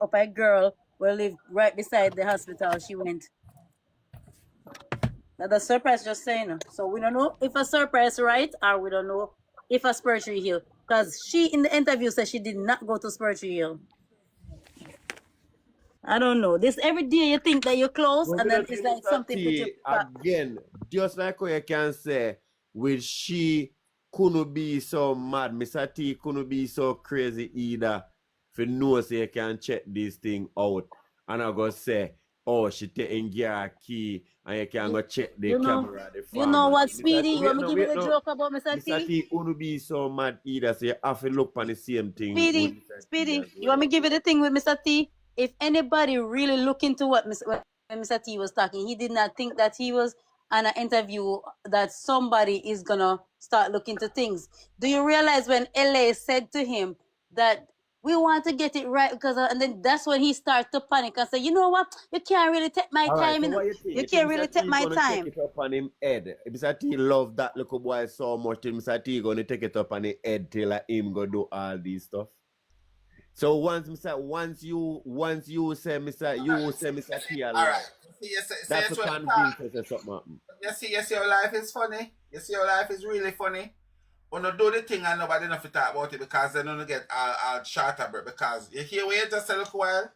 up a girl who lived right beside the hospital she went. Now the surprise just saying. So we don't know if a surprise right or we don't know if a spiritual heal. Because she in the interview said she did not go to spiritual heal. I don't know. This every day you think that you're close But and we then don't it's think like Mr. something put you T back. again, just like how you can say, with she couldn't be so mad, Mr. T couldn't be so crazy either. For know so you can check this thing out. And I go say, oh, she taking your key and you can go check the You know, camera, the you know what, pharmacy. Speedy? You want me to give you Wait the no. joke about Mr. Mr. T? T couldn't be so mad either, so you have to look on the same thing with Speedy, Mr. T Speedy, as you want me well. to give you the thing with Mr. T? If anybody really look into what when Mr. T was talking, he did not think that he was on an interview that somebody is gonna start looking into things. Do you realize when LA said to him that we want to get it right because and then that's when he started to panic and say, you know what, you can't really take my All right, time, so you know? what you think? You You think can't really Mr. take T my gonna take time. it up on him head? Mr. T love that little boy so much. Mr. T gonna take it up on his head till him go do all these stuff. So once you say Mr. T a All lie, right. You see, that's so to convince us that something happen. you see, your life is funny. You see, your life is really funny. When you do the thing and nobody enough to talk about it because then you get all short of it because you hear where you just a little while.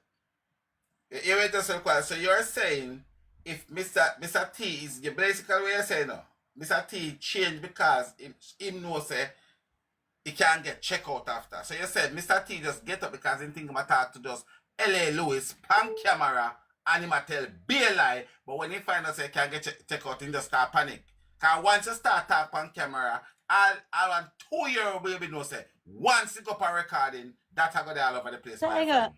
You hear where just a little while. So you're saying if Mr. T is basically what you're saying now. Mr. T changed because him knows say he can't get check out after. So you said Mr. T just get up because he think him talk to just L.A. Lewis pan camera and him tell be a lie. But when he find out say he can't get check out, he just start panic. Because once you start talk on camera, I want 2 year baby know say once you go up a recording, that's how go all over the place. Tiger,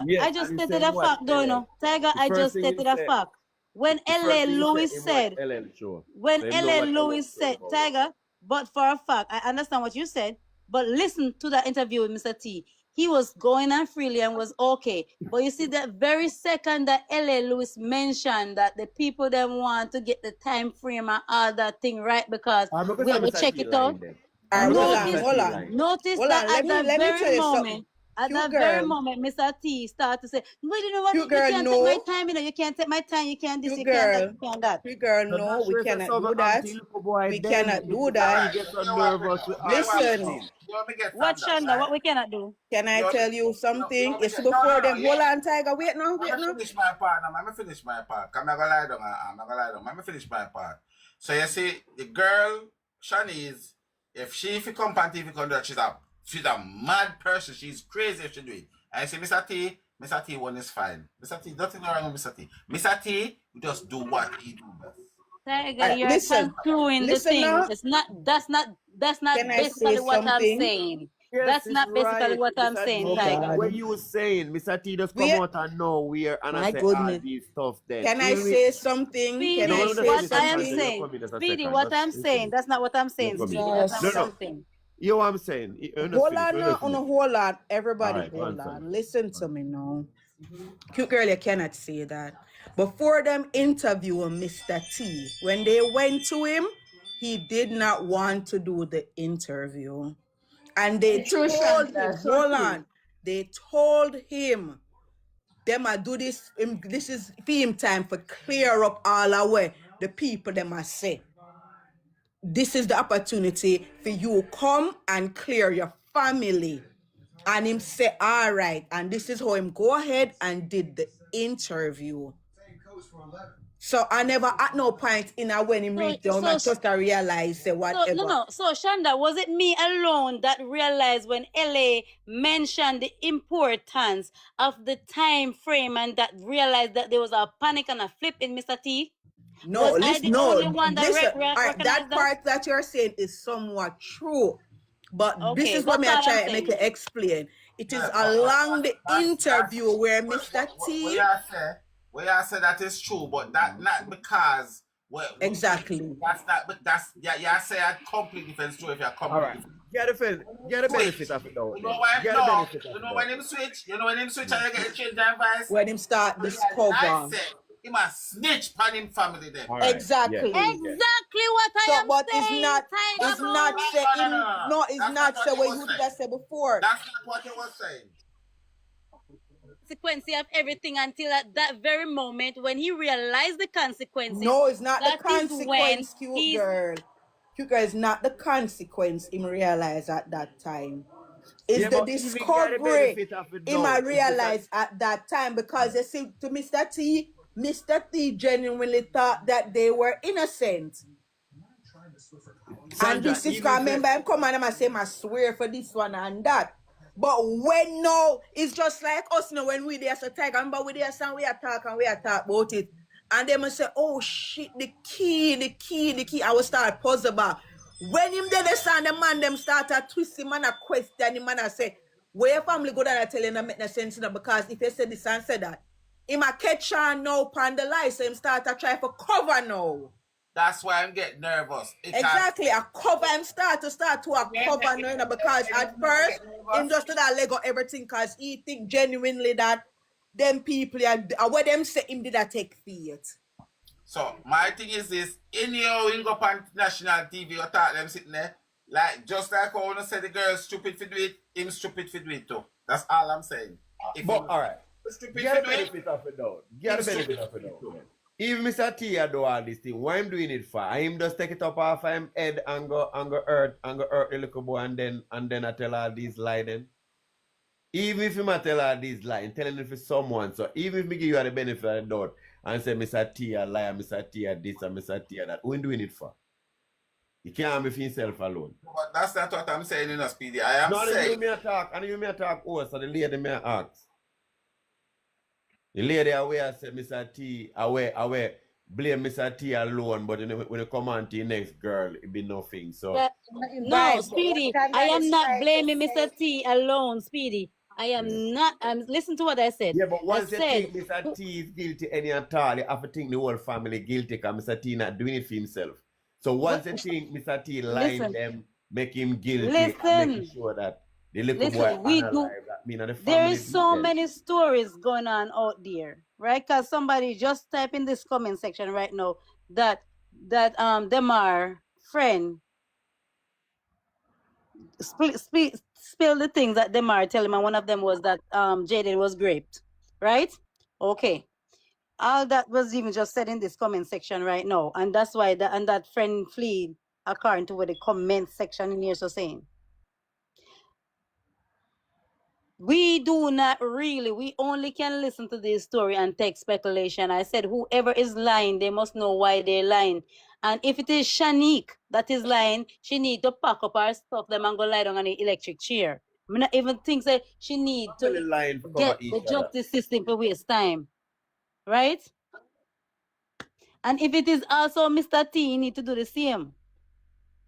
Yes, I just and he's stated saying a what? fact, though, you know. Tiger, The I first just thing he stated a said, fact. When the first L.A. thing he said, Lewis him watch said, LL show. when So him know L.A. what LL Lewis show said, about. Tiger, but for a fact, I understand what you said, but listen to that interview with Mr. T. He was going on freely and was okay. But you see, that very second that L.A. Lewis mentioned that the people them want to get the time frame and all that thing right because I'm not we gonna have to say Mr. check T it out. lying then. I'm Alright, not hold gonna on, say Notice, Mr. hold T on. lying. notice Hold that on. at that Let me very tell you something. moment, at Cute that very girl. moment, Mr. T started to say, well, you know what? Cute You girl, can't take my no. time, you know, you can't take my time, you can't this, Cute you can't that, girl. you can't that. Cute girl, So no. that's We where it's cannot some do that. auntie little boy We them. cannot do Mr. that. T get so nervous with all these Listen. things. You want me get What, stand up, Shonda, what right? we cannot do? Can I tell you something? It's No, before them. yeah. Hold on, Tiger. Wait now. Wait Let me now. finish my part now. Let me finish my part. I'm not gonna lie down. I'm not gonna lie down. Let me finish my part. So you see, the girl, Shanice, if you come on TV conduct, she's a mad person. She's crazy if she do it. And I say, Mr. T one is fine. Mr. T, nothing wrong with Mr. T. Mr. T, just do what he do best. Tiger, you're Listen. construing the Listen thing. now. It's not, that's not Can I say basically what I'm something? saying. Yes, That's it's not basically right. what I'm Mr. saying, Oh T, Tiger. when God. you was saying Mr. T just come Wait. out of nowhere and I My say all goodness. these stuff then. Can I Even with say something? Can no, I Speedy, let me just say what finish I this am until something? you saying. come in just a Speedy, second. what Just I'm saying. listen. That's not what I'm saying, Just come in. Speedy. That's not Jesus. what No. I'm saying. You know what I'm saying? You just Hold finish. on You now. just On finish. hold on. All Everybody right, go hold on, son. on. Listen to me now. Cute girl, you cannot say that. Before them interview Mr. T, when they went to him, he did not want to do the interview. And they True, told Shonda. him, So hold true. on. They told him, them I do this, this is film time for clear up all away. The people them I say. This is the opportunity for you come and clear your family. And him say, all right. And this is how him go ahead and did the interview. So I never at no point in a when him reach down, I So just realize say whatever. no. So Shonda, was it me alone that realized when LA mentioned the importance of the time frame and that realized that there was a panic and a flip in Mr. T? No, Was I listen, the only no, one that listen. All right, recognized that that? part that you're saying is somewhat true. But this Okay, is what that's me I all I'm try to make saying. you explain. It is Yeah, along the interview where Mr. what T you say that is true, but that not because exactly. that's not but that's you say a completely different story if you're All right. completely Get the benefit of it out you know then. why Get the no benefit of you it know out. when him switch and you get a change of advice When him start I discover. say he must snitch on him family then. All right. Yeah. Exactly. Yeah. Exactly what I So am but saying, Tiger it's not Boo. say him no, it's That's not not what say he what was you did saying. say before. That's not what he was saying. consequence of everything until at that very moment when he realized the consequences. No, it's not the that is when consequence, cute he's girl. Cute girl is not the consequence him realize at that time. It's Yeah, the but even get the discovery benefit of it him I doubt. If Mr. realize at that time, because you see, to Mr. T genuinely thought that they were innocent. And Sandra, this is even because if remember him come and I say I swear for this one and that. But when no, it's just like us now when we there so tiger. Remember we there and we are talk about it. And they must say, oh shit, the key. I will start puzzle about. When him there they sound the man them start to twist him and a question him and I say, where your family go down and tell him make no sense now, because if they say this and say that, him a catch on now upon the lie, so him start to try for cover now. That's why I'm getting nervous. Exactly, a cover him start to a cover now, because at first him just did that Lego everything because he think genuinely that them people are where them say him did that take faith. So my thing is this: anyhow, you go up on national TV, you talk them sitting there, like just like I want to say the girl stupid for do it, him stupid for do it too. That's all I'm saying. But all right, stupid get for the do it, benefit of it doubt. Get the benefit of it doubt. If Mr. T do all this thing, why him doing it for? I him just take it up off him head and go hurt the little boy and then I tell all these lies then. Even if him a tell all these lies, telling it for someone. So even if me give you the benefit of the doubt and say Mr. T a liar, Mr. T a this and Mr. T a that, who him doing it for? He can't have it for himself alone. but that's not what I'm saying in a speedy. I am saying. You me attack, and you me attack. Oh, so the lady me ask. The lady away said Mr. T away blame Mr. T alone, but when you come on to the next girl, it be nothing. So no, Speedy, I am not blaming Mr. T alone, Speedy. I am not. Listen to what I said. yeah, but once you said, think Mr. T is guilty any at all, you have to think the whole family guilty because Mr. T not doing it for himself. So once you think Mr. T lying Listen. them, make him guilty, Listen. and making sure that the little boy we alive, do. that mean that the family There is so dead. many stories going on out there, right? Because somebody just type in this comment section right now that Demar friend spill the things that Demar tell him, and one of them was that Jayden was raped, right? Okay. All that was even just said in this comment section right now, and that's why that friend fleed according to what the comment section in here so saying. We do not really, we only can listen to this story and take speculation. I said whoever is lying, they must know why they're lying. And if it is Shanique that is lying, she need to pack up her stuff them and go lie down on the electric chair. I not even think that she need to get the justice system to waste time. Right? And if it is also Mr. T, he need to do the same.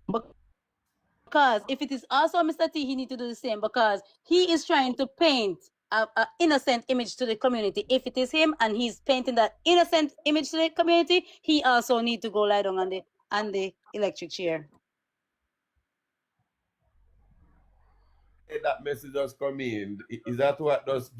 Because if it is also Mr. T, he need to do the same, because he is trying to paint an innocent image to the community. If it is him and he's painting that innocent image to the community, he also need to go lie down on the electric chair. That message just come in. Is that what does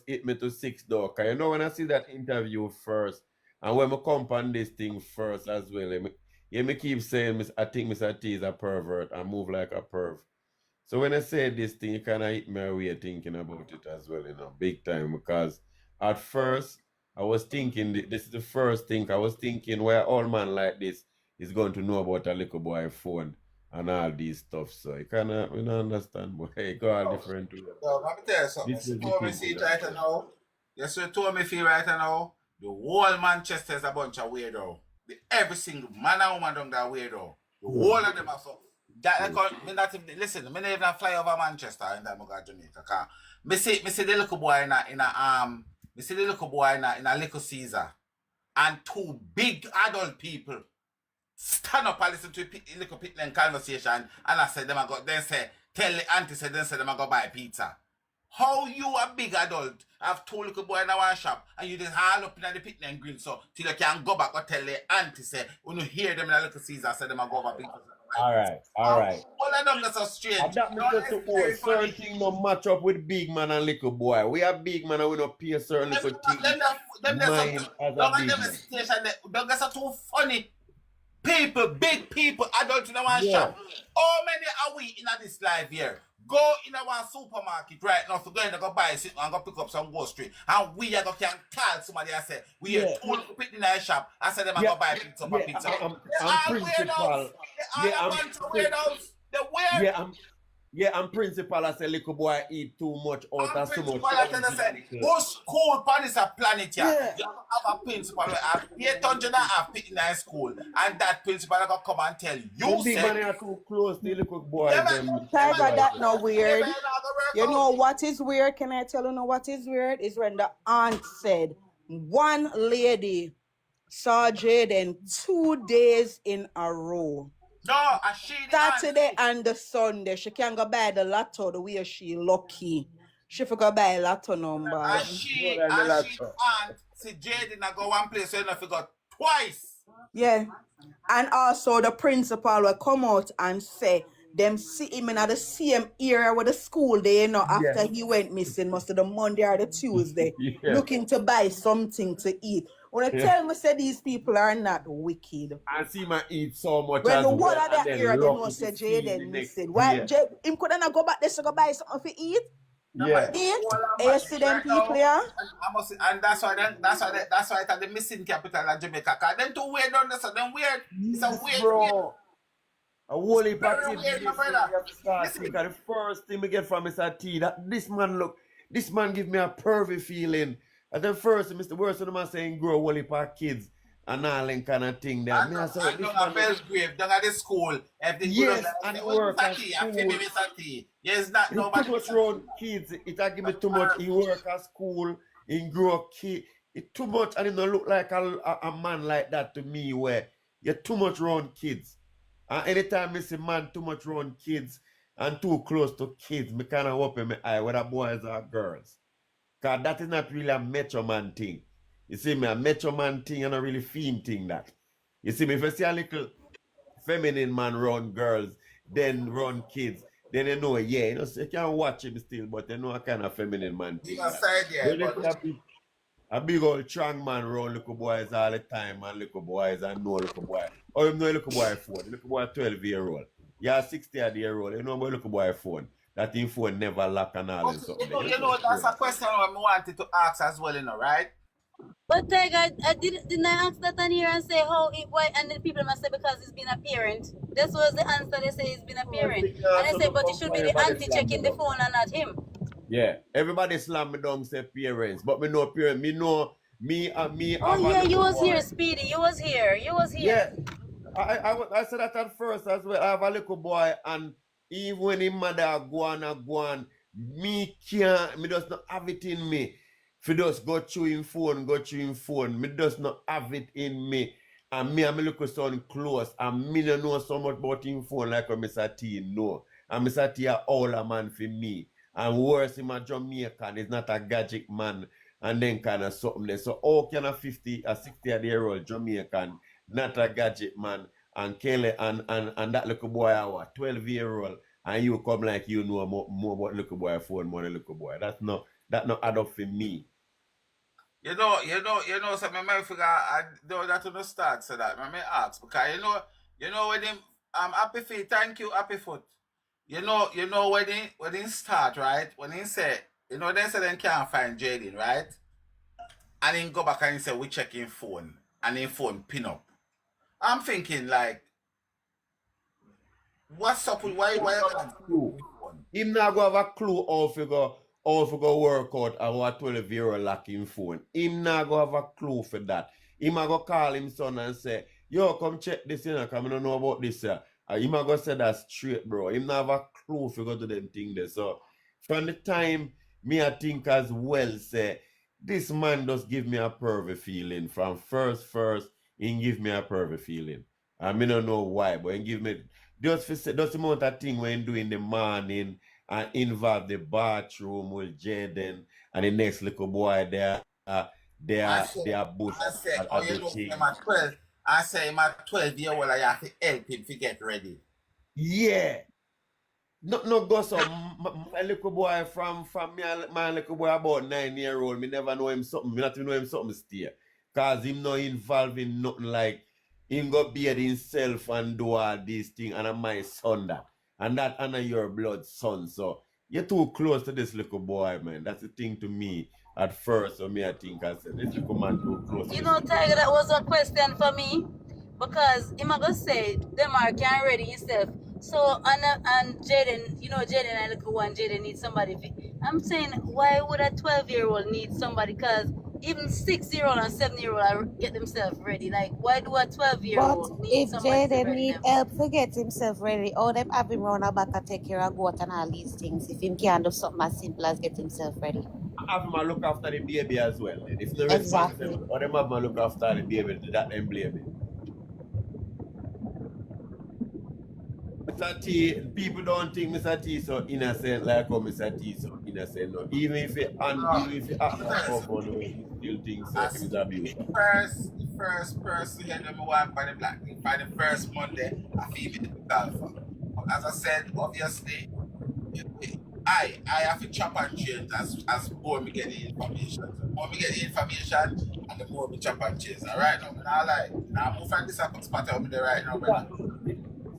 hit me to 6 though? Cause you know when I see that interview first, and when I come on this thing first as well, me keep saying I think Mr. T is a pervert and move like a perv. So when I say this thing, it kind of hit me away thinking about it as well, big time. Because at first I was thinking this is the first thing I was thinking where all man like this is going to know about a little boy phone and all these stuff. So I kind of don't understand, but hey, go all different way. So let me tell you something. You told me see it right now. Yes, you told me feel right now. The whole Manchester is a bunch of weirdo. Every single man and woman down that weirdo. The whole of them are so. Listen, me not even fly over Manchester and then I go to Jamaica. Cause me see the little boy in a little Caesar, and two big adult people stand up and listen to a little pitling conversation, and I said them I go then say tell the auntie say then say them I go buy pizza. How you a big adult have two little boy in a one shop and you just haul up in the pitling grill so till you can go back or tell the auntie say when you hear them in a little Caesar say them I go over pizza. All right. All of them that's so strange. That means certain thing no match up with big man and little boy. We are big man and we don't pay certain little things. Don't get so too funny. People, big people, adults in the one shop. How many are we in this life here? Go in our supermarket right now to go and go buy something and go pick up some grocery. And we are going to call somebody and say, we are told to pick in our shop. I said them and go buy pizza for pizza. They're all weirdos. They're all a bunch of weirdos. They're weird. I'm principal. I say, little boy eat too much out of so much. I say, go school on this planet here. You have a principal who have 800 and half people in high school, and that principal will come and tell you. The big man are too close to the little boy. Tiger, that not weird. You know what is weird? Can I tell you know what is weird? Is when the aunt said one lady saw Jayden 2 days in a row. No, Saturday and the Sunday. She can go buy the lotto the way she lucky. She forgot buy lotto number. And she aunt see Jayden I go one place so you forgot twice. Yeah. And also the principal will come out and say them see him in the same area with the school day, you know, after he went missing, must have the Monday or the Tuesday, looking to buy something to eat. When I tell me say these people are not wicked. I see my eat so much. When the one of that area they know say Jayden missing. Why him could not go back there to go buy something to eat? Yeah. Eat? You see them people here? And that's why it's at the missing capital of Jamaica. Cause them too weird on this, them weird. It's a weird. Bro. A whole heap of Very kids. weird, my brother. The first thing we get from Mr. T, that this man give me a pervy feeling. And then first, Mr. Worst of the man saying grow a whole heap of kids and all that kind of thing there. And down at Belgrave, down at the school, everything yes, and it work at school. Mr. T. Yes, not nobody. Too much around kids. It a give me too much. He work at school, he grow a kid. It too much and it don't look like a man like that to me where you're too much around kids. And anytime I see man too much around kids and too close to kids, me kind of open my eye whether boys or girls. Because that is not really a macho man thing. You see me, a macho man thing and a really femme thing that. You see me, if you see a little feminine man run girls, then run kids, then you know, yeah, you know, so you can watch him still, but you know a kind of feminine man thing. A big old strong man run little boys all the time and little boys and no little boy. Or you know little boy phone, little boy 12-year-old. Yeah, 60-year-old, you know about little boy phone. That in phone never lock and all and something. You know, that's a question I wanted to ask as well, you know, right? But Tiger, didn't I ask that on here and say how it why and the people must say because he's been a parent. This was the answer they say he's been a parent. And they say but it should be the auntie checking the phone and not him. Yeah. Everybody slam me down say parents. But me know parents. Me know me. Oh yeah, you was here, Speedy. You was here. Yeah. I said that at first as well. I have a little boy and even when his mother go on, me does not have it in me. If you just go through him phone, me does not have it in me. And me and my little son close. And me don't know so much about him phone like Mr. T know. And Mr. T a older man for me. And worse, him a Jamaican, he's not a gadget man. And then kind of something there. So how can a 60-year-old Jamaican, not a gadget man, and Kelly and that little boy, our 12-year-old, and you come like you know more about little boy phone more than little boy. That not add up for me. You know, so I might figure I know that to the start so that I may ask because you know when him Happy Feet, thank you, Happy Foot. You know when he start, right? When he say, you know, they say they can't find Jayden, right? And then go back and he say we check him phone and his phone pin up. I'm thinking like, what's up with why Him not go have a clue how to go work out and what 12-year-old lock him phone. Him not go have a clue for that. Him a go call him son and say, yo, come check this, you know, because I don't know about this. Him a go say that straight, bro. Him not have a clue for go to them thing there. So from the time me I think as well say, this man does give me a pervy feeling. From first, he give me a pervy feeling. I mean, I don't know why, but he give me just the amount of thing when do in the morning and involve the bathroom with Jayden and the next little boy there. They are bush. I say my 12-year-old I have to help him to get ready. Yeah. No go so my little boy from my little boy about 9-year-old, me never know him something. Me not even know him something still. Cause him not involved in nothing like him go beard himself and do all these things and my son that. and that honor your blood son. So you're too close to this little boy, man. That's the thing to me at first. So me, I think I said, this little man too close to You this know, little Tiger, boy. that was a question for me because him gonna say Demar can't ready himself. So and Jayden, you know, Jayden and little one, Jayden needs somebody. I'm saying, why would a 12-year-old need somebody? Because even 6-year-old and 7-year-old get themselves ready. Like, why do a 12-year-old But need if somebody to Jayden ready need them? help to get himself ready, all them have him round the back and take care of goat and all these things. If him can't do something as simple as get himself ready. Have him a look after the baby as well. Then. If they're Exactly. responsible, or them have him a look after the baby, that them blame it. Mr. T, people don't think Mr. T so innocent like how Mr. T so innocent. No. Even if he act like tough on the way, he still thinks so he's abused. The first person here number one by the black thing, by the first Monday, I feel it alpha. As I said, obviously, I have to chop and change as more me get the information. So the more me get the information, and the more me chop and change. All right, now, I lie. Now, move from this spot over there right now, brother.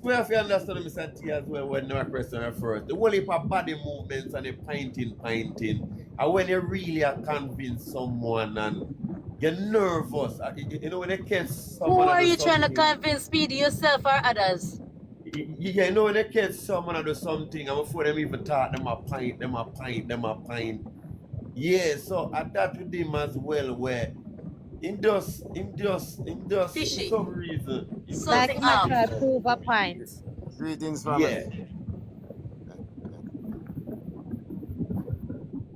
We have to understand Mr. T as well when no question at first. The whole heap of body movements and the painting. And when you really are convinced someone and you're nervous, you know, when they catch someone. Who are you trying to convince, Speedy, yourself or others? Yeah, you know, when they catch someone and do something, and before them even talk, them a pint. Yeah, so I that with him as well, where in just Fishy. for some reason. Like Something him a try off. prove a point. Greetings, family. Yeah.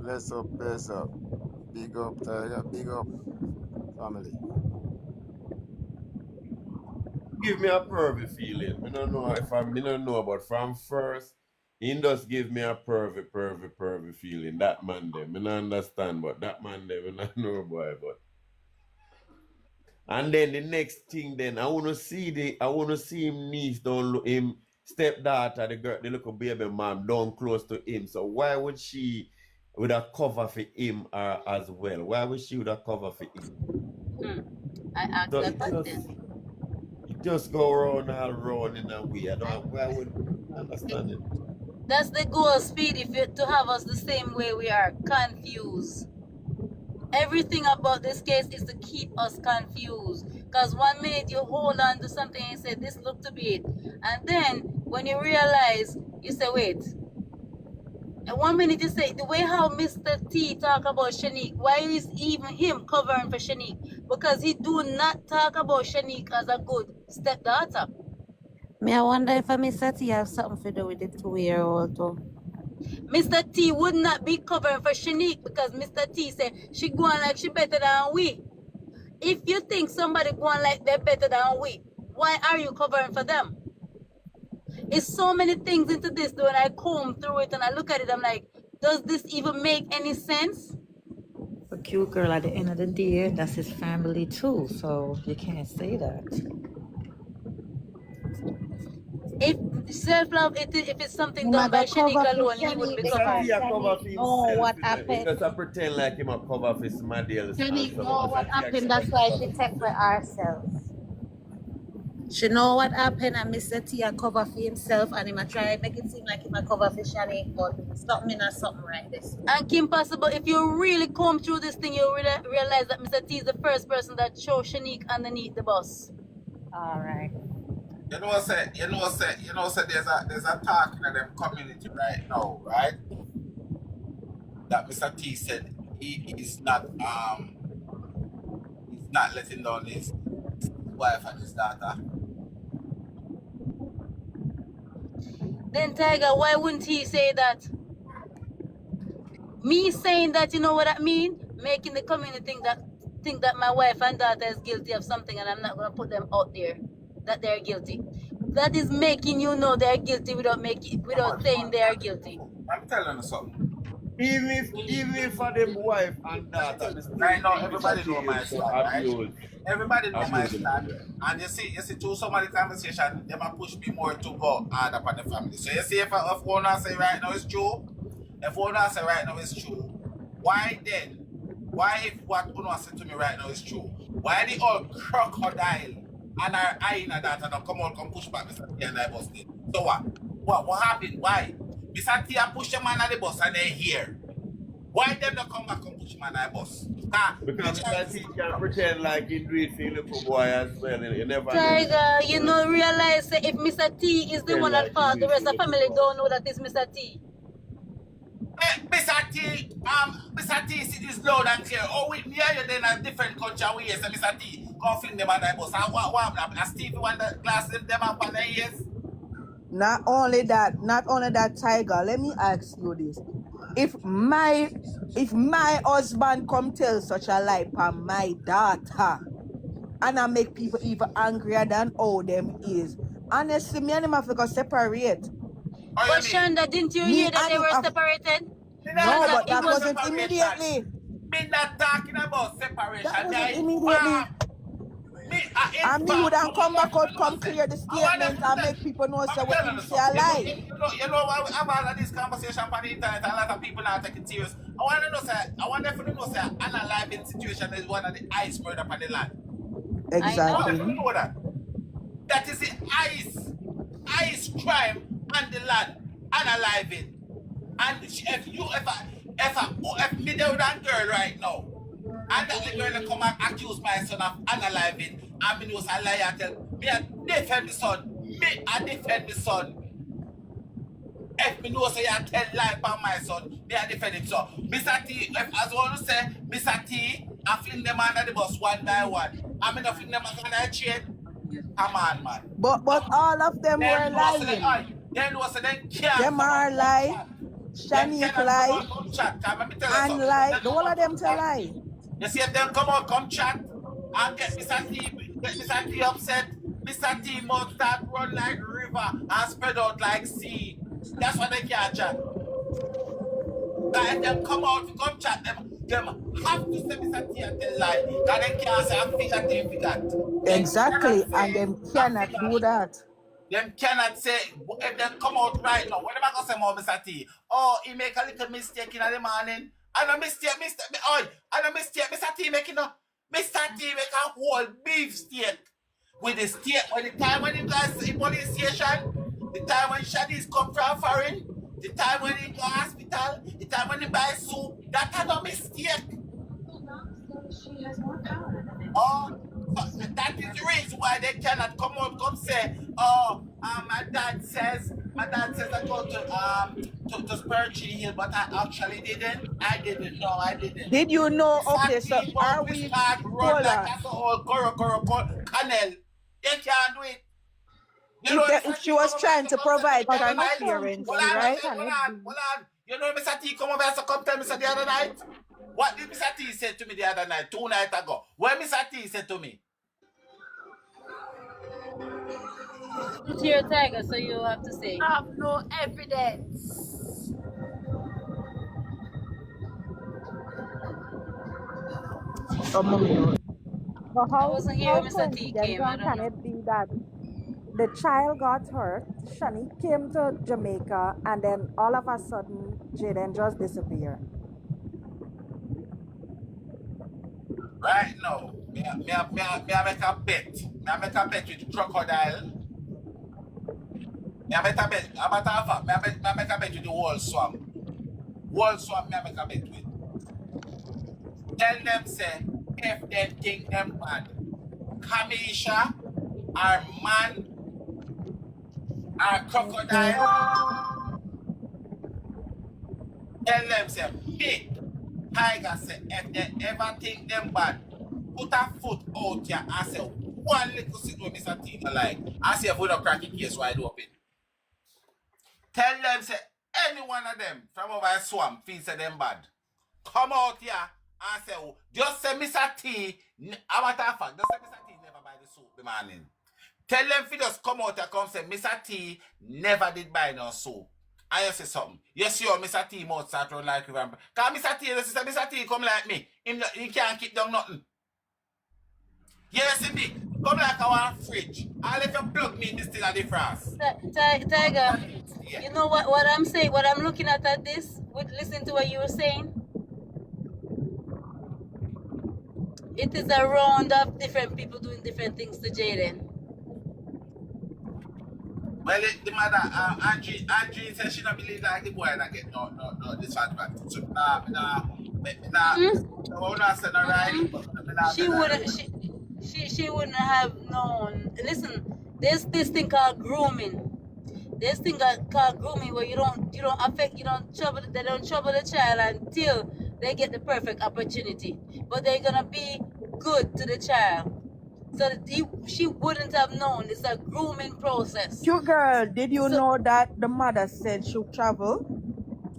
Bless up. Big up, Tiger. Big up, family. Give me a pervy feeling. I don't know if I don't know, but from first, he just give me a pervy feeling. That man there. I don't understand, but that man there, I don't know boy, but. And then the next thing, then I wanna see him niece him stepdaughter, the little baby mom down close to him. So why would she with a cover for him as well? Why would she with a cover for him? I asked So that question. it just go around all around in a way. I don't why would I understand it. That's the goal, Speedy, to have us the same way we are, confused. Everything about this case is to keep us confused. Because 1 minute you hold on to something and say, this look to be it. And then, when you realize, you say, wait. And 1 minute you say, the way how Mr. T talk about Shanique, why is even him covering for Shanique? Because he do not talk about Shanique as a good stepdaughter. Me, I wonder if Mr. T have something to do with the 2-year-old too. Mr. T would not be covering for Shanique because Mr. T said she going like she better than we. If you think somebody going like they're better than we, why are you covering for them? It's so many things into this. When I comb through it and I look at it, I'm like, does this even make any sense? A cute girl at the end of the day, that's his family too, so you can't say that. If self-love, if it's something done by Shanique alone, he wouldn't be covering. He a cover for himself. Oh, what He happened? just a pretend like him a cover for somebody else. Shanique know what happened, that's why she take for herself. She know what happened and Mr. T a cover for himself and him a try make it seem like him a cover for Shanique, but something or something right this. And Kim Possible, if you really come through this thing, you realize that Mr. T is the first person that showed Shanique underneath the bus. All right. You know what there's a talk in them community right now, right? That Mr. T said he is not letting down his wife and his daughter. Then Tiger, why wouldn't he say that? Me saying that, you know what I mean? Making the community think that my wife and daughter is guilty of something and I'm not gonna put them out there that they're guilty. That is making you know they're guilty without saying they are guilty. I'm telling you something. Even if for them wife and daughter, Right now, everybody know my stand, right? abuse. Everybody know my Abuse. stand. And you see through some of the conversation, they might push me more to go hard upon the family. So you see if one say right now is true, why then? Why if what Uno said to me right now is true? Why the old crocodile and our hyena that don't come out come push back Mr. T and I busted? So what? What happened? Why? Mr. T push the man at the bus and they're here. Why them not come back and push the man at the bus? Because Mr. T can pretend like he do it for the little boy as well. You never know. Tiger, you know, realize if Mr. T is the one at fault, the rest of the family don't know that it's Mr. T. Mr. T is loud and clear. Oh, we near you then a different country we yes, Mr. T. Go film them on the bus. And what happened? And Steve want the glass them up on the ears. Not only that, Tiger. Let me ask you this: if my husband come tell such a lie on my daughter, and I make people even angrier than all them is, honestly, me and him have to separate. But Shonda, didn't you hear that they were separated? No, but that wasn't immediately. Me not talking about separation. That wasn't immediately. And me would have come back out, come clear the statement and make people know so what you say a lie. You know why we have all of this conversation on the internet and a lot of people now take it serious. I want to know, sir, I want them to know, sir, unaliving situation is one of the iceberg up on the land. Exactly. I want them to know that. That is the ice crime on the land, unaliving. And if me there with that girl right now, and that the girl that come and accuse my son of unaliving, and me knows a liar, tell me I defend the son. Me I defend the son. If me know say I tell lie about my son, me I defend him. So Mr. T, if as I want to say, Mr. T, I fling them under the bus one by one. I mean I fling them under the chain. Come on, man. But all of them were lying. Them are lie. Shanique lie. And lie. The whole of them tell lie. You see if them come out, come chat and get Mr. T upset. Mr. T must start run like river and spread out like sea. That's what they can't chat. But if them come out, come chat, them have to say Mr. T and tell lie. Because they can't say I figure. Exactly, and them cannot do that. Them cannot say, if they come out right now, what am I going to say more, Mr. T? Oh, he make a little mistake in the morning. And a mistake, Mr. T making a, Mr. T make a whole beef steak. With the steak, when the time when he goes in police station, the time when Shadis come from foreign, the time when he go hospital, the time when he buy soup, that kind of mistake. Oh, that is the reason why they cannot come out, come say, oh, my dad says I go to Spiritual Hill, but I actually didn't. I didn't. No, I didn't. Did you know? Okay, so are we? Hold on. Canal. They can't do it. If she was trying to provide transparency, right? Hold on. You know, Mr. T come over and come tell me the other night. What did Mr. T say to me the other night, 2 nights ago? What Mr. T said to me? It's your Tiger, so you have to say. I have no evidence. But I wasn't here when Mr. T coincidence came, I don't can know. it be that the child got hurt, Shani came to Jamaica, and then all of a sudden, Jayden just disappeared? Right now, me make a bet. I make a bet with crocodile. Me make a bet. A matter of fact, me make a bet with the whole swamp. Whole swamp, me make a bet with. Tell them say, if they think them bad, Kamisha, our man, our crocodile. Tell them say, me, Tiger say, if they ever think them bad, put a foot out here and say, one little sit with Mr. T like. I say, if we don't crack the case wide open. Tell them say, any one of them from over a swamp feels them bad. Come out here and say, just say Mr. T, a matter of fact, just say Mr. T never buy the soup the morning. Tell them if you just come out and come say, Mr. T never did buy no soup. And you say something. You see how Mr. T mouth start run like river. Because Mr. T, Mr. T come like me. He can't keep down nothing. You see me? Come like our fridge. I'll let you plug me in this thing at the frost. Tiger, you know what I'm saying? What I'm looking at this, listen to what you were saying. It is a round of different people doing different things to Jayden. Well, the mother, Andrew said she don't believe like the boy not get no disadvantage. So, no, I said no right, but me not She tell her wouldn't. the She wouldn't have known. Listen, there's this thing called grooming. There's thing called grooming where you don't affect, they don't trouble the child until they get the perfect opportunity. But they're gonna be good to the child. So she wouldn't have known. It's a grooming process. Cute girl, did you So know that the mother said she'll travel?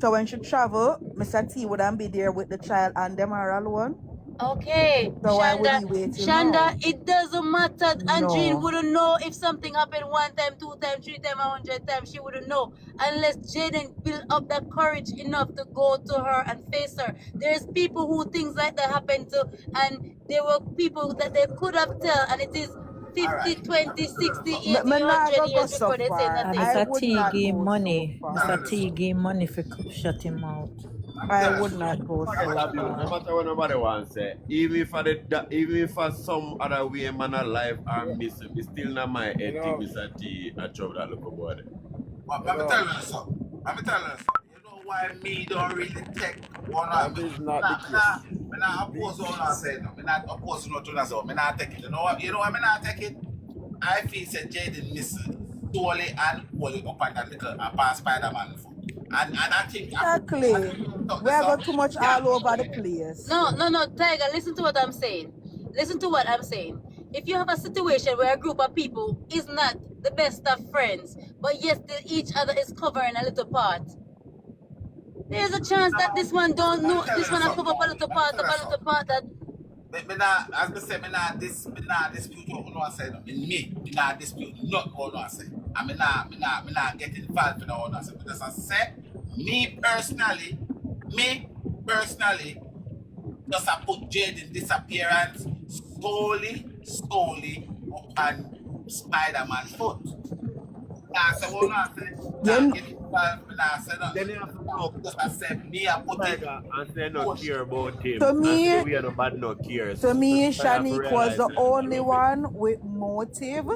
So when she travel, Mr. T wouldn't be there with the child and them are alone. okay, So why would he wait till now? it doesn't matter. Andreen No. wouldn't know if something happened 1 time, 2 times, 3 times, 100 times. She wouldn't know unless Jayden built up that courage enough to go to her and face her. There's people who things like that happen to, and there were people that they could have tell, and it is 50, 20, 60, 80, Me not 100 go years so before they say far. And nothing. I Mr. would T not give go so money. far. Mr. T give money for shut him out. I would not go so No far. matter what nobody wants to say, even if for some other way man alive or miss, me still not my head think Mr. T a trouble that little boy. But let me tell you something. You know why me don't really take one of That is not the case. me not oppose one I say no. Me not oppose no to that so me not take it. You know what me not take it? I feel said Jayden miss solely and wholly up on that little past Spider-Man foot. And I think Exactly. We have got too much all over the place. No, Tiger, listen to what I'm saying. Listen to what I'm saying. If you have a situation where a group of people is not the best of friends, but yes, each other is covering a little part, there's a chance that this one don't know, this one has covered up a little part that. Me not, as I say, me not dispute what I say. No. Me not dispute not what I say. And me not get involved in what I say. Because I say, me personally, just I put Jayden disappearance solely upon Spider-Man foot. Nah, say what I say. Nah, get involved. Nah, say nothing. Then you have to know Because I said, me I put it. Tiger and say no care about him. To And me- say we are no bad no care. To me, So I have to Shanique was the realize that only rubbish. one with motive.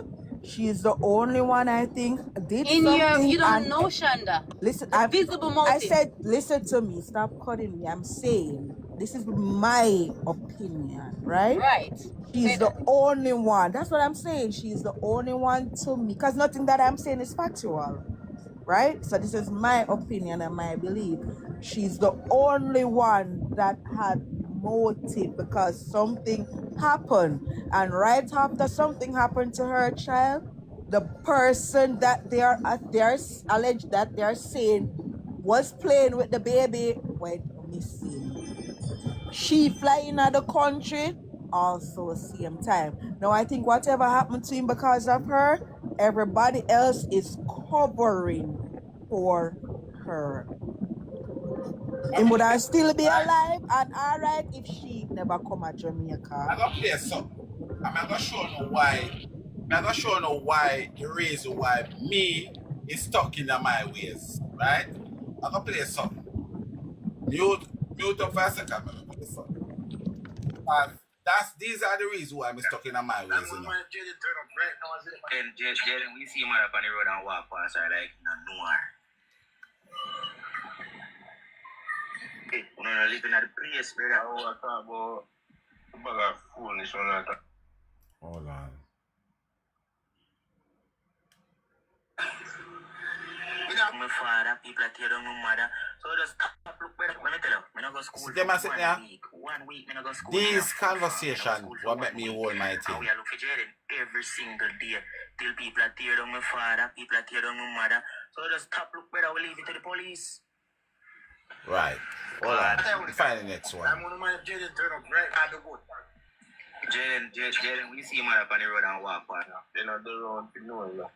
She's the only one I think did In something. you don't and know, Shanda. listen, The visible motive. I said, listen to me. Stop cutting me. I'm saying this is my opinion, right? Right. She's the only one. That's what I'm saying. She's the only one to me. Because nothing that I'm saying is factual. Right? So this is my opinion and my belief. She's the only one that had motive because something happened. And right after something happened to her child, the person that they're alleged that they're saying was playing with the baby went missing. She flying out the country also same time. Now I think whatever happened to him because of her, everybody else is covering for her. And would I still be alive and alright if she never come to Jamaica? I'm gonna play something. I'm gonna show you why. I'm gonna show you why the reason why me is stuck in my ways, right? I'm gonna play something. Mute up for a second. I'm gonna play something. These are the reasons why I'm stuck in my ways. You know? And Jayden, we see him up on the road and walk past her like noir. Hey, we're not living at the place where I talk about bag of foolish one. Hold on. My father, people are telling my mother. So just stop, look better. Let me tell you, I'm not go to school See, for 1 week. 1 week, I'm not go to school. These conversations will make me hold my And thing. we are looking for Jayden every single day. Till people are tearing my father, people are tearing my mother. So just stop, look better. We'll leave it to the police. Right. Hold on. Find the next one. I'm going to mind Jayden turn up right at the boat. Jayden, we see him up on the road and walk past. You know, the road, you know,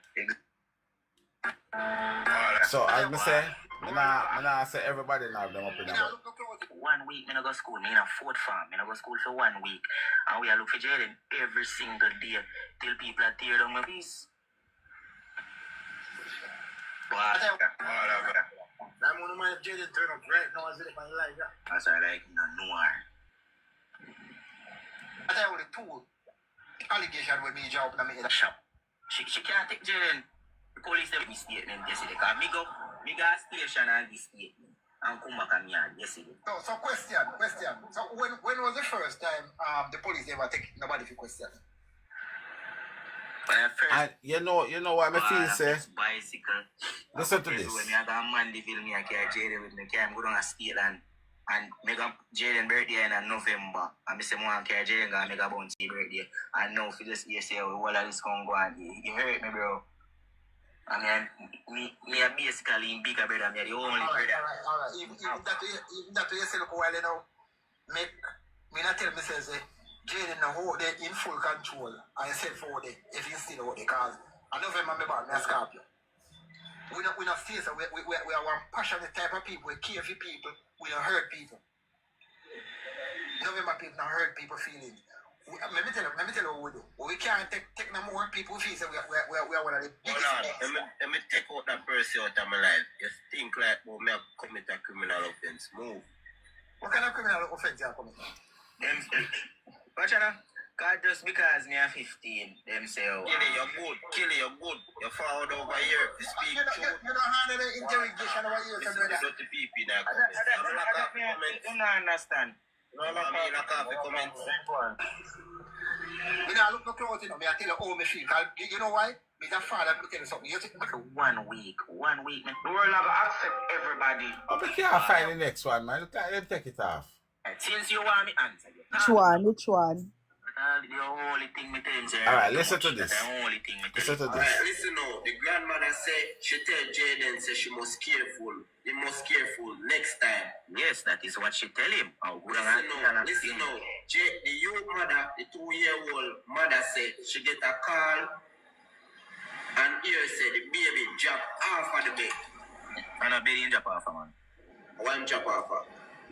So as I say, I say everybody now have them up in the boat. 1 week, I go to school. I'm in a fourth farm. I go to school for 1 week. And we are looking for Jayden every single day till people are tearing down my piece. I'm going to mind Jayden turn up right now as if I like that. As I like noir. I tell you what the two allegation will be job in the shop. She can't take Jayden. The police have this statement yesterday. Because me go station and this statement. And come back and yard yesterday. So question. So when was the first time the police ever take nobody for question? And you know what I feel say? Bicycle. Listen to this. When I got Mandeville, me I carry Jayden with me, carry go down a state and make up Jayden birthday in November. And I say I carry Jayden and make a bounty birthday. And now for this year say all of this can go on. You heard me, bro? I mean, me are basically in bigger brother. Me are the only brother. All right. Even that you say look while you know, me not tell me says Jayden now hold it in full control and said for it if you still hold it because I November me born, me a Scorpio. We not fierce, we are one passionate type of people, we care for people, we don't hurt people. November people don't hurt people feelings. Let me tell you what we do. We can't take no more people feel so we are one of the biggest things. Let me take out that person out of my life. You think like me have commit a criminal offense. Move. What kind of criminal offense you are committing? Watch out. God, just because me are 15, them say, oh, Kill it, you're good. You're forward over here to speak truth. You don't handle the interrogation over here, so brother. Listen to people in that comment. You don't understand. You don't like off the comments. Me not look no close, you know. Me I tell you how me feel. You know why? Me that father me tell you something. You take 1 week. The world never accept everybody. Oh, we can't find the next one, man. Let take it off. Since you want me answer you. Which one? The only thing me tell him, sir. Alright, listen to this. The only thing me tell Listen to him. this. Alright, listen now. The grandmother said she tell Jayden say she must careful. He must careful next time. Yes, that is what she tell him. Listen now. The youth mother, the 2-year-old mother said she get a call and here said the baby drop off of the bed. And a baby drop off, man. One drop off.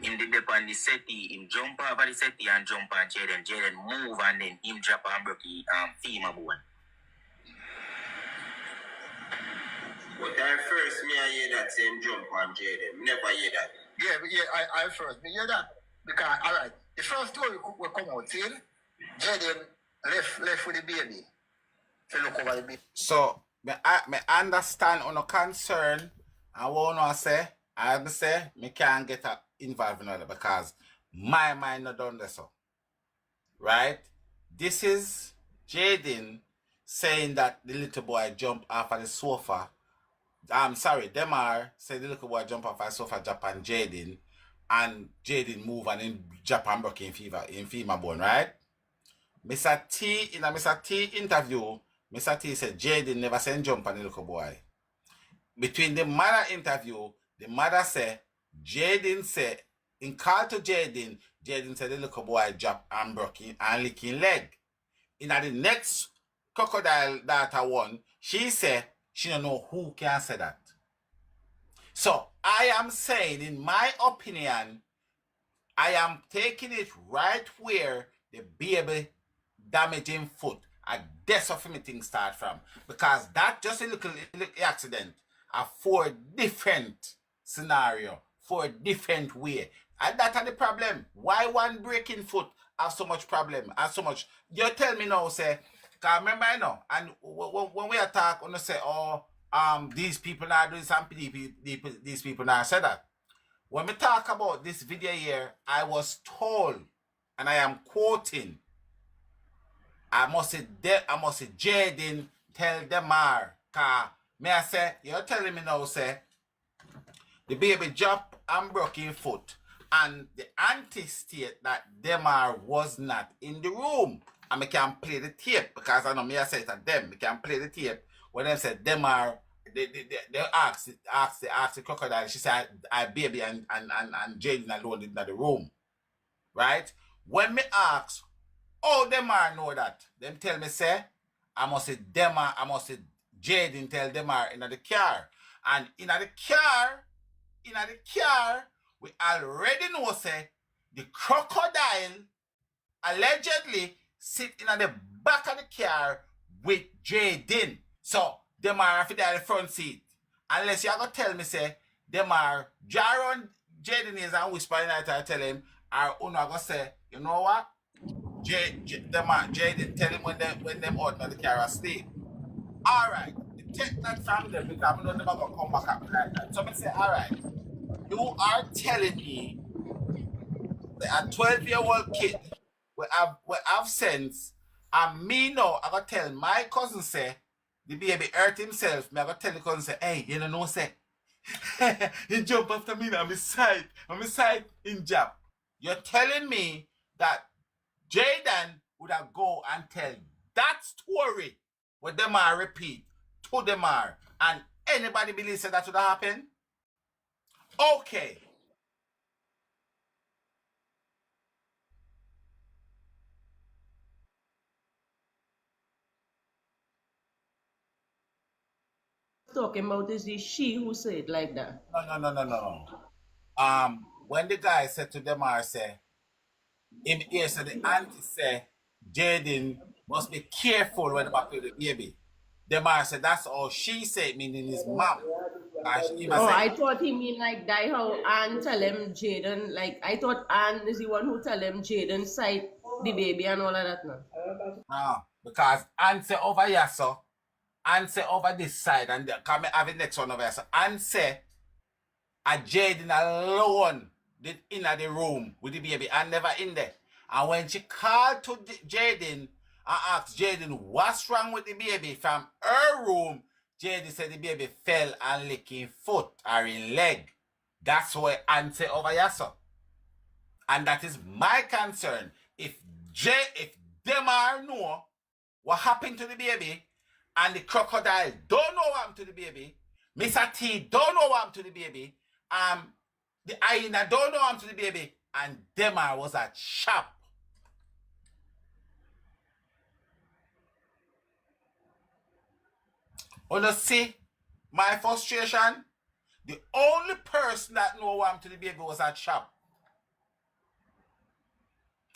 Him did up on the settee, him jump off of the settee and jump on Jayden. Jayden move and then him drop and broke the femur bone. But I first me I hear that same jump on Jayden. Never hear that. Yeah, I first me hear that. Because, alright, the first story will come out till Jayden left with the baby. To look over the baby. So, me understand on a concern. I want to say, me can't get involved in it because my mind not done this. Right? This is Jayden saying that the little boy jumped off of the sofa. I'm sorry, Demar said the little boy jumped off of the sofa, Japan Jayden, and Jayden move and in Japan broke in femur bone, right? Mr. T in a Mr. T interview, Mr. T said Jayden never sent jump on the little boy. Between the mother interview, the mother said, Jayden said, in call to Jayden said the little boy dropped and broke and licking leg. In the next crocodile data one, she said she don't know who can say that. So I am saying, in my opinion, I am taking it right where the baby damaging foot. And that's what me thing start from. Because that just a little accident are 4 different scenario, 4 different way. And that are the problem. Why one breaking foot have so much problem and so much? You tell me now, say, because remember I know, and when we attack, when you say, oh, these people are doing something, these people now say that. When we talk about this video here, I was told, and I am quoting, I must say Jayden tell Demar, cause may I say, you're telling me now, say, the baby dropped and broke his foot, and the auntie state that Demar was not in the room. And I can play the tape, because I know me I say it to them, I can play the tape, when they said Demar, they asked the crocodile, she said, I baby and Jayden alone in the room. Right? When me ask, oh, Demar know that. Them tell me, say, I must say Jayden tell Demar in the car. And in the car, we already know, say, the crocodile allegedly sit in the back of the car with Jayden. So, Demar fit in the front seat. Unless you are going to tell me, say, Demar, Jaron Jayden is and whisper in the night, tell him, or Uno going to say, you know what? Jayden tell him when them out of the car asleep. Alright, the take that from them because I'm not never gonna come back at me like that. So I say, all right, you are telling me that a 12-year-old kid will have sense, and me now, I gotta tell my cousin say the baby hurt himself. Me I gotta tell the cousin say, hey, you know say. He jump after me on my side in jab. You're telling me that Jayden would have go and tell that story what them are repeat to them are, and anybody believes that would have happened? Okay. Talking about is it she who said like that? No. When the guy said to them, I say, him here, so the auntie say, Jayden must be careful when about to the baby. Demar said that's all she said, meaning his mom. Oh, I thought he mean like that how Anne tell him Jayden, like I thought Anne is the one who tell him Jayden sight the baby and all of that now. No, because Anne say over here, so Anne say over this side, and come have the next one over here. So Anne say a Jayden alone did in the room with the baby and never in there. And when she called to Jayden and asked Jayden what's wrong with the baby from her room, Jayden said the baby fell and licked in foot or in leg. That's what Anne say over here, so. And that is my concern. If Demar know what happened to the baby, and the crocodile don't know what happened to the baby, Mr. T don't know what happened to the baby, the hyena don't know what happened to the baby, and Demar was at shop. You see my frustration? The only person that know what happened to the baby was at shop.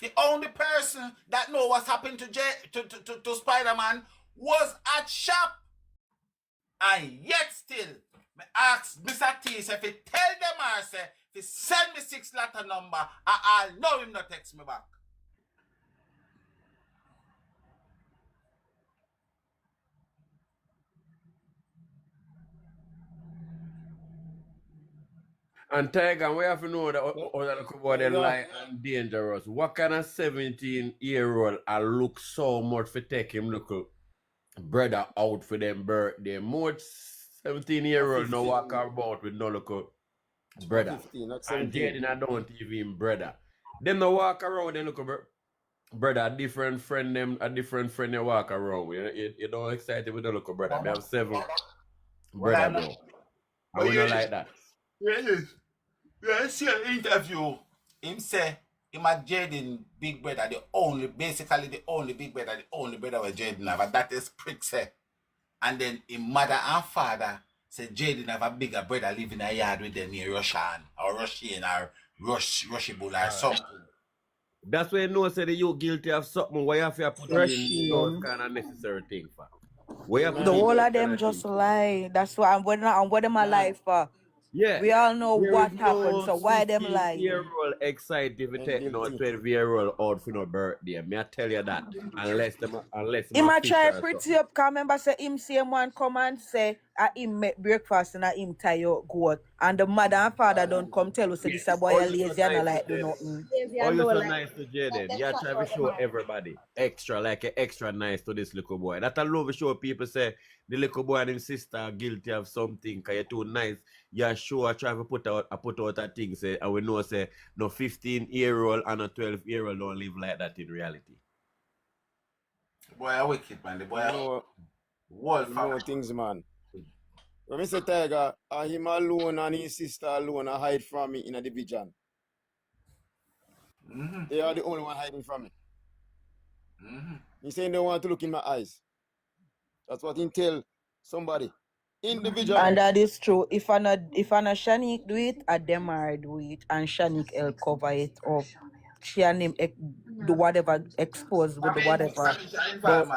The only person that know what's happened to Spider-Man was at shop. And yet still, me ask Mr. T if he tell them or say, if he send me 6 letter number, I'll know him not text me back. And Tiger, we have to know that other about them lie and dangerous. What kind of 17-year-old I look so much for take him look brother out for them birthday? More 17-year-old no walk about with no look brother. 15, not And 17. Jayden I don't even brother. Them no walk around and look brother, a different friend they walk around with. You don't excited with the look brother. They have 7 brother bro. But we don't like that. Yes, see an interview. Him say him and Jayden big brother, the only big brother where Jayden have, and that is prick say. And then his mother and father say Jayden have a bigger brother living in a yard with them near Russian or Rushable or something. That's why you know say you guilty of something. Why you have to put in those kind of necessary things for? The whole of them just lie. That's why I'm what them alive for. Yeah. We all know what happened, so why them lying? 16-year-old excited if you take no 12-year-old out for no birthday. May I tell you that? Unless He might try pretty up, cause remember say him same one come and say him make breakfast and him tie your goat. And the mother and father don't come tell us this boy lazy and like do nothing. Oh, you're so nice to Jayden. You try to show everybody extra nice to this little boy. That I love to show people say the little boy and his sister are guilty of something because you're too nice. Yeah, sure, I try to put out a thing say, and we know say no 15-year-old and a 12-year-old don't live like that in reality. Boy, I wicked man. The boy wolf. Know things, man. When I say Tiger, him alone and his sister alone are hide from me in a division. They are the only one hiding from me. He saying they want to look in my eyes. That's what he tell somebody. Individual. And that is true. If I not Shanique do it, Demar do it, and Shanique will cover it up. She and him do whatever, expose with the whatever. But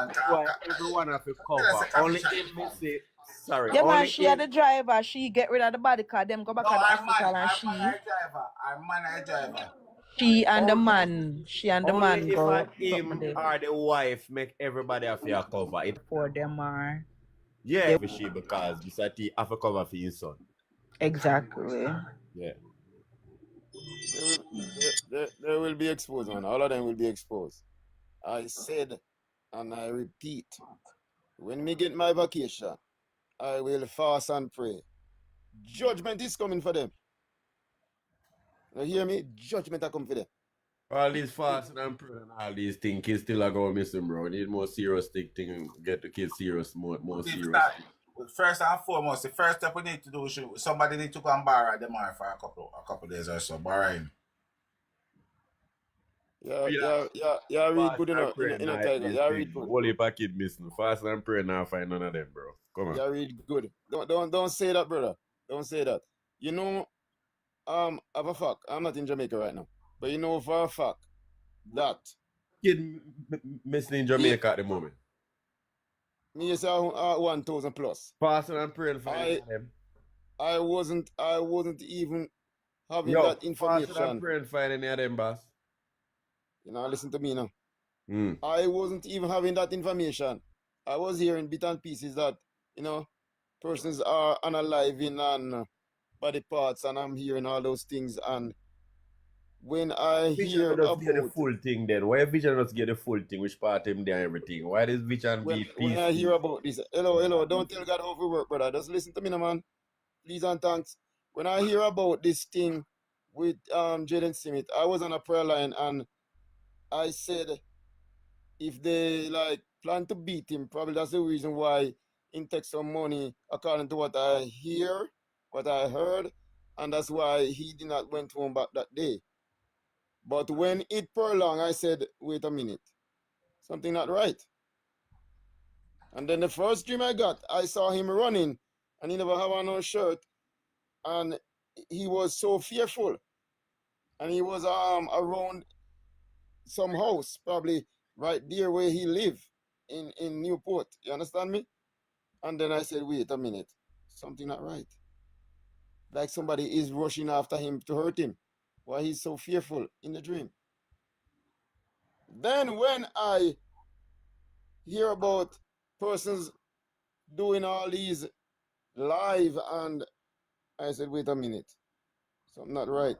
everyone have to cover. Only him say sorry. Yeah, man, she had the driver. She get rid of the body car. Them go back to the hospital and she. I'm man driver. She and the man. She and the man go. Him or the wife make everybody have to cover it For them are. Yeah, for she because Mr. T have a cover for his son. Exactly. Yeah. They will be exposed, man. All of them will be exposed. I said, and I repeat, when me get my vacation, I will fast and pray. Judgment is coming for them. You hear me? Judgment are coming for them. All these fasting and praying and all these things, kids still are going missing, bro. Need more serious thing and get the kids serious, more serious. First and foremost, the first step we need to do is somebody need to go and borrow the man for a couple days or so. Borrow him. Yeah, read good enough in a tiger. Yeah, read good. Whole heap of kid missing. Fast and pray now find none of them, bro. Come on. Yeah, read good. Don't say that, brother. Don't say that. You know, of a fact, I'm not in Jamaica right now. But you know for a fact that Kid missing in Jamaica at the moment. me is 1,000 plus. Fasting and praying for them. I wasn't even having that information. Fasting and praying for any of them, boss. You know, listen to me now. I wasn't even having that information. I was hearing bits and pieces that, you know, persons are unaliving and body parts, and I'm hearing all those things. And when I hear about get the full thing, then why Vision does get the full thing, which part him there everything? Why does Vision be peaceful? When I hear about this, hello, don't tell God how to work, brother. Just listen to me, now, man. Please and thanks. When I hear about this thing with Jayden Smith, I was on a prayer line and I said, if they like plan to beat him, probably that's the reason why he takes some money, according to what I hear, what I heard, and that's why he did not went home back that day. But when it prolonged, I said, wait a minute, something not right. And then the first dream I got, I saw him running, and he never have on no shirt, and he was so fearful, and he was around some house, probably right there where he lived in Newport. You understand me? And then I said, wait a minute, something not right. Like somebody is rushing after him to hurt him. Why he's so fearful in the dream. Then when I hear about persons doing all these live, and I said, wait a minute, something not right.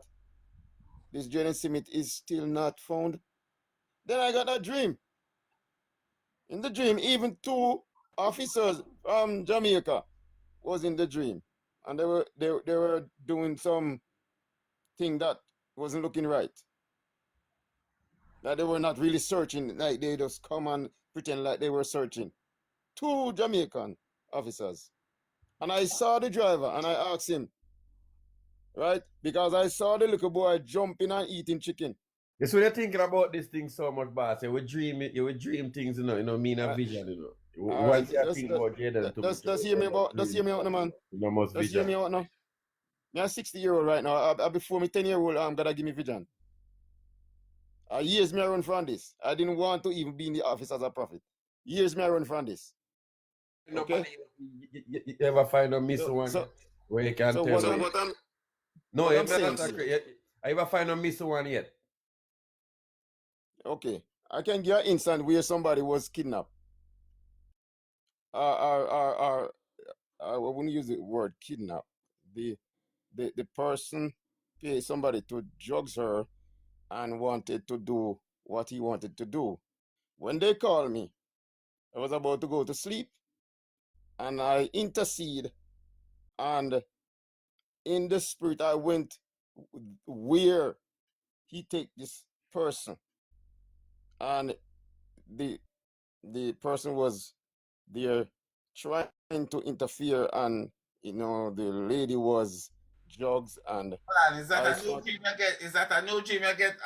This Jayden Smith is still not found. Then I got a dream. In the dream, even 2 officers from Jamaica was in the dream, and they were doing some thing that wasn't looking right. That they were not really searching, like they just come and pretend like they were searching. 2 Jamaican officers, and I saw the driver, and I asked him, right, because I saw the little boy jumping and eating chicken. Yes, when you're thinking about this thing so much, boss, you would dream things, mean a vision, Once you think about Jayden, just hear me out, no, man. Just hear me out now. Me a 60-year-old right now. Before me 10-year-old, I'm gonna give me vision. Years me I run from this. I didn't want to even be in the office as a prophet. Years me I run from this. Okay? You ever find a missing one where you can tell me? No, you ever find a missing one yet? Okay. I can give an instance where somebody was kidnapped. I wouldn't use the word kidnap. The person paid somebody to drugs her and wanted to do what he wanted to do. When they called me, I was about to go to sleep, and I intercede, and in the spirit I went where he take this person, and the person was there trying to interfere, and the lady was drugs. And is that a new dream you get? Is that a new dream you get?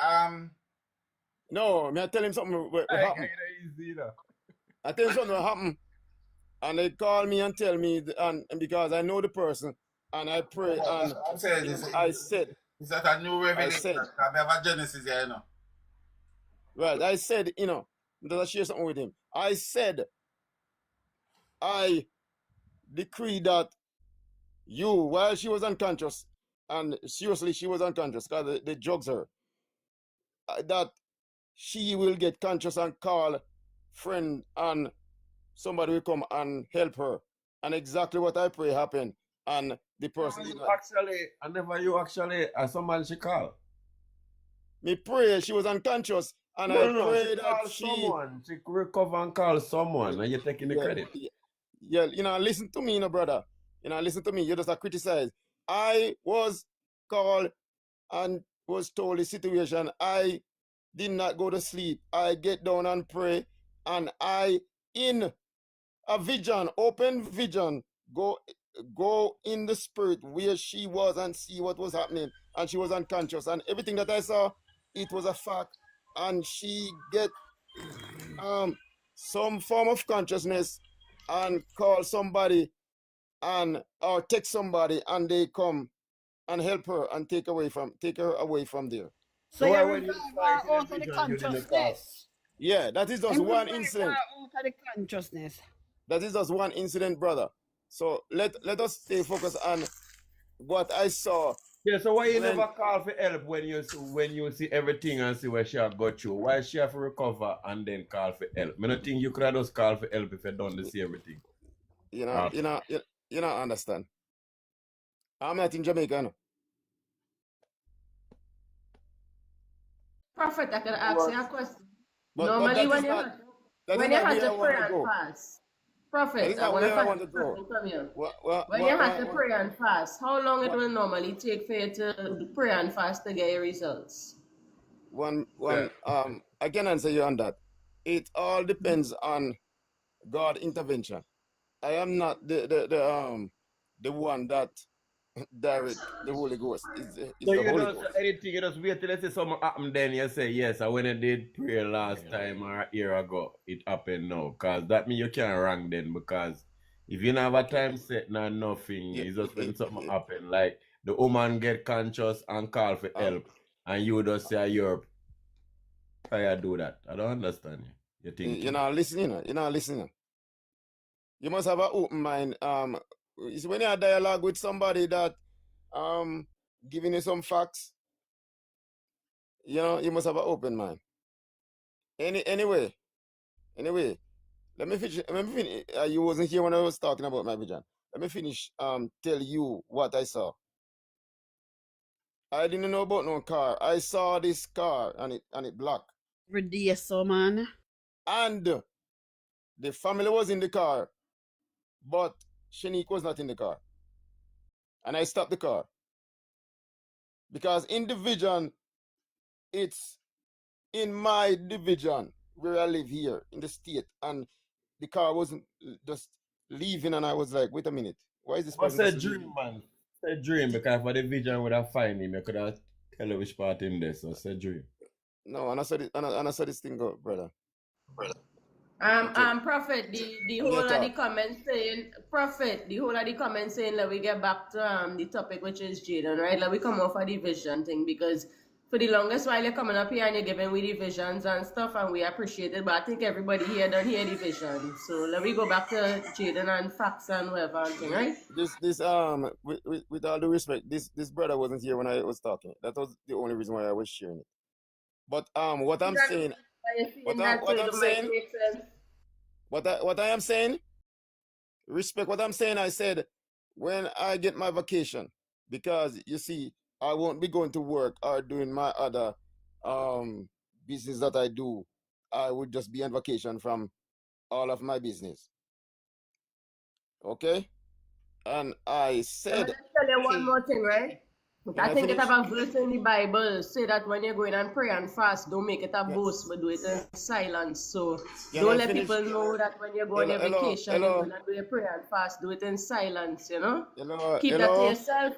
No, may I tell him something what happened? I tell him something what happened, and they call me and tell me, and because I know the person, and I pray, and I said, is that a new revelation? I have a Genesis here, Right, I said, let us share something with him. I said, I decree that you, while she was unconscious, and seriously, she was unconscious because they drugs her, that she will get conscious and call friend, and somebody will come and help her. And exactly what I pray happened. And the person did not. Somebody she call. Me pray she was unconscious. And I pray She that call someone. She recover and call someone, and you're taking the credit. Yeah, listen to me, brother. Listen to me. You just criticize. I was called and was told the situation. I did not go to sleep. I get down and pray, and I in a vision, open vision, go in the spirit where she was and see what was happening, and she was unconscious, and everything that I saw, it was a fact, and she get some form of consciousness and call somebody and or text somebody, and they come and help her and take her away from there. So you revive her out of the consciousness. Yeah, that is just one incident. Out of the consciousness. That is just one incident, brother. So let us stay focused on what I saw. Yeah, so why you never call for help when you see everything and see where she have got through? Why she have to recover and then call for help? I don't think you could have just call for help if you don't see everything. You don't understand. I'm not in Jamaica, no. Prophet, I can ask you a question. Normally, when you had to pray and fast, Prophet, I want to come here. When you had to pray and fast, how long it will normally take for you to pray and fast to get your results? I can answer you on that. It all depends on God intervention. I am not the one that direct the Holy Ghost. It's so the Holy Ghost. Anything, you just wait till you see something happen, then you say, yes, I when I did pray last time or a year ago, it happened now. Because that means you can't wrong then, because if you don't have a time set now nothing, it's just when something happen. Like the woman get conscious and call for help, and you just say you're I do that. I don't understand you. You think you're not listening. You're not listening. You must have an open mind. It's when you have dialogue with somebody that giving you some facts, you must have an open mind. Anyway, let me finish. You wasn't here when I was talking about my vision. Let me finish. Tell you what I saw. I didn't know about no car. I saw this car and it black. Every day, so man. And the family was in the car, but Shanique was not in the car. And I stopped the car. Because in the vision, it's in my division where I live here in the state. And the car wasn't just leaving, and I was like, wait a minute. Why is this person? What's a dream, man? It's a dream, because for the vision would have find him, you could have tell you which part in there, so it's a dream. No, and I saw this thing go, brother. Prophet, the whole of the comments saying, Prophet, the whole of the comments saying, let we get back to the topic, which is Jayden, right? Let we come off of the vision thing, because for the longest while you're coming up here and you're giving me the visions and stuff, and we appreciate it, but I think everybody here don't hear the vision. So let me go back to Jayden and facts and whatever and thing, right? With all due respect, this brother wasn't here when I was talking. That was the only reason why I was sharing it. But what I am saying, respect what I'm saying. I said when I get my vacation, because you see, I won't be going to work or doing my other business that I do. I would just be on vacation from all of my business. Okay? And I said, let me tell you one more thing, right? I think it have a verse in the Bible say that when you're going and pray and fast, don't make it a boast, but do it in silence. So don't let people know that when you're going on your vacation, you're going to do your prayer and fast, do it in silence, you know? Keep that to yourself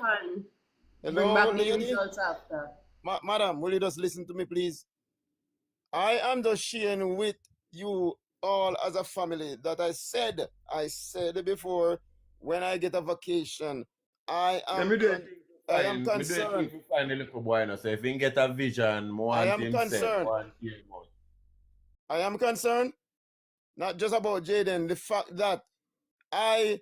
and bring back the results after. Madam, will you just listen to me, please? I am just sharing with you all as a family that I said it before, when I get a vacation, I am concerned. If you find a little boy, so if you get a vision, I am concerned. I am concerned, not just about Jayden, the fact that I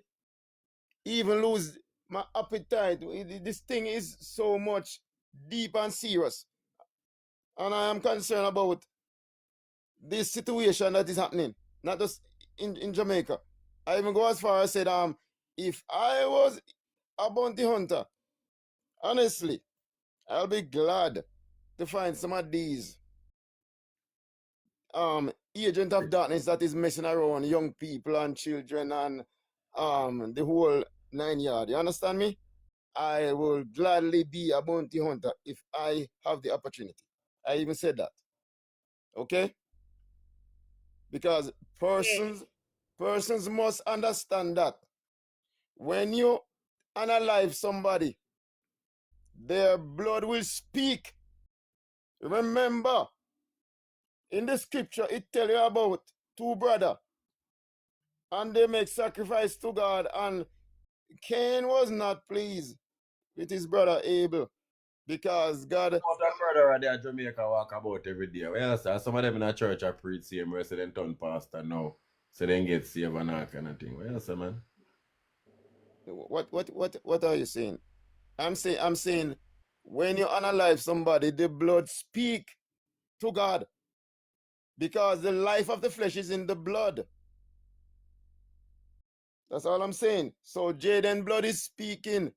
even lose my appetite. This thing is so much deep and serious. And I am concerned about this situation that is happening, not just in Jamaica. I even go as far as said, if I was a bounty hunter, honestly, I'll be glad to find some of these agent of darkness that is messing around young people and children and the whole 9 yards. You understand me? I will gladly be a bounty hunter if I have the opportunity. I even said that. Okay? Because persons must understand that when you unalive somebody, their blood will speak. Remember, in the scripture, it tells you about two brothers, and they make sacrifice to God, and Cain was not pleased with his brother Abel because God. About a brother out there in Jamaica walk about every day. Well, understand? Some of them in a church are preach same way, so they turn pastor now. So they get saved and that kind of thing. Well, understand, man? What are you saying? I'm saying when you unalive somebody, the blood speak to God because the life of the flesh is in the blood. That's all I'm saying. So Jayden blood is speaking.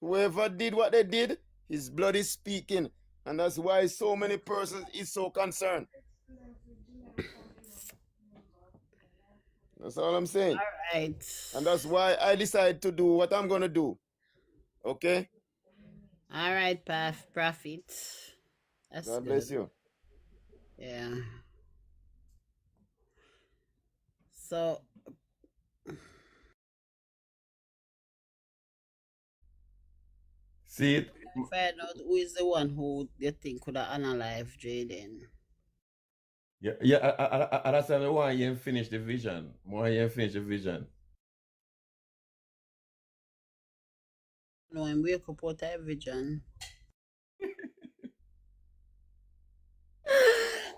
Whoever did what they did, his blood is speaking. And that's why so many persons is so concerned. That's all I'm saying. All right. And that's why I decided to do what I'm going to do. Okay? All right, Prophet. That's God good. bless you. Yeah. So, See it? find out who is the one who you think could have unalived Jayden. Yeah, that's why I want you to finish the vision. I want you to finish the vision. No, I'm wake up out of vision.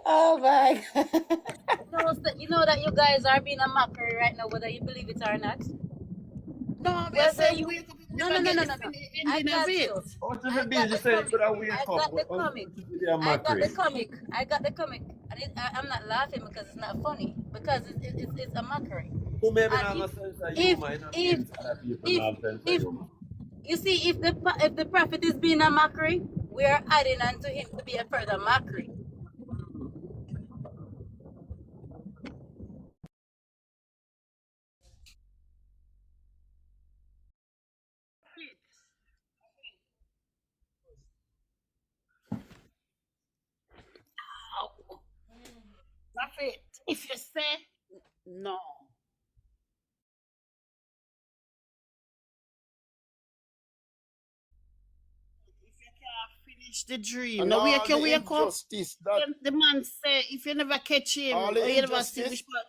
Oh my God. You know that you guys are being a mockery right now, whether you believe it or not. No, I'm Whether saying you wake up, no never no no get no the no no. I ending of got it. you. What I if got you the say you comic. could have wake I up? got the What comic. should be a I got mockery? the comic. I got the comic. And I'm not laughing because it's not funny. Because it's a mockery. Who maybe And not have sense of if humor in a if sense other people if not have sense of if humor. you see if the prophet is being a mockery, we are adding unto him to be a further mockery. Oh, Prophet, if you say no, if you can't finish the dream, And now all wake the wake up. injustice that, The man say if you never catch all him the or you never see which injustice, part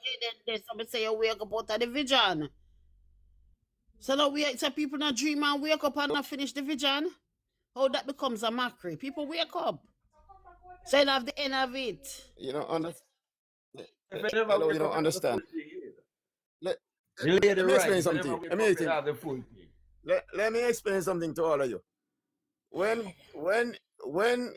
then somebody say you wake up out of the vision. So now so people not dream and wake up and not finish the vision. How that becomes a mockery? People wake up. So you have the end of it. you know, under, If you never hello, you wake know, up, you have the full understand. thing. Either. Let, The lady let me right. explain If you something to never you. wake Let me, up, you have the full thing. let me explain something to all of you. When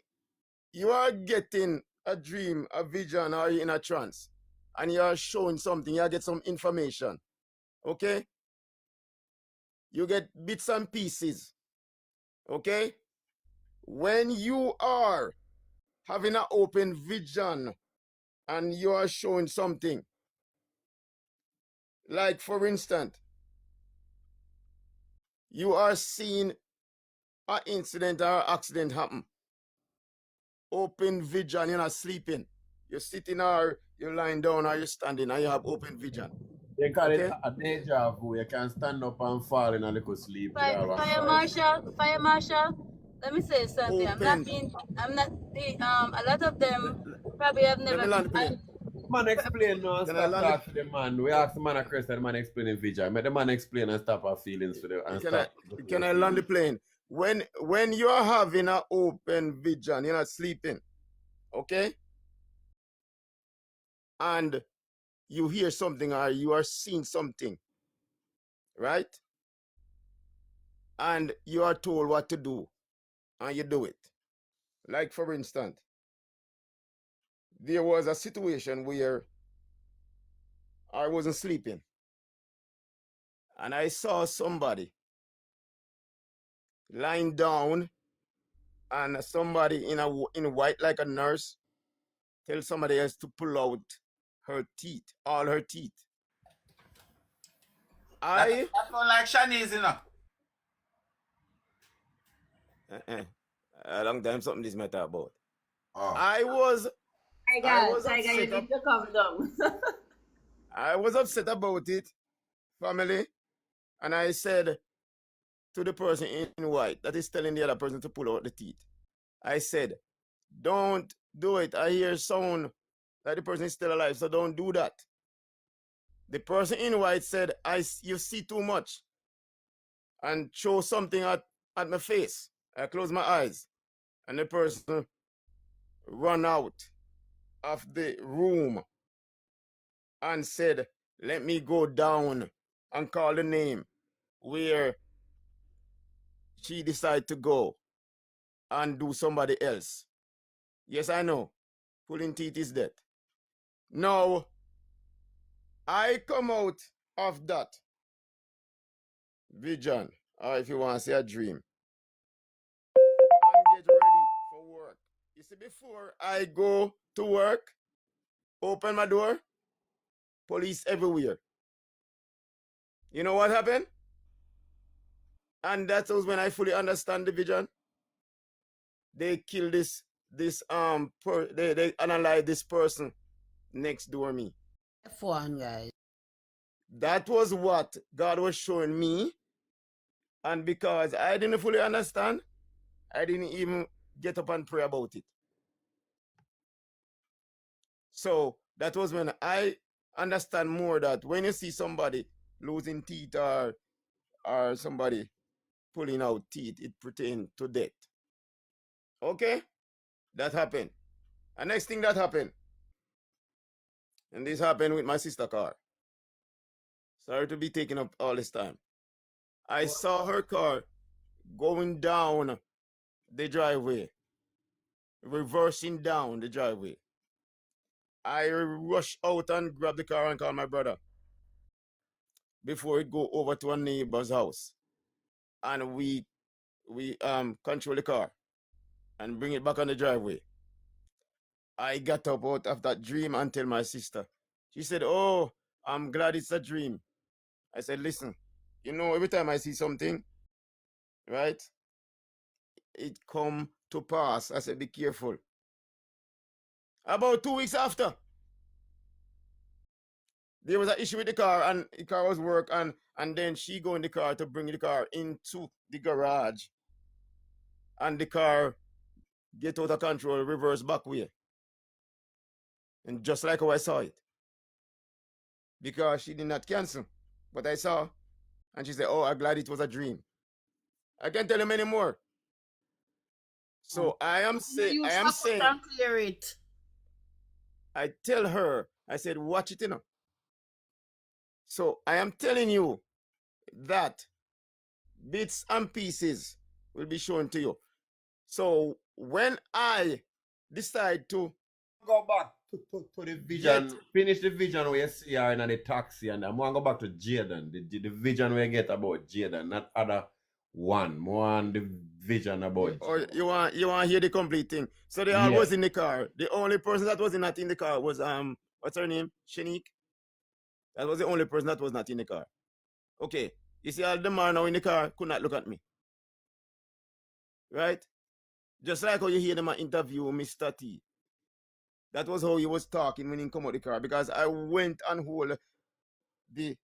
you are getting a dream, a vision, or you're in a trance, and you are showing something, you get some information, okay? You get bits and pieces, okay? When you are having an open vision and you are showing something, like for instance, you are seeing an incident or accident happen. Open vision, you're not sleeping. You're sitting or you're lying down or you're standing and you have open vision. They call it Okay? a deja vu. You can stand up and fall in a little sleep without a Fire marshal. Let me say something. Open. I'm not being a lot of them probably have Let never me land the plane. Man explain now and Can I stop land talk to the man. We ask the man a question, the man explain in vision. Make the man explain and stop our feelings for the and can I stop the can full I land the feelings. plane? When you are having an open vision, you're not sleeping, okay? And you hear something or you are seeing something, right? And you are told what to do, and you do it. Like for instance, there was a situation where I wasn't sleeping, and I saw somebody lying down, and somebody in white like a nurse tell somebody else to pull out her teeth, all her teeth. That not like Shanice, you know. A long time something this matter about. Oh. I was Tiger, upset. you need to calm down. I was upset about it, family, and I said to the person in white that is telling the other person to pull out the teeth, I said, don't do it. I hear sound that the person is still alive, so don't do that. The person in white said, you see too much, and throw something at my face. I closed my eyes, and the person run out of the room and said, let me go down and call the name where she decided to go and do somebody else. Yes, I know. Pulling teeth is death. Now, I come out of that vision, or if you want to say a dream, and get ready for work. You see, before I go to work, open my door, police everywhere. You know what happened? And that was when I fully understand the vision. They kill they analyze this person next door me. F1, guys. That was what God was showing me. And because I didn't fully understand, I didn't even get up and pray about it. So that was when I understand more that when you see somebody losing teeth or somebody pulling out teeth, it pertains to death. Okay? That happened. And next thing that happened, and this happened with my sister car. Sorry to be taking up all this time. I saw her car going down the driveway, reversing down the driveway. I rush out and grab the car and call my brother before it go over to a neighbor's house. And we control the car and bring it back on the driveway. I got up out of that dream and tell my sister. She said, oh, I'm glad it's a dream. I said, listen, you know, every time I see something, right, it come to pass. I said, be careful. About 2 weeks after, there was an issue with the car, and the car was work, and then she go in the car to bring the car into the garage, and the car get out of control, reverse back way. And just like how I saw it. Because she did not cancel. But I saw, and she said, oh, I'm glad it was a dream. I can't tell him anymore. So I am saying, Clear it. I tell her, I said, watch it, you know. So I am telling you that bits and pieces will be shown to you. So when I decide to go back to the vision, finish the vision where you see her in the taxi, and I'm going to go back to Jayden, the vision we get about Jayden, not other one, more on the vision about or you want to hear the complete thing. So they all was in the car. The only person that was not in the car was what's her name? Shanique. That was the only person that was not in the car. Okay. You see all the man now in the car could not look at me. Right? Just like how you hear them interview Mr. T. That was how he was talking when he come out the car, because I went and hold the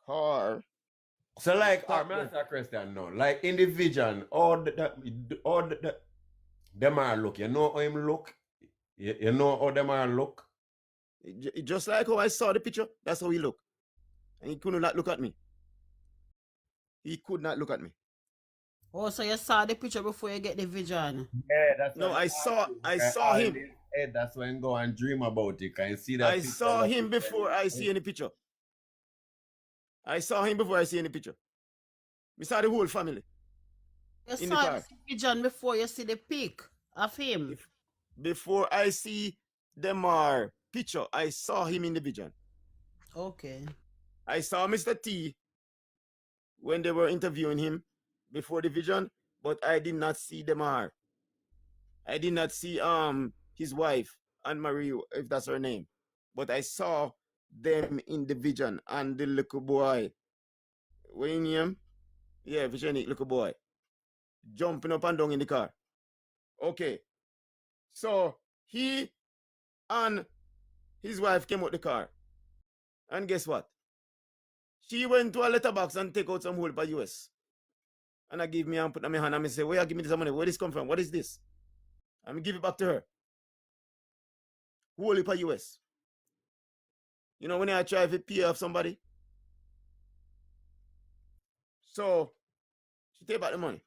car. So like, I'm asking a question now. Like in the vision, all them are look. You know how him look? You know how them are look? Just like how I saw the picture, that's how he looked. And he could not look at me. He could not look at me. Oh, so you saw the picture before you get the vision? Yeah, that's no. I saw him. Hey, that's when go and dream about it. Can you see that? I saw him before I see any picture. I saw him before I see any picture. We saw the whole family. You saw the vision before you see the pic of him? Before I see them picture, I saw him in the vision. Okay. I saw Mr. T when they were interviewing him before the vision, but I did not see them are. I did not see his wife, Anne Marie, if that's her name. But I saw them in the vision and the little boy. What you name? Yeah, Visionic little boy. Jumping up and down in the car. Okay. So he and his wife came out the car. And guess what? She went to a letterbox and take out some whole for US. And I give me and put on my hand and I say, where you give me this money? Where this come from? What is this? And I give it back to her. Whole for US. You know, when I try to pay off somebody. So she take back the money.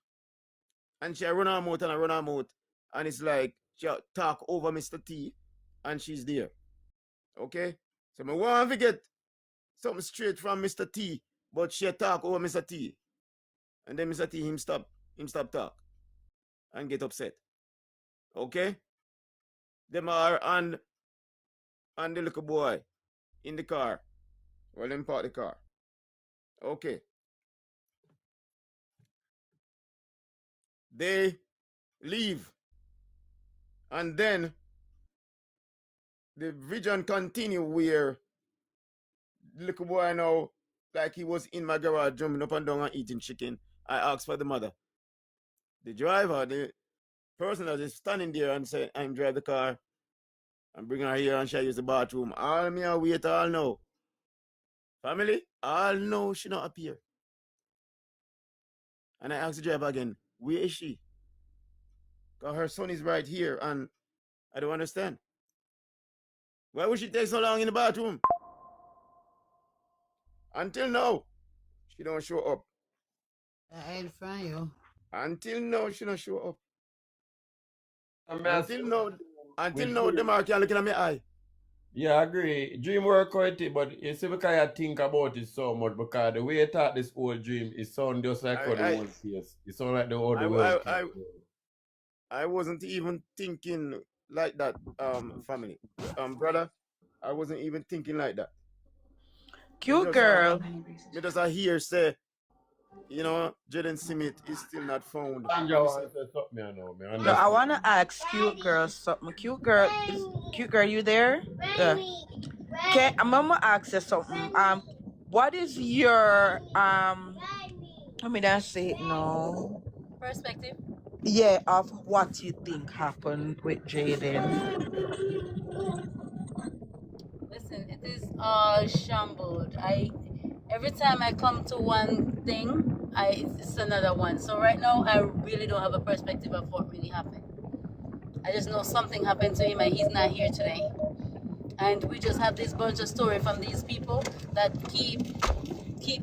And she run her mouth and I run her mouth. And it's like she talk over Mr. T and she's there. Okay? So I want to get something straight from Mr. T, but she talk over Mr. T. And then Mr. T him stop talk and get upset. Okay? Them are and the little boy in the car. Well, them park the car. Okay. They leave. And then the vision continue where the little boy now, like he was in my garage jumping up and down and eating chicken. I asked for the mother. The driver, the person that is standing there and say, I'm drive the car and bring her here and she use the bathroom. All me a wait all now. Family, all know she not appear. And I asked the driver again, where is she? Because her son is right here and I don't understand. Why would she take so long in the bathroom? Until now, she don't show up. I'll find you. Until now, she don't show up. Until now, them are looking at me eye. Yeah, I agree. Dream work out it, but you see because I think about it so much because the way I thought this whole dream, it sound just like how the whole case. It sound like the whole world. I wasn't even thinking like that, family. Brother, I wasn't even thinking like that. Cute girl. Because I hear say, you know, Jayden Smith is still not found. No, I want to ask cute girl something. Cute girl, you there? Yeah. Okay, I'm gonna ask you something. What is your let me not say it now. Perspective. Yeah, of what you think happened with Jayden. Listen, it is all shambled. Every time I come to one thing, it's another one. So right now, I really don't have a perspective of what really happened. I just know something happened to him and he's not here today. And we just have this bunch of story from these people that keep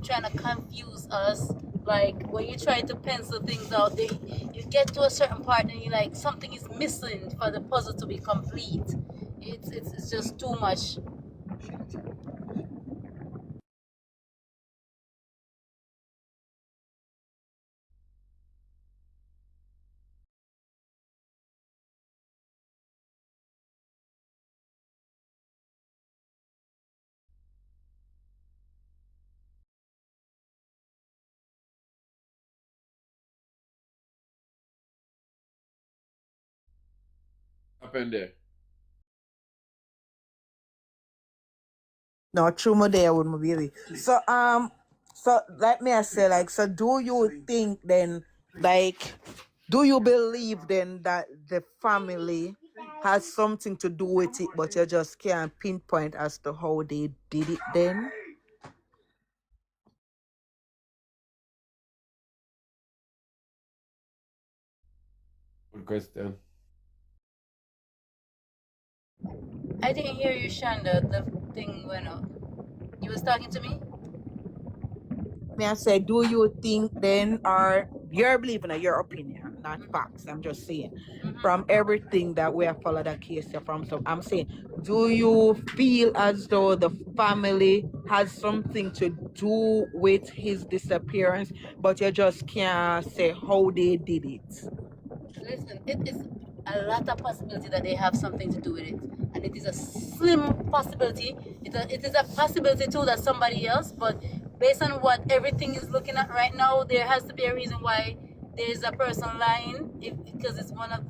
trying to confuse us. Like when you try to pencil things out, you get to a certain part and you're like, something is missing for the puzzle to be complete. It's just too much. happened there? No, true my there with my baby. So let me say, like, so do you think then, like, do you believe then that the family has something to do with it, but you just can't pinpoint as to how they did it then? Good question. I didn't hear you, Shonda. The thing went up. You was talking to me? May I say, do you think then, or you're believing in your opinion, not facts, I'm just saying, from everything that we have followed that case from, so I'm saying, do you feel as though the family has something to do with his disappearance, but you just can't say how they did it? Listen, it is a lot of possibility that they have something to do with it. And it is a slim possibility. It is a possibility too that somebody else, but based on what everything is looking at right now, there has to be a reason why there's a person lying. Because it's one of,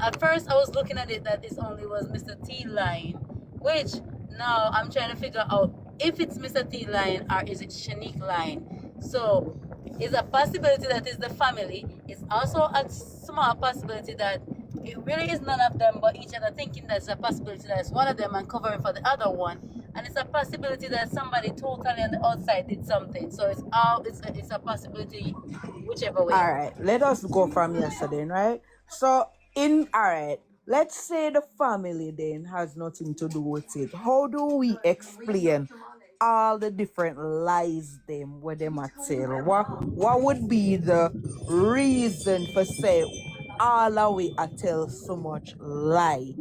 at first I was looking at it that this only was Mr. T lying, which now I'm trying to figure out if it's Mr. T lying or is it Shanique lying. So it's a possibility that it's the family. It's also a small possibility that it really is none of them but each other, thinking there's a possibility that it's one of them and covering for the other one. And it's a possibility that somebody totally on the outside did something. So it's a possibility whichever way. All right, let us go from yesterday, right? So let's say the family then has nothing to do with it. How do we explain all the different lies them where they might tell? What would be the reason for say all of we are tell so much lie?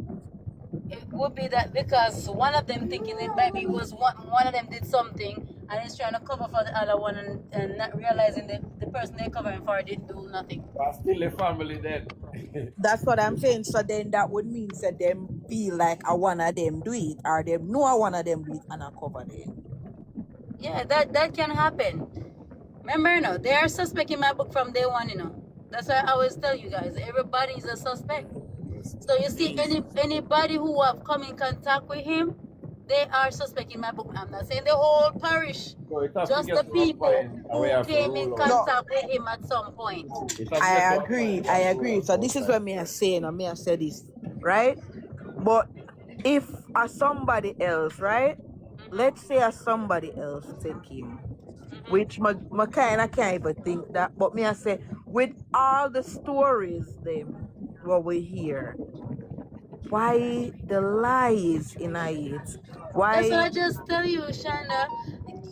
It would be that because one of them thinking it maybe was one of them did something and is trying to cover for the other one and not realizing that the person they're covering for didn't do nothing. But still a family then. That's what I'm saying. So then that would mean that them feel like I one of them do it, or them know I one of them do it and I cover them. Yeah, that can happen. Remember, they are suspecting my book from day one, That's why I always tell you guys, everybody is a suspect. So you see, anybody who have come in contact with him, they are suspecting my book. I'm not saying the whole parish, just the people who came in contact with him at some point. I agree. So this is what me I saying, and me I say this, right? But if somebody else, right? Let's say somebody else take him, which my kind of can't even think that, but me I say with all the stories them what we hear, why the lies in it? Why? That's what I just tell you, Shanda.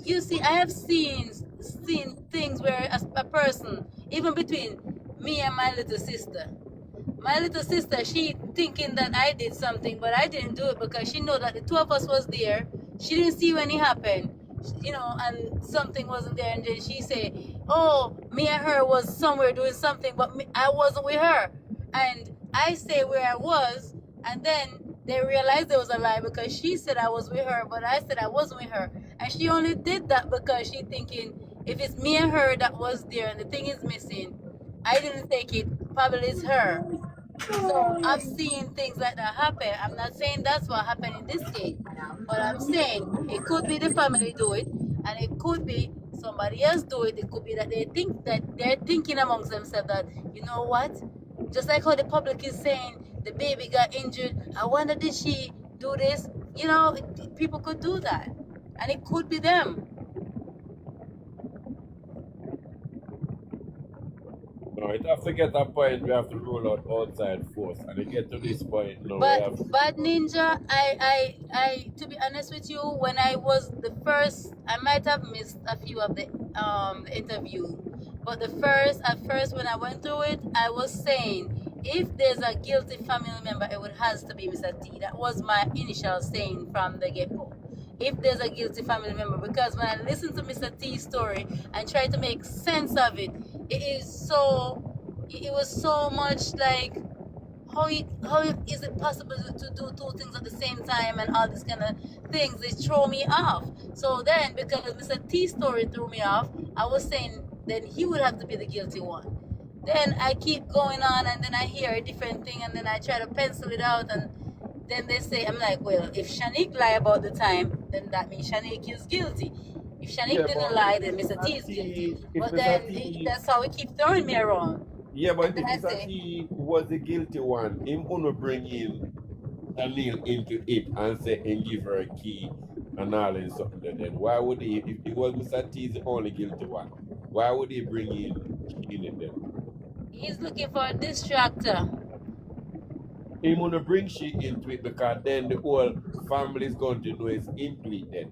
You see, I have seen things where a person, even between me and my little sister, she thinking that I did something, but I didn't do it because she know that the two of us was there. She didn't see when it happened, and something wasn't there. And then she say, "Oh, me and her was somewhere doing something, but I wasn't with her." And I say where I was, and then they realized there was a lie because she said I was with her, but I said I wasn't with her. And she only did that because she thinking if it's me and her that was there and the thing is missing, I didn't take it, probably it's her. So I've seen things like that happen. I'm not saying that's what happened in this case, but I'm saying it could be the family do it, and it could be somebody else do it. It could be that they're thinking amongst themselves that, you know what? Just like how the public is saying the baby got injured, I wonder did she do this? People could do that, and it could be them. No, it have to get a point we have to rule out outside force, and it get to this point now. But Ninja, I to be honest with you, when I was the first, I might have missed a few of the interview, but at first when I went through it, I was saying if there's a guilty family member, it has to be Mr. T. That was my initial saying from the get-go. If there's a guilty family member, because when I listened to Mr. T's story and tried to make sense of it, it was so much like, how is it possible to do two things at the same time and all these kind of things? They throw me off. So then, because Mr. T's story threw me off, I was saying then he would have to be the guilty one. Then I keep going on, and then I hear a different thing, and then I try to pencil it out, and then they say, I'm like, well, if Shanique lie about the time, then that means Shanique is guilty. If Shanique didn't lie, then Mr. T is guilty. But then that's how it keep throwing me around. Yeah, but if Mr. T was the guilty one, him gonna bring in Anil into it and say and give her a key and all and something. Then why would he, if it was Mr. T is the only guilty one, why would he bring in it then? He's looking for a distractor. He gonna bring she into it because then the whole family is going to know it's complete then.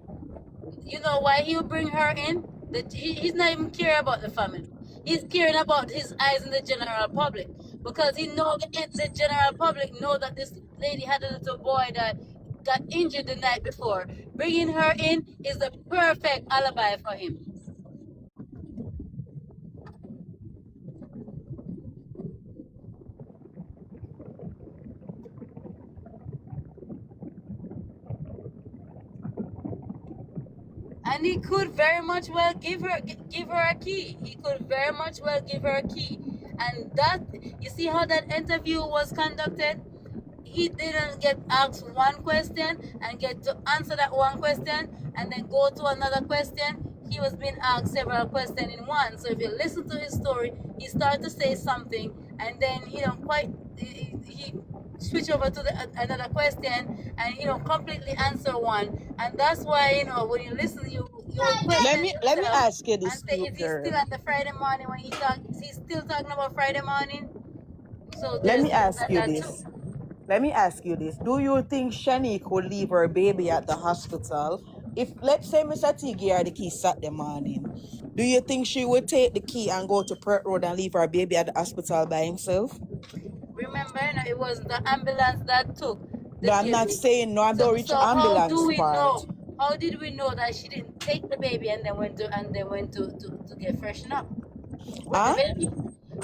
You know why he'll bring her in? He's not even caring about the family. He's caring about his eyes in the general public, because he know the general public know that this lady had a little boy that got injured the night before. Bringing her in is the perfect alibi for him. And he could very much well give her a key. He could very much well give her a key. And that, you see how that interview was conducted? He didn't get asked one question and get to answer that one question and then go to another question. He was being asked several questions in one. So if you listen to his story, he started to say something and then he don't quite he switch over to another question and completely answer one. And that's why when you listen, you question Let me yourself ask you and this, say, cute is he girl. still on the Friday morning when he's still talking about Friday morning? So Let there's me ask you that this. too. Let me ask you this. Do you think Shanique would leave her baby at the hospital? If, let's say, Mr. T gave her the key Saturday morning, do you think she would take the key and go to Perth Road and leave her baby at the hospital by himself? Remember, it was the ambulance that took the No, I'm not baby. saying no, I don't reach So how do ambulance we part. know? How did we know that she didn't take the baby and then went to get freshened up with the Huh? baby?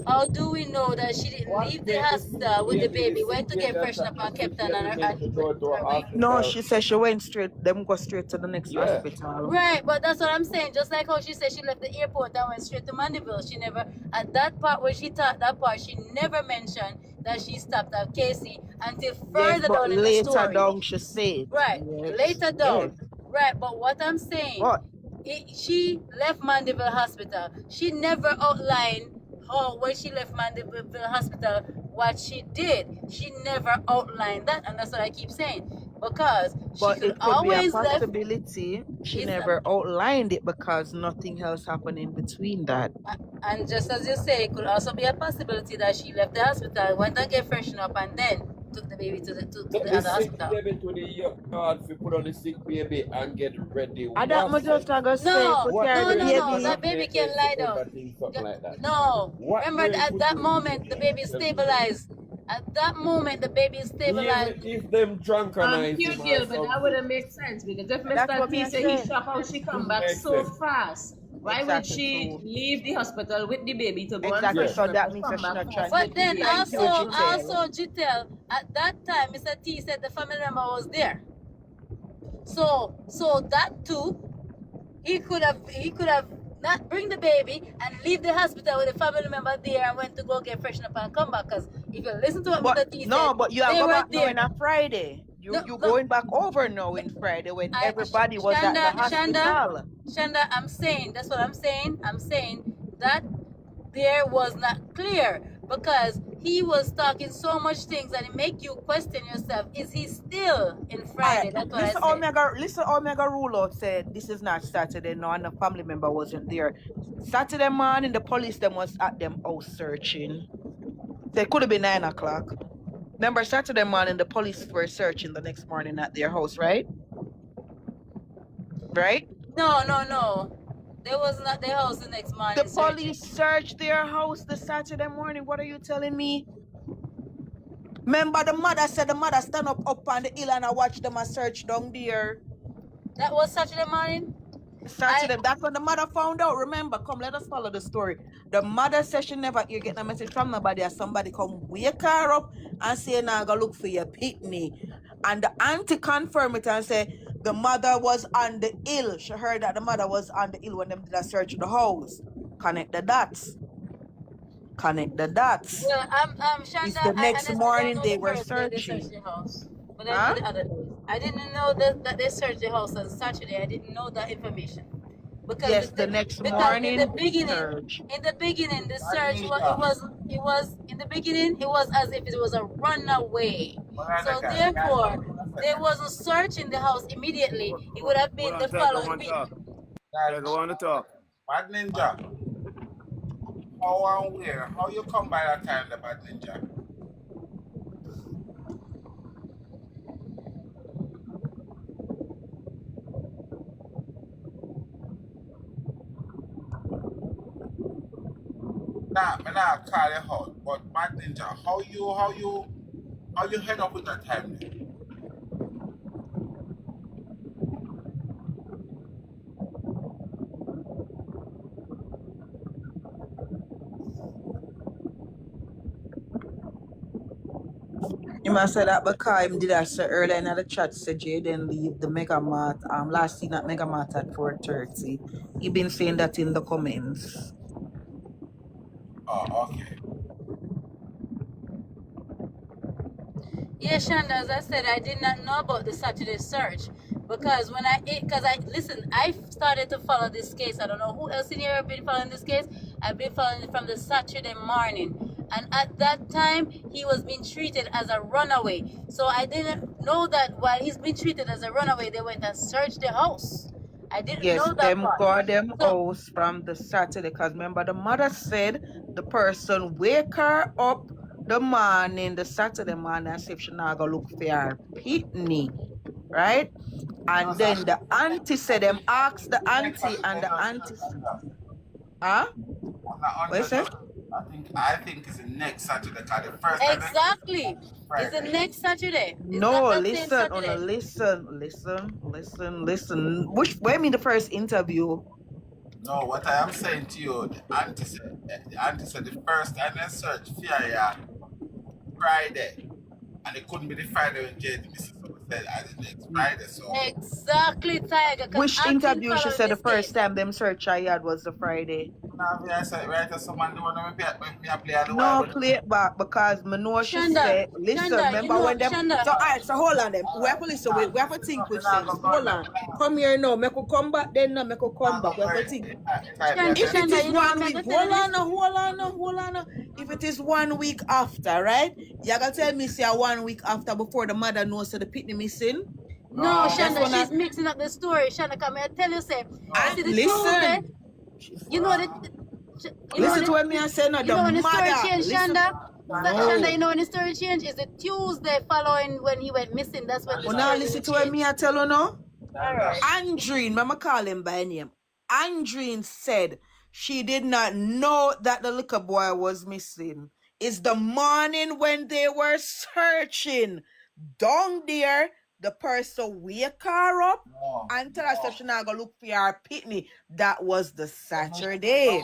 How do we know that she didn't What leave the made hospital with the the baby, sick went to baby get freshened up the and sick kept on baby meant to go to a her way? No, hospital? she said she went straight, them go straight to the next Yeah. hospital. Right, but that's what I'm saying. Just like how she said she left the airport and went straight to Mandeville. She never, at that part where she taught that part, she never mentioned that she stopped at Casey until Yes, further but down in the later story. down she said. Right, Yes. later Yes. down. Right, but what I'm saying, But she left Mandeville Hospital. She never outlined how when she left Mandeville Hospital what she did. She never outlined that, and that's what I keep saying. Because she But could it could be a always left. possibility she It's, never outlined it because nothing else happened in between that. and just as you say, it could also be a possibility that she left the hospital, went and get freshened up, and then took the baby to Let the the other sick hospital. baby to the yard if you put on the sick baby and get ready. I that much just gonna say No, could What carry no, the no, brain no. would baby. That have baby made can them to lie ever down. think something like that? No. What Remember brain at could that do moment the baby is them to do? stabilized. At that moment the baby is stabilized. Even if them drunkenize him Cute or girl, but that something, wouldn't make sense because if That's Mr. what T me I say he say. shocked how she come it back makes so sense. fast, why would Exactly she true. leave the hospital with the baby to go and Exactly. freshen So up that and means that come she back not trying. fast But with the then baby? Thank you, So Jitel. Jitel, at that time Mr. T said the family member was there. So that too, he could have not bring the baby and leave the hospital with the family member there and went to go get freshened up and come back. Because if you listen to what But Mr. T no, said, but you are they go were back now there. in a Friday. No, You no. going back over now in Friday when everybody was at the hospital. Shanda, I'm saying, that's what I'm saying. I'm saying that there was not clear because he was talking so much things and it make you question yourself. Is he still in Friday? That's what I said. Listen, Omega rule out said this is not Saturday, no, and the family member wasn't there. Saturday morning, the police them was at them house searching. So it could have been 9 o'clock. Remember, Saturday morning, the police were searching the next morning at their house, right? Right? No. There was not their house the next morning The searching. police searched their house the Saturday morning. What are you telling me? Remember, the mother said the mother stand up on the hill and I watch them and search down there. That was Saturday morning? Saturday. That's when the mother found out. Remember, come, let us follow the story. The mother said she never you get a message from nobody, or somebody come wake her up and say, "Now go look for your pitney." And the auntie confirmed it and say the mother was on the hill. She heard that the mother was on the hill when them did a search of the house. Connect the dots. Connect the dots. Well, It's Shanda, the I next honestly don't morning know they the were first day they searched searching. the house. But I know Huh? the other days. I didn't know that they searched the house on Saturday. I didn't know that information. Because Yes, the next because morning search. in the beginning the search was in the beginning it was as if it was a runaway. So therefore they wasn't searching the house immediately. It would have been the following week. I want to talk. Bad Ninja, how and where? How you come by that time, the Bad Ninja? Nah, me nah call you out, but Bad Ninja, how you head up with that time then? You must say that because him did that say earlier in the chat say Jayden leave the Mega Mart last seen at Mega Mart at 4:30. He been saying that in the comments. Oh, okay. Yeah, Shonda, as I said, I did not know about the Saturday search because I started to follow this case. I don't know who else in here have been following this case. I've been following it from the Saturday morning. And at that time, he was being treated as a runaway. So I didn't know that while he's been treated as a runaway, they went and searched the house. I didn't know that them part. got them house from the Saturday because remember the mother said the person wake her up the Saturday morning as if she not gonna look for her pitney, right? And then the auntie said them asked the auntie and the auntie huh? What you say? I think it's the next Saturday because the first time Exactly. It's the next Saturday. It's No, not the same listen, Saturday. listen. Where mean the first interview? No, what I am saying to you, the auntie said the first time they searched Firia Friday, and it couldn't be the Friday when Jayden Mrs. said the next Friday. So Exactly, Tiger. Which interview she said the first time them search I had was the Friday? I said right as someone the one me play No, play it back because me know she said, listen, remember when them so alright, so hold on them. We have to listen, we have to think with sense. Hold on. Come here now, make you come back then now, make you come back. We have to think. If it is 1 week, hold on. If it is 1 week after, right? You gotta tell me say 1 week after before the mother knows that the pitney missing. No, Shonda, she's mixing up the story. Shonda, come here, tell you, say, listen. You know the. Listen to what me I say now. You know when the story changed, Shonda? No. Shonda, you know when the story changed? Is the Tuesday following when he went missing. That's when the story now listen to what me I tell you now. Alright. Andreen, mama call him by name. Andreen said she did not know that the little boy was missing. It's the morning when they were searching down there. The person wake her up and tell her she not gonna look for her pitney. That was the Saturday.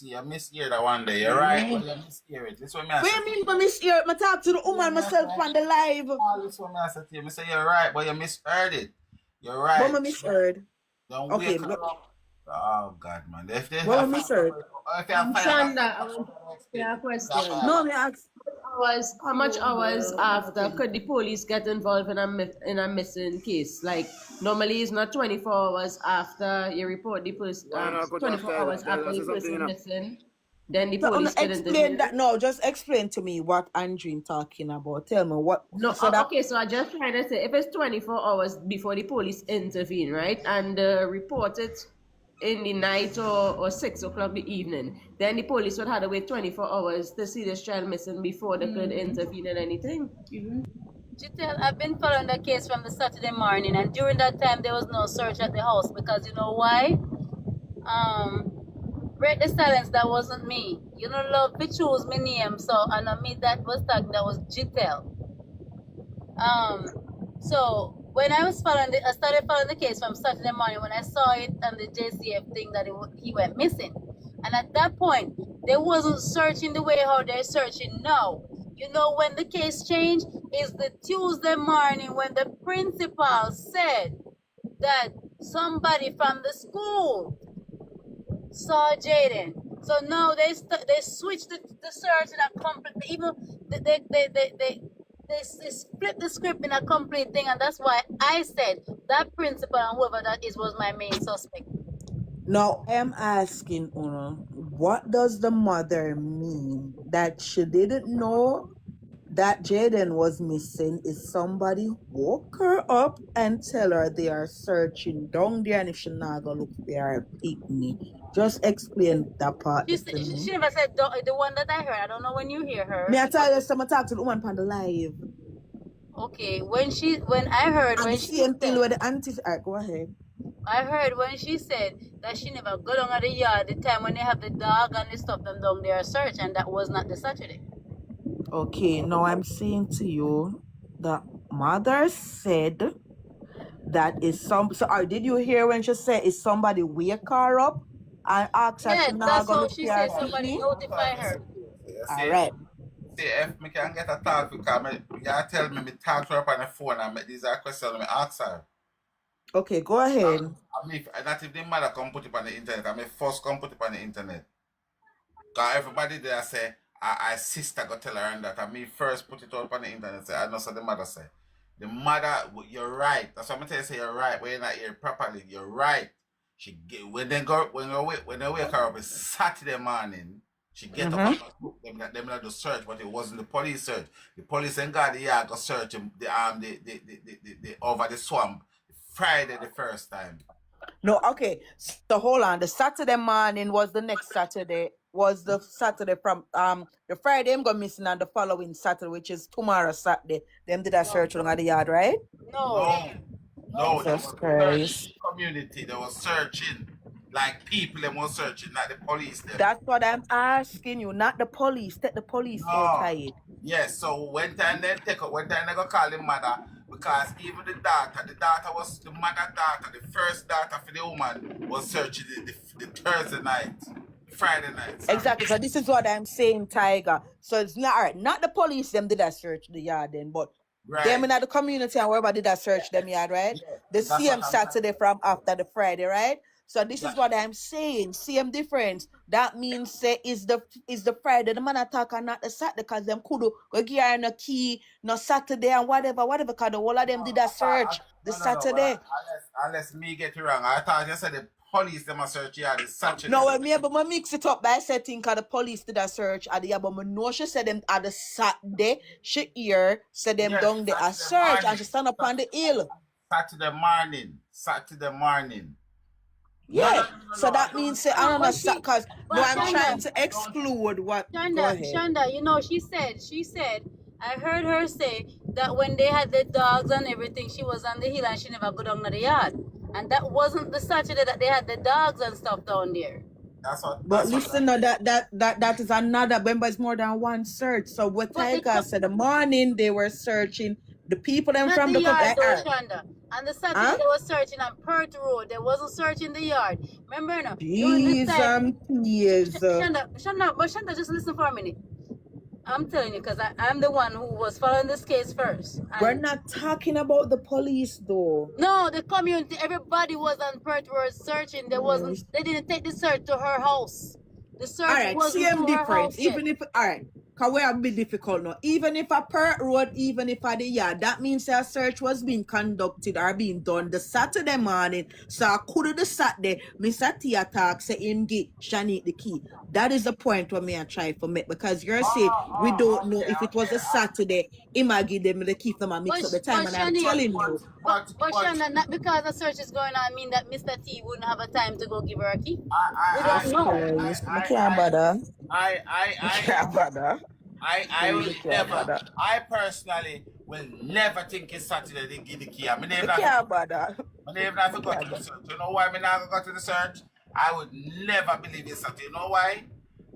You mishear that one day. You're right, but you mishear it. This one me I What do you mean by mishear it? I talk to the woman myself on the live. This one me I said to you. I say you're right, but you misheard it. You're right. What I misheard? Don't okay, wake her up. Oh God, man. What I misheard? Shonda, I want to ask a question. No, me ask. How much hours after could the police get involved in a missing case? Like normally it's not 24 hours after you report the person. 24 hours after the person is missing. Then the police get explain that. No, just explain to me what Andreen talking about. Tell me what. No, so okay. So I just trying to say if it's 24 hours before the police intervene, right, and report it in the night or 6 o'clock the evening, then the police would have to wait 24 hours to see this child missing before they could intervene in anything. Jitel, I've been following the case from the Saturday morning, and during that time there was no search at the house because you know why? Break the silence, that wasn't me. You know, love to choose my name, so and I made that was talking, that was Jitel. So when I started following the case from Saturday morning when I saw it on the JCF thing that he went missing. And at that point, they wasn't searching the way how they're searching now. You know when the case changed is the Tuesday morning when the principal said that somebody from the school saw Jayden. So now they switched the search in a complete, even they split the script in a complete thing, and that's why I said that principal and whoever that is was my main suspect. Now I'm asking Una, what does the mother mean that she didn't know that Jayden was missing? Is somebody woke her up and tell her they are searching down there and if she not gonna look for her pitney? Just explain that part. She never said the one that I heard. I don't know when you hear her. Me I tell you some talk to the woman on the live. Okay, when I heard and when the she same thing with the auntie. Alright, go ahead. I heard when she said that she never go down at the yard the time when they have the dog and the stuff them down there search, and that was not the Saturday. Okay, now I'm saying to you, the mother said that is some. So, did you hear when she said, "Is somebody wake her up and ask her?" Yeah, that's how she said somebody notify her. All right. see if me can get a talk because me tell me talk to her on the phone and these are questions me ask her. Okay, go ahead. I mean, not if the mother come put it on the internet, I mean first come put it on the internet. Cause everybody there say, I sister go tell her and that. I me first put it out on the internet. Say, I know so the mother say. The mother, you're right. That's what I'm telling you. Say you're right. When you're not here properly, you're right. She get, when they wake her up, it's Saturday morning. She get up and them not do search, but it wasn't the police search. The police ain't got the yard go search the over the swamp Friday the first time. No, okay. So hold on. The Saturday morning was the next Saturday. Was the Saturday from the Friday them go missing and the following Saturday, which is tomorrow Saturday. Them did a search along the yard, right? No, they Jesus was Christ. searching community. They were searching like people. They were searching, not the police. Them. That's what I'm asking you, not the police. Take the police outside. Yes. So when time they take up, when time they go call the mother because even the daughter was the mother daughter, the first daughter for the woman was searching the Thursday night. Friday night. Sorry. Exactly. So this is what I'm saying, Tiger. So it's not all right. Not the police them did that search the yard then, but them in the community and wherever did that search them yard, right? The same Saturday from after the Friday, right? So this is what I'm saying. Same difference. That means say is the Friday the man attack and not the Saturday because them could go give her no key, no Saturday and whatever, because the whole of them did that search the Saturday. Unless me get it wrong. I thought you said the police them a search yard this Saturday. No, me but I mix it up by setting because the police did a search at the but I know she said them at the Saturday. She here said them down there a search morning. And she stand up on the hill. Saturday morning. Yeah, so that means say I don't know because no, I'm trying to exclude what. Shonda, you know, she said, I heard her say that when they had the dogs and everything, she was on the hill and she never go down to the yard. And that wasn't the Saturday that they had the dogs and stuff down there. But listen, no, that is another. Remember, it's more than one search. So what Tiger said, the morning they were searching the people them from the yard, Shonda. And the Saturday they were searching on Perth Road. They wasn't searching the yard. Remember now? Jesus, Shonda, just listen for a minute. I'm telling you, because I'm the one who was following this case first. We're not talking about the police, though. No, the community, everybody was on Perth Road searching. They didn't take the search to her house. The search wasn't to her house. Even if, all right, because we have been difficult now. Even if a Perth Road, even if a the yard, that means a search was being conducted or being done the Saturday morning. So I could the Saturday, Mr. T attack, say him get Shanique the key. That is the point where me I try for me because you're saying we don't know if it was a Saturday. He might give them the key for my mix up the time, and I'm telling you. But Shana, not because the search is going on, mean that Mr. T wouldn't have a time to go give her a key. We don't know. I can't bother. I personally will never think it's Saturday they give the key. I never forgot to the search. You know why I never got to the search? I would never believe it's Saturday. You know why?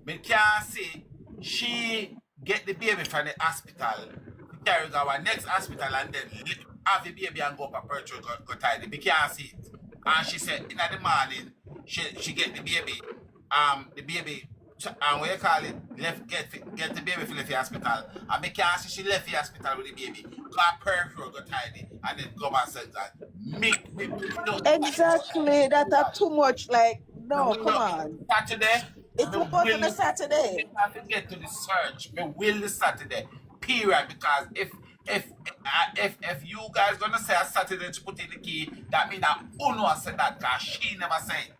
Me can't see she get the baby from the hospital, carry her our next hospital and then have the baby and go up a Perth Road, go tidy. Me can't see it. And she said in the morning she get the baby. What you call it? Get the baby from the hospital. And me can't see she left the hospital with the baby. Go a Perth Road, go tidy, and then go back and exactly, that's too much. Like, no, come on. Saturday. It was on a Saturday. I have to get to the search. Me will the Saturday. Period. Because if you guys gonna say a Saturday to put in the key, that means that Uno said that because she never said.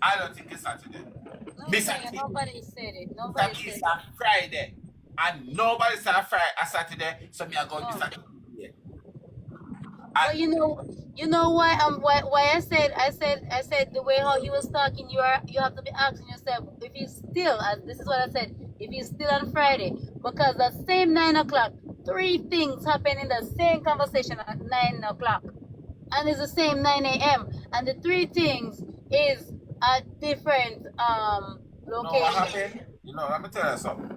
I don't think it's Saturday. Nobody said it. Nobody said it. It's Friday. And nobody said a Saturday, so me are going to Saturday. But you know why I said the way how he was talking, you have to be asking yourself if he's still, this is what I said, if he's still on Friday, because that same 9 o'clock, 3 things happen in the same conversation at 9 o'clock, and it's the same 9 a.m. and the 3 things is at different locations. Let me tell you something.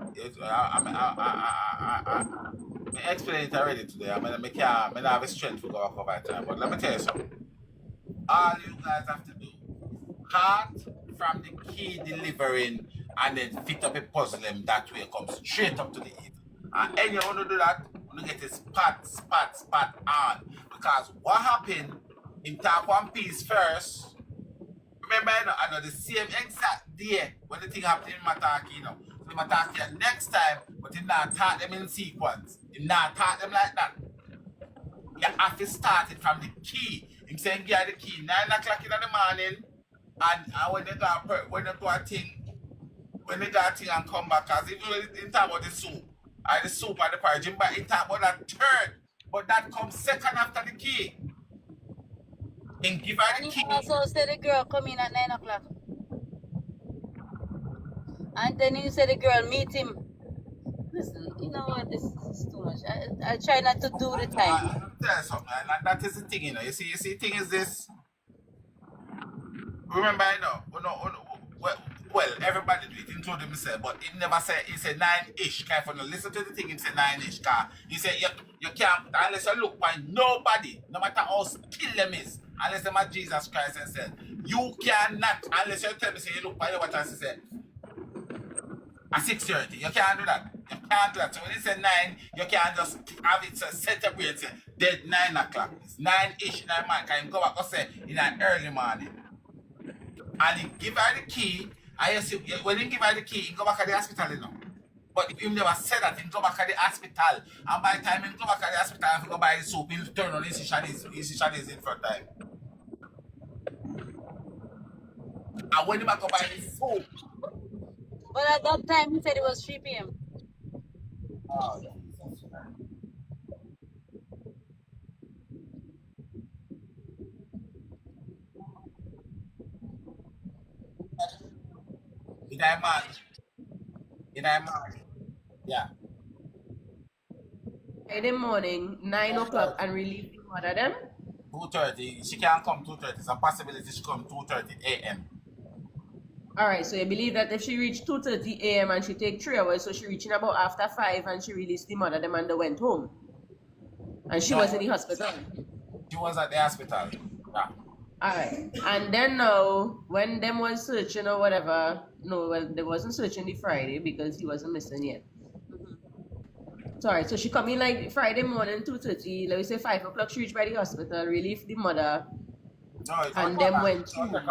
I explained it already today. I don't have a strength to go off by time. But let me tell you something. All you guys have to do, heart from the key delivering and then fit up a puzzle that way comes straight up to the ear. And any want to do that, you get a spot on. Because what happened in Talk One Piece first, remember, I know the same exact day when the thing happened in Mataki, So Mataki next time, but he not taught them in sequence. He not taught them like that. You have to start it from the key. Him saying, give the key 9 o'clock in the morning, and when they go a thing, when they got thing and come back, because even when they talk about the soup, and the soup and the porridge, but he talk about that third, but that comes second after the key. And give her the key. And he also said the girl come in at 9 o'clock. And then you said the girl meet him. Listen, you know what? This is too much. I try not to do the time. I'll tell you something, and that is the thing, You see, the thing is this. Remember, well, everybody do it, including myself, but he never said, he said 9-ish. Kind of listen to the thing, he said 9-ish. He said, you can't, unless you look by nobody, no matter how still them is, unless them are Jesus Christ and said, you cannot, unless you tell me, say, you look by what I said, at 6:30, you can't do that. You can't do that. So when he said 9, you can't just have it set up and say, dead 9 o'clock. It's 9-ish in the morning. Can you go back and say, in an early morning. And he give her the key, and you see, when he give her the key, he go back at the hospital, But he never said that, he go back at the hospital. And by the time he go back at the hospital, if he go buy the soup, he'll turn on his Shanice in front time. And when he go buy the soup. But at that time, he said it was 3 p.m. Oh, Jesus. In that man. Yeah. Friday morning, 9 o'clock, and relieve the mother them. 2:30. She can't come 2:30. It's a possibility she come 2:30 a.m. All right, so you believe that if she reached 2:30 a.m. and she take 3 hours, so she reaching about after 5 and she released the mother them and they went home. And she was in the hospital. She was at the hospital. Yeah. All right. And then now, when them was searching or whatever, no, well, they wasn't searching the Friday because he wasn't missing yet. Sorry, so she come in like Friday morning, 2:30, let me say 5 o'clock, she reached by the hospital, relieved the mother, and then went to. But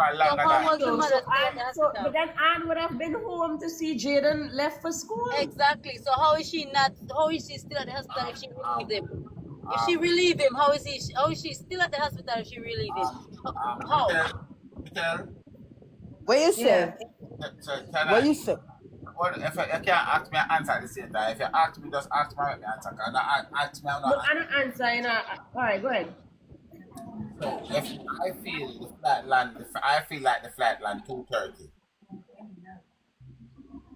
then Anne would have been home to see Jayden left for school. Exactly. So how is she still at the hospital if she relieved him? If she relieved him, how is she still at the hospital if she relieved him? How? What you say? What you say? Well, if you can't ask me an answer at the same time, if you ask me, just ask me an answer. Because ask me, I'm not. But I don't answer. All right, go ahead. So if I feel like the flight land 2:30.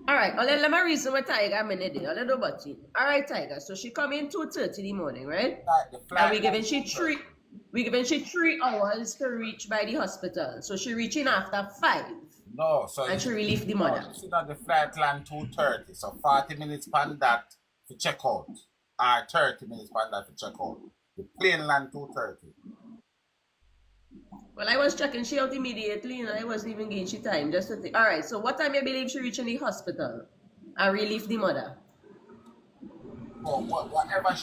All right, let me reason what Tiger a minute. Let's do about it. All right, Tiger. So she come in 2:30 in the morning, right? And we giving she 3 hours to reach by the hospital. So she reaching after 5. No, so and she relieved the mother. She not the flight land 2:30, so 40 minutes pan that to check out, or 30 minutes pan that to check out. The plane land 2:30. Well, I was checking she out immediately, and I wasn't even getting she time just to think. All right, so what time you believe she reached in the hospital and relieved the mother? Well, whatever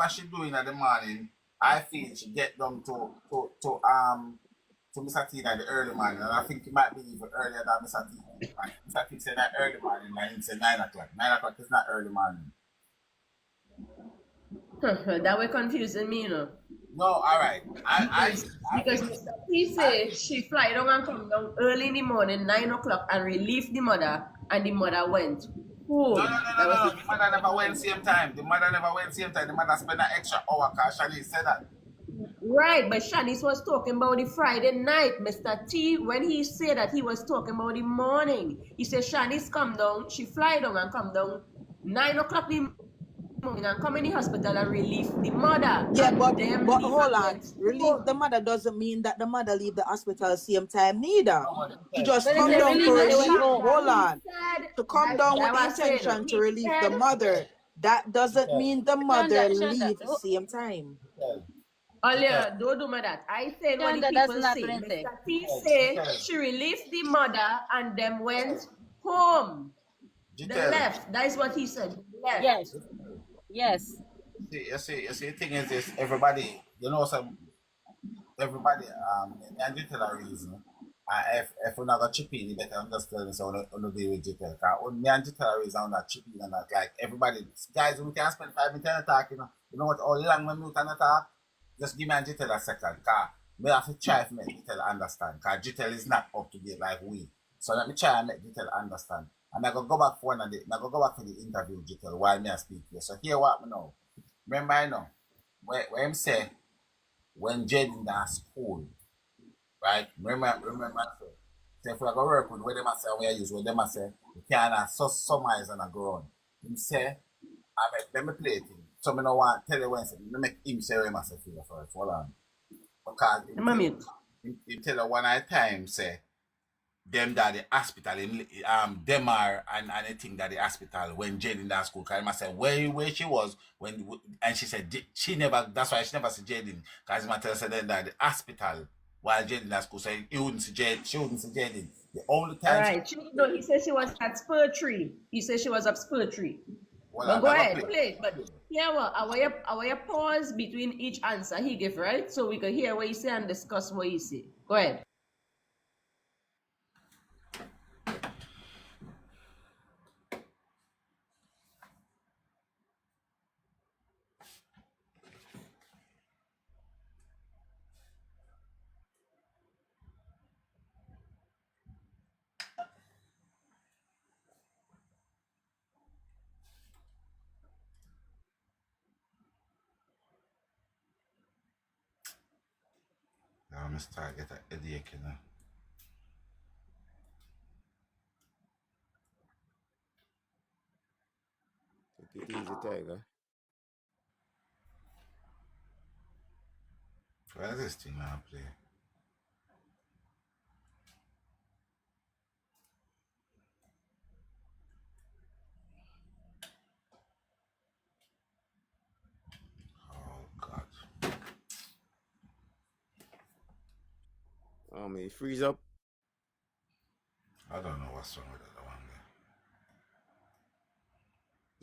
she doing at the morning, I feel she get down to Mr. T in the early morning, and I think it might be even earlier than Mr. T. Mr. T said that early morning, and he said 9 o'clock. 9 o'clock is not early morning. That way confusing me, No, all right. Because Mr. T said she fly down and come down early in the morning, 9 o'clock, and relieved the mother, and the mother went home. No. The mother never went same time. The mother spent an extra hour because Shanice said that. Right, but Shanice was talking about the Friday night. Mr. T, when he said that, he was talking about the morning. He said Shanice come down, she fly down and come down 9 o'clock in the morning and come in the hospital and relieve the mother. Yeah, but hold on. Relieve the mother doesn't mean that the mother leave the hospital same time neither. He just come down to relieve. Hold on. To come down with the intention to relieve the mother. That doesn't mean the mother leave the same time. Earlier, don't do that. I said what the people say. Mr. T said she relieved the mother and then went home. The Jitel. left. That is what he said. Left. Yes. Yes. You see, the thing is this, everybody, you know, everybody, and Jitel a reason. If we're not going to chip in, you better understand this on the deal with Jitel. Because me and Jitel a reason on that chip in and that, like, everybody, guys, we can spend 5 minutes talking, you know what, all long when we can talk, just give me and Jitel a second, because we have to try to make Jitel understand, because Jitel is not up to date like we. So let me try and make Jitel understand. And I go back for I go back to the interview, Jitel, while me I speak here. So here what me know. Remember I know, where him say, when Jayden in school, right? Remember I say, so if we go work with where them say, where I use, where them say, we can't summarize and go on. Him say, let me play it. So I don't want to tell you when I say, let me make him say what I say for you first. Hold on. Because he tell you one at a time, say, them that the hospital, them are and anything that the hospital when Jayden in that school, because I say where she was when, and she said she never, that's why she never see Jayden, because my tell said then that the hospital while Jayden in that school, so she wouldn't see Jayden. The only time. Right. No, he said she was at Spur Tree. He said she was at Spur Tree. Well, go ahead, play it. But yeah, well, I want you pause between each answer he give, right? So we can hear what he say and discuss what he say. Go ahead. I'm going to start get a headache, you know. Take it easy, Tiger. Where is this thing now play? Oh God. It freeze up. I don't know what's wrong with that one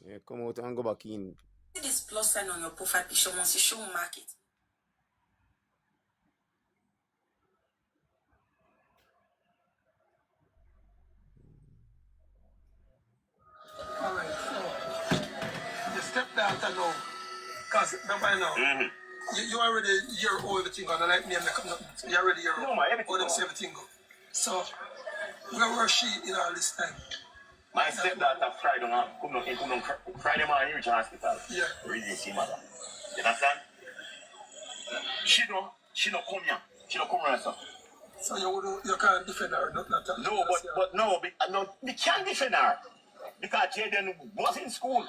there. Yeah, come out and go back in. This plus sign on your profile picture once you show market. All right, so the stepdaughter now, because remember now, you already year old everything gone, like me and you already year old. No, man, everything go. Everything go. So where was she in all this time? My stepdaughter Friday Friday morning reach hospital. Yeah. Really see mother. You understand? She don't come here. She don't come around so. So you can't defend her, not no, we can't defend her. Because Jayden was in school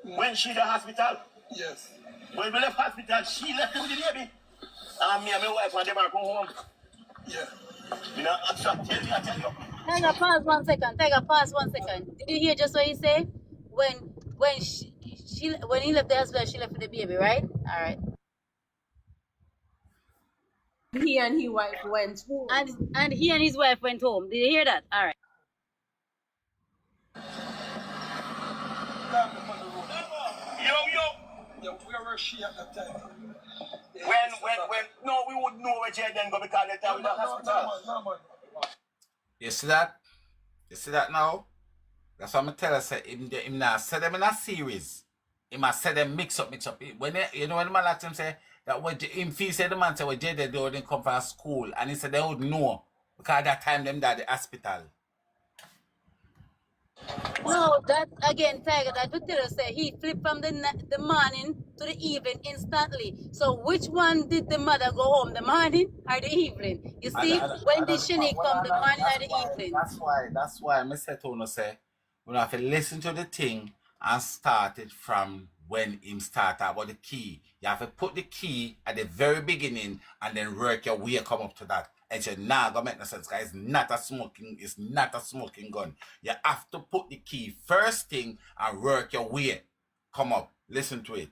when she the hospital. Yes. When we left hospital, she left with the baby. And me and my wife and them are going home. Yeah. You know, I tell you. Tiger, pause 1 second. Tiger, pause 1 second. Did you hear just what he said? When he left the hospital, she left with the baby, right? All right. He and his wife went home. And he and his wife went home. Did you hear that? All right. Yo, where was she at that time? When no, we would know where Jayden go because they tell me the hospital. No. You see that? You see that now? That's what I'm tell us. Him now say them in a series. He must say them mix up. When you know when the man like him say that what him feel say the man say what Jayden they wouldn't come from school and he said they would know because at that time them at the hospital. No, that again, Tiger. That Patel say he flipped from the morning to the evening instantly. So which one did the mother go home? The morning or the evening? You see, when did Shani come? The morning or the evening? That's why I said to say we have to listen to the thing and start it from when him start about the key. You have to put the key at the very beginning and then work your way come up to that. And say, nah, gonna make no sense, guys. It's not a smoking gun. You have to put the key first thing and work your way. Come up. Listen to it.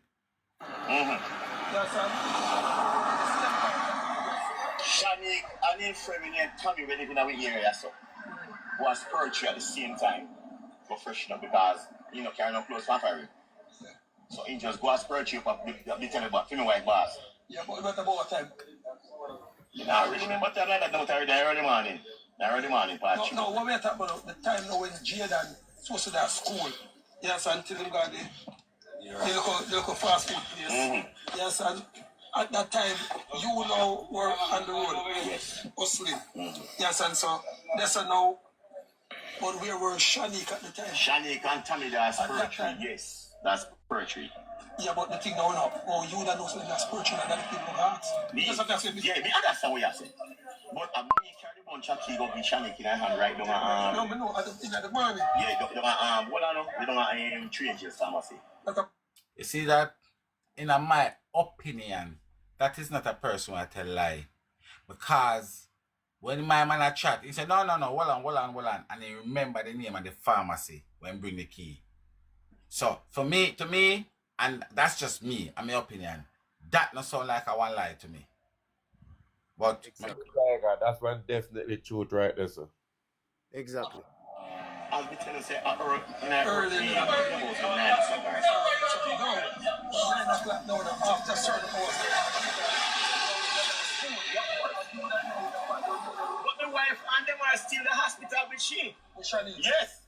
Shani and his friend named Tommy were living in our area, so was poetry at the same time. go freshen up because you know carry no clothes for February. So he just go and spurt you up, be telling about me white boss. Yeah, but what about time? You know, really remember time like that, don't tell you the early morning. The early morning part. No, what we're talking about, the time now when Jayden supposed to be at school. Yes, until him got the local fast food place. Mm-hmm. Yes, and at that time, you know were on the road. Yes. Hustling. Mm-hmm. Yes, and so that's now. But where were Shanik at the time? Shanik and Tommy, that's poetry. Yes, that's poetry. Yeah, but the thing now, you don't know something that's poetry and that people got. Yeah, me understand what you're saying. But I me carry the bunch of key go be Shanik in her hand right down No, me know, I don't think at the morning. Yeah, what I know, they don't train just pharmacy. You see that? In my opinion, that is not a person who tell lie. Because when my man chat, he said, no, hold on. And he remember the name of the pharmacy when bring the key. So to me, and that's just me, and my opinion, that not sound like a one lie to me. But Exactly. That's one definitely truth right there, sir. Exactly. I'll be telling you, say, Early in the morning. No, 9 o'clock now, after certain hours. But the wife and them are still in the hospital with she. With Shani? Yes.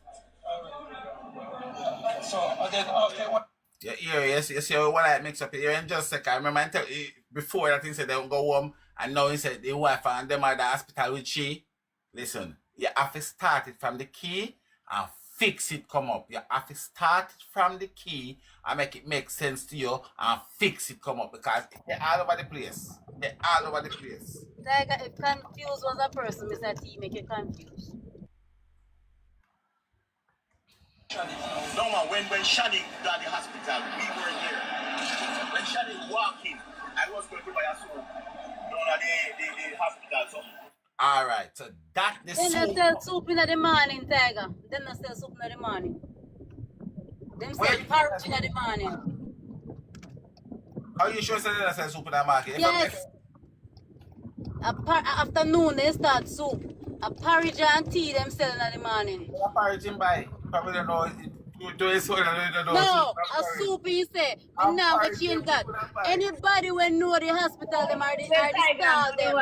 So, again, after what? Yeah, you see what I mix up here in just a second. I remember I tell you before that he said they don't go home, and now he said the wife and them are at the hospital with she. Listen, you have to start it from the key and fix it come up. You have to start it from the key and make it make sense to you and fix it come up because they're all over the place. They're all over the place. Tiger, if confused was a person, Mr. T, make you confused. No man, when Shani got the hospital, we were here. When Shani walked in, I was going to buy a soup down at the hospital. So. Alright, so that the Then soup. they sell soup in the morning, Tiger. Then they sell soup in the morning. Them sell porridge in the morning. Are you sure they sell soup in the market? Yes. Afternoon they start soup. A porridge and tea them selling in the morning. A porridge in buy. Probably don't know. No, a soup he say. Me now go change that. Anybody when know the hospital them are the stall them.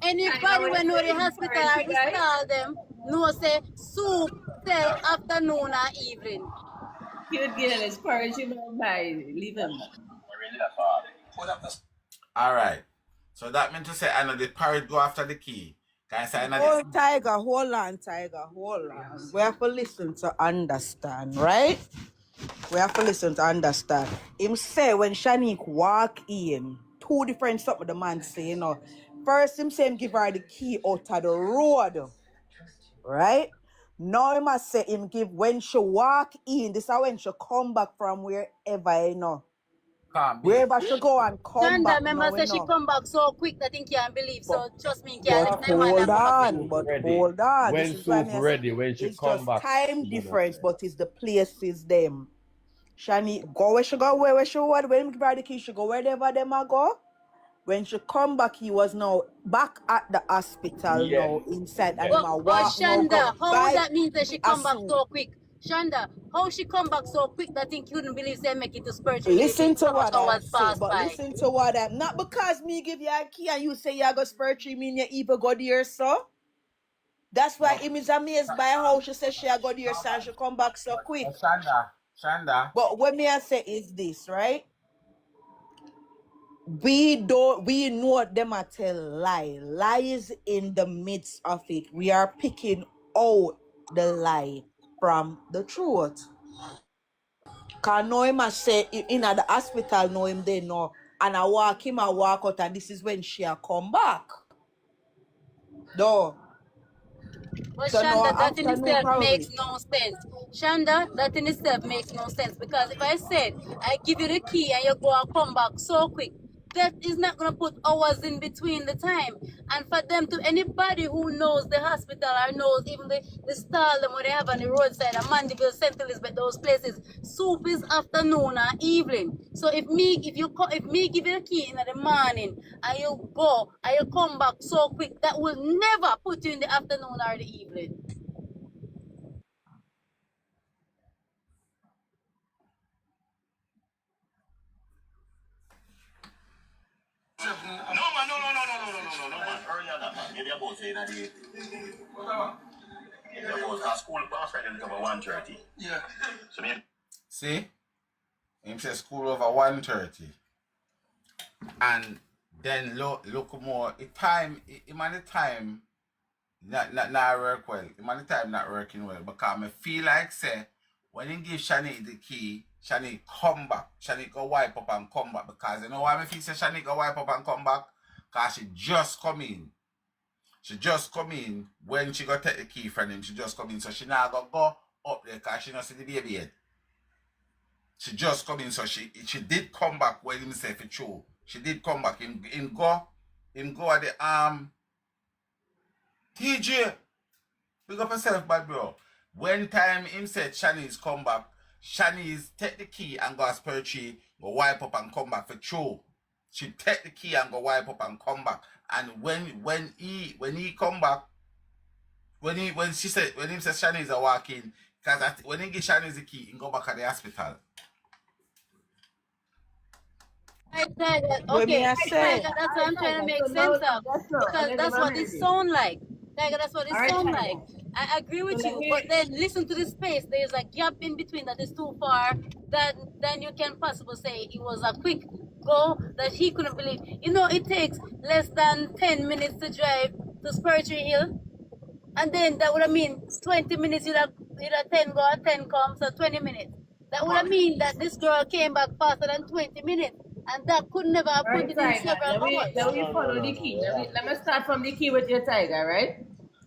Anybody when know the hospital are the stall them know say soup sell afternoon or evening. Cute girl is porridge him and buy. Leave him. Alright. So that meant to say I know the porridge go after the key. Can I say I know Oh, Tiger, hold on. We have to listen to understand, right? We have to listen to understand. Him say when Shanique walk in, two different something the man say, First him say him give her the key out of the road. Right? Now he must say him give when she walk in, this is when she come back from wherever, Wherever she go and come back. Remember say she come back so quick that he can't believe. So trust me, can't hold on. When This is soup why ready, when she it's come just back. time difference, but it's the places them. Shani go where she go, where she want. When give her the key, she go wherever them a go. When she come back, he was now back at the hospital now inside and him a But walk Shanda, how would that mean that she come back assume. so quick? Shanda, how she come back so quick that he couldn't believe they make it to spiritual Listen to so much what I'm hours saying, passed but by. listen to what I'm not because me give you a key and you say you go spiritual mean you even go there, so. That's why him is amazed by how she says she go there, so and she come back so quick. Shanda. But what me I say is this, right? We know them a tell lies in the midst of it. We are picking out the lie from the truth. Cause know him a say in at the hospital, know him they know, and I walk out, and this is when she a come back. No. But So Shanda, that in afternoon itself probably. makes no sense. Shanda, that in itself makes no sense because if I said I give you the key and you go and come back so quick, that is not going to put hours in between the time. And for them to anybody who knows the hospital or knows even the stall them where they have on the roadside, a Mandeville, St. Elizabeth, those places, soup is afternoon or evening. So if me give you the key in the morning and you go and you come back so quick, that will never put you in the afternoon or the evening. No, man, no, man. Earlier that, man. Maybe about saying that the... About school pass right in over 1:30. Yeah. So maybe... See? Him say school over 1:30. And then look more. The time, the time not work well. The time not working well. Because I feel like say when he give Shani the key, Shani come back. Shani go wipe up and come back. Because you know why I feel say Shani go wipe up and come back? Because she just come in. She just come in when she go take the key from him. She just come in. So she now go up there because she not see the baby yet. She just come in. So she did come back when himself it true. She did come back. Him go at the TJ. Pick up yourself, bad bro. When time him said Shanice come back, Shanice take the key and go as PRT, go wipe up and come back for true. She take the key and go wipe up and come back. And when he come back, when him said Shanice are walking, because when he give Shanice the key, he go back at the hospital. Okay, Tiger, that's what I'm trying to make sense of. Because that's what it sound like. Tiger, that's what it sound like. I agree with you, but then listen to the space. There's a gap in between that is too far. Then you can possibly say it was a quick go that he couldn't believe. You know, it takes less than 10 minutes to drive to Spurtree Hill. And then that would have mean 20 minutes, you'd have 10 go and 10 come, so 20 minutes. That would have mean that this girl came back faster than 20 minutes. And that could never have put it in several hours. Let me follow the key. Let me start from the key with your Tiger, right?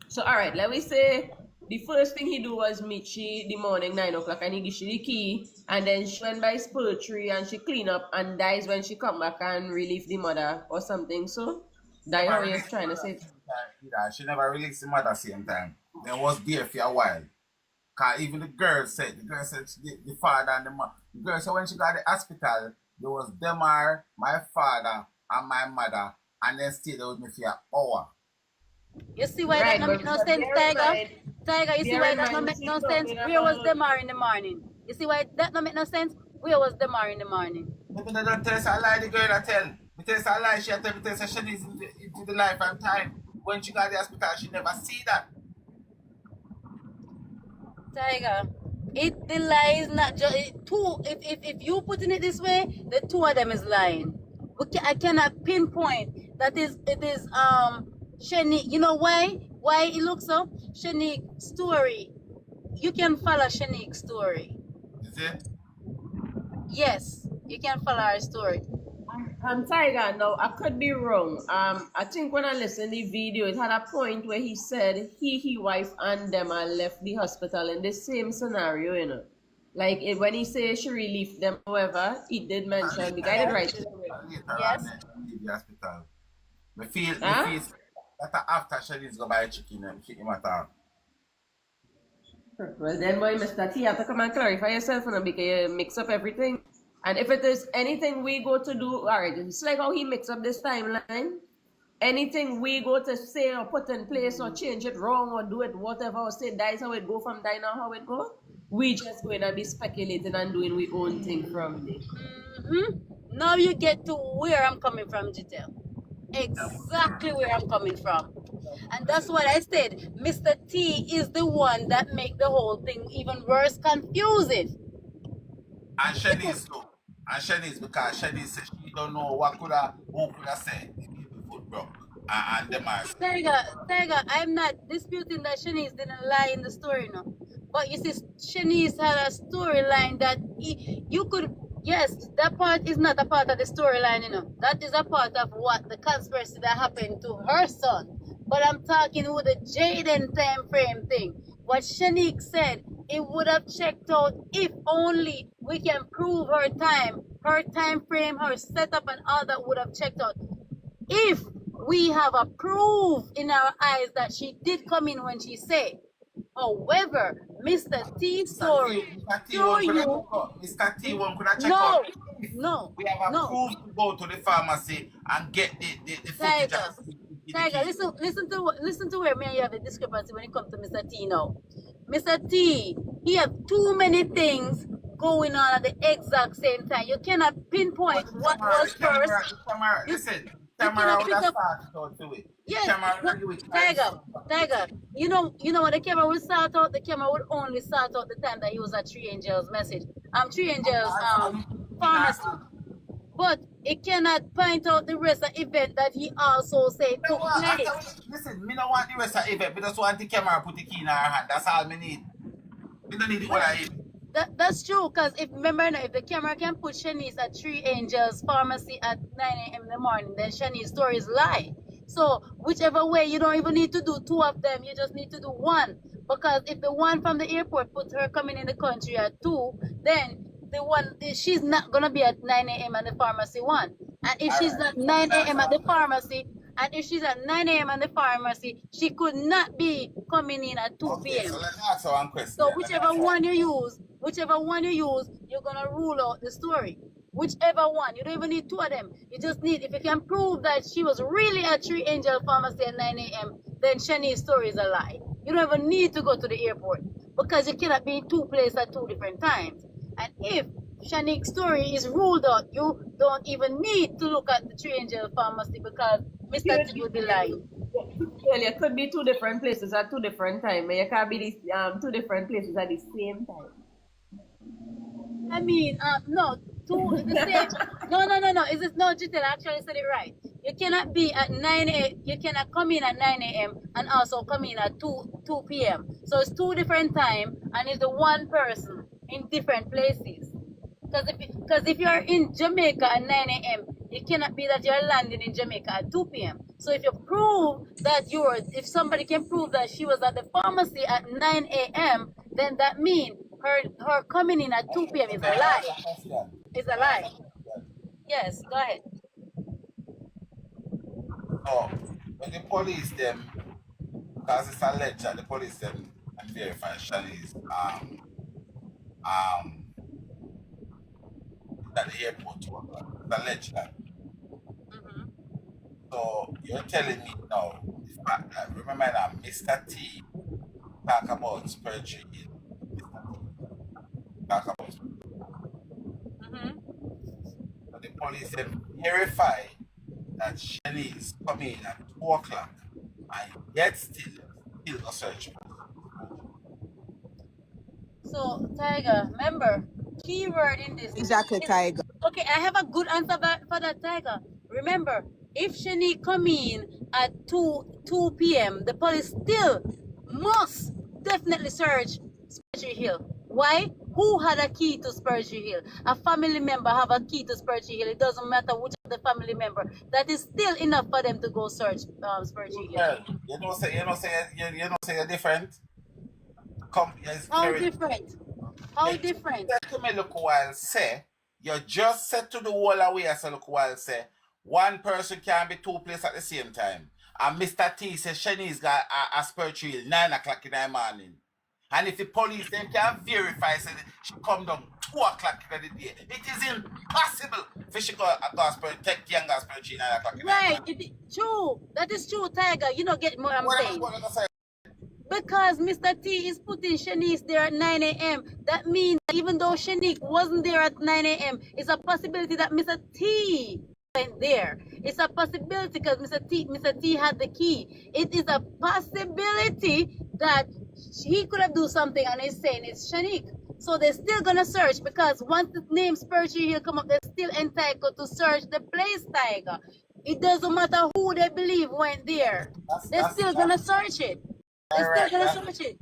So, all right, let me say the first thing he do was meet she the morning 9 o'clock and he give she the key. And then she went by Spurtree and she clean up and dies when she come back and relieve the mother or something. So, that's how you're trying to say. She never released the mother same time. They was there for a while. Because even the girl said the father and the mother. The girl said when she got to the hospital, there was Demar, my father, and my mother, and then stayed there with me for an hour. You see why that don't make no sense, Tiger? Tiger, you see why that don't make no sense? Where was Demar in the morning? You see why that don't make no sense? Where was Demar in the morning? Maybe they don't tell us a lie, the girl I tell. Me tell us a lie, she tell me tell us she is into the life and time. When she got to the hospital, she never see that. Tiger, the lie is not just two. If you putting it this way, the two of them is lying. I cannot pinpoint that it is Shanique. You know why? Why it looks so? Shanique's story. You can follow Shanique's story. Is it? Yes, you can follow her story. Tiger, no, I could be wrong. I think when I listened to the video, it had a point where he said his wife and them are left the hospital in the same scenario, you know. Like when he said she relieved them, however, he did mention the guy did right. Yes. The hospital. Me feel that after she needs to go buy chicken and kick him at her. Well then, boy, Mr. T, you have to come and clarify yourself, you know, because you mix up everything. And if it is anything we go to do, all right, it's like how he mix up this timeline. Anything we go to say or put in place or change it wrong or do it whatever or say that is how it go from that now how it go, we just going to be speculating and doing we own thing from there. Now you get to where I'm coming from, Giselle. Exactly where I'm coming from. And that's what I said. Mr. T is the one that make the whole thing even worse, confusing. And Shanice too. And Shanice, because Shanice said she don't know who could have said if the foot broke. And them are Tiger, I'm not disputing that Shanice didn't lie in the story, no. But you see, Shanice had a storyline that you could, yes, that part is not a part of the storyline, you know. That is a part of what the conspiracy that happened to her son. But I'm talking with the Jayden time frame thing. What Shanique said, it would have checked out if only we can prove her time frame, her setup and all that would have checked out. If we have a proof in our eyes that she did come in when she said. However, Mr. T's story show you. Mr. T one could have checked out. We have a proof to go to the pharmacy and get the footage. Tiger, listen to where me and you have a discrepancy when it comes to Mr. T now. Mr. T, he have too many things going on at the exact same time. You cannot pinpoint what was first. Listen, camera would pick have up. started out to it. The Yes, camera no, would do it. Tiger. You know what the camera would start out. The camera would only start out the time that he was at Three Angels message. Three Angels pharmacy. But it cannot point out the rest of the event that he also said took place. Listen, me don't want the rest of the event. Me just want the camera put the key in our hand. That's all me need. We don't need the whole of it. That's true, because if the camera can put Shanice at Three Angels Pharmacy at 9 a.m. in the morning, then Shanice's stories lie. So whichever way, you don't even need to do two of them. You just need to do one. Because if the one from the airport put her coming in the country at 2, then the one she's not gonna be at 9 a.m. at the pharmacy one. And if she's at 9 a.m. at the pharmacy, and if she's at 9 a.m. at the pharmacy, she could not be coming in at 2 p.m. So let's answer one question. So whichever one you use, you're gonna rule out the story. Whichever one. You don't even need two of them. You just need, if you can prove that she was really at Three Angel Pharmacy at 9 a.m., then Shanice's story is a lie. You don't even need to go to the airport, because you cannot be in two places at two different times. And if Shanique's story is ruled out, you don't even need to look at the Three Angel Pharmacy, because Mr. T would be lying. Well, it could be two different places at two different times. You can't be these two different places at the same time. I mean, no, the same. No. Is it no? Jitel actually said it right. You cannot be at 9 a.m. You cannot come in at 9 a.m. and also come in at 2 p.m. So it's two different times, and it's the one person in different places. Because if you're in Jamaica at 9 a.m., it cannot be that you're landing in Jamaica at 2 p.m. So if you prove that if somebody can prove that she was at the pharmacy at 9 a.m., then that means her coming in at 2 p.m. is a lie. It's a lie. Yes, go ahead. So, when the police them, because it's alleged that the police them and verify Shanice at the airport, it's alleged that. So you're telling me now the fact that, remember that Mr. T talk about spiritual healing. Talk about so the police have verified that Shanice coming in at 2 o'clock and yet still a search. So, Tiger, remember, keyword in this. Exactly, Tiger. Okay, I have a good answer for that, Tiger. Remember, if Shanique come in at 2 p.m., the police still must definitely search Spurgeon Hill. Why? Who had a key to Spurgeon Hill? A family member have a key to Spurgeon Hill. It doesn't matter which of the family member. That is still enough for them to go search Spurgeon Hill. Well, you know say you're different. How different? How different? Let me look a while say, you just said to the whole away as a look a while say, one person can be two places at the same time. And Mr. T says Shanice got a spiritual 9 o'clock in the morning. And if the police then can verify say she come down 2 o'clock in the day, it is impossible for she go take young spiritual 9 o'clock in the morning. Right, true. That is true, Tiger. You know, get what I'm saying. Because Mr. T is putting Shanice there at 9 a.m. That means that even though Shanique wasn't there at 9 a.m., it's a possibility that Mr. T went there. It's a possibility because Mr. T had the key. It is a possibility that he could have done something and he's saying it's Shanique. So they're still gonna search because once the name Spiritual Hill come up, they're still entitled to search the place, Tiger. It doesn't matter who they believe went there. They're still gonna search it. They're still gonna search it.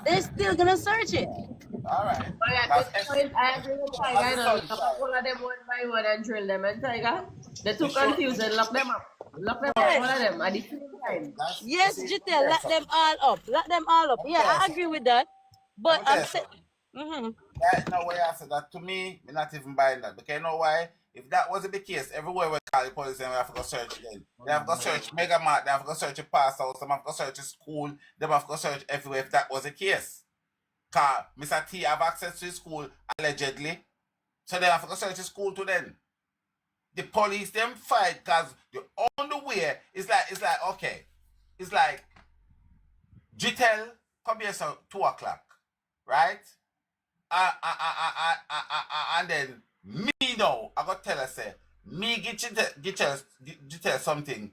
They're still gonna search it. Alright. But at this point, I agree with Tiger. I know, lock up all of them one by one and drill them. And Tiger, they're too confused and lock them up. Lock them up, all of them at the same time. Yes, Jitel, lock them all up. Lock them all up. Yeah, I agree with that. But I'm saying, no way I said that to me, I'm not even buying that. Because you know why? If that wasn't the case, everywhere we call the police and we have to go search again. They have to go search Mega Mart, they have to go search a pass house, they have to go search a school, they have to go search everywhere if that was the case. Because Mr. T have access to his school, allegedly. So they have to go search his school to them. The police them fight because the only way is like okay. It's like Jitel come here so 2 o'clock, right? And then me now, I got tell her say, Me get you something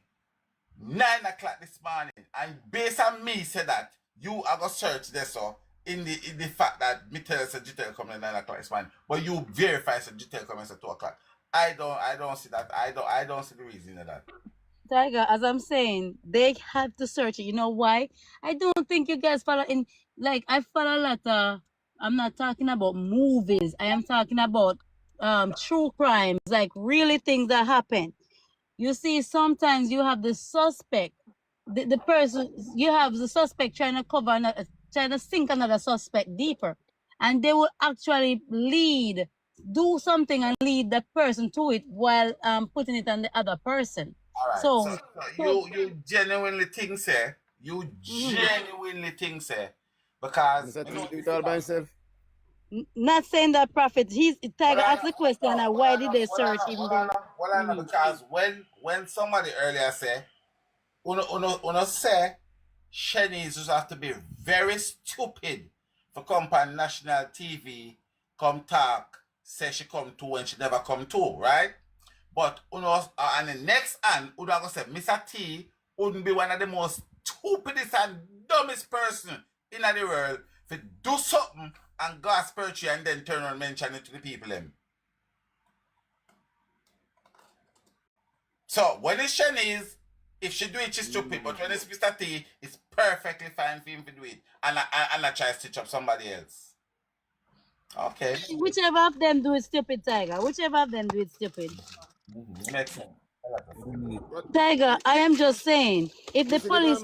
9 o'clock this morning, and based on me say that you are gonna search this so in the fact that me tell us a Jitel coming at 9 o'clock this morning, but you verify say Jitel coming at 2 o'clock. I don't see that. I don't see the reason of that. Tiger, as I'm saying, they have to search it. You know why? I don't think you guys follow in, like, I follow a lot of, I'm not talking about movies. I am talking about true crimes, like really things that happen. You see, sometimes you have the suspect, the person, you have the suspect trying to cover another, trying to sink another suspect deeper. And they will actually do something and lead the person to it while putting it on the other person. All right. So, You genuinely think, say, because Mr. T do it all by himself. not saying that prophet, Tiger asked the question, why did they search him there? Because when somebody earlier say, uno say, Shanice just have to be very stupid for come on national TV, come talk, say she come to when she never come to, right? But uno and the next hand, uno gonna say, Mr. T wouldn't be one of the most stupidest and dumbest person in the world to do something and go spiritual and then turn around and mention it to the people them. So when it's Shanice, if she do it, she's stupid. But when it's Mr. T, it's perfectly fine for him to do it. And I try to stitch up somebody else. Okay. Whichever of them do it stupid, Tiger. Whichever of them do it stupid. Makes sense. Tiger, I am just saying, if the police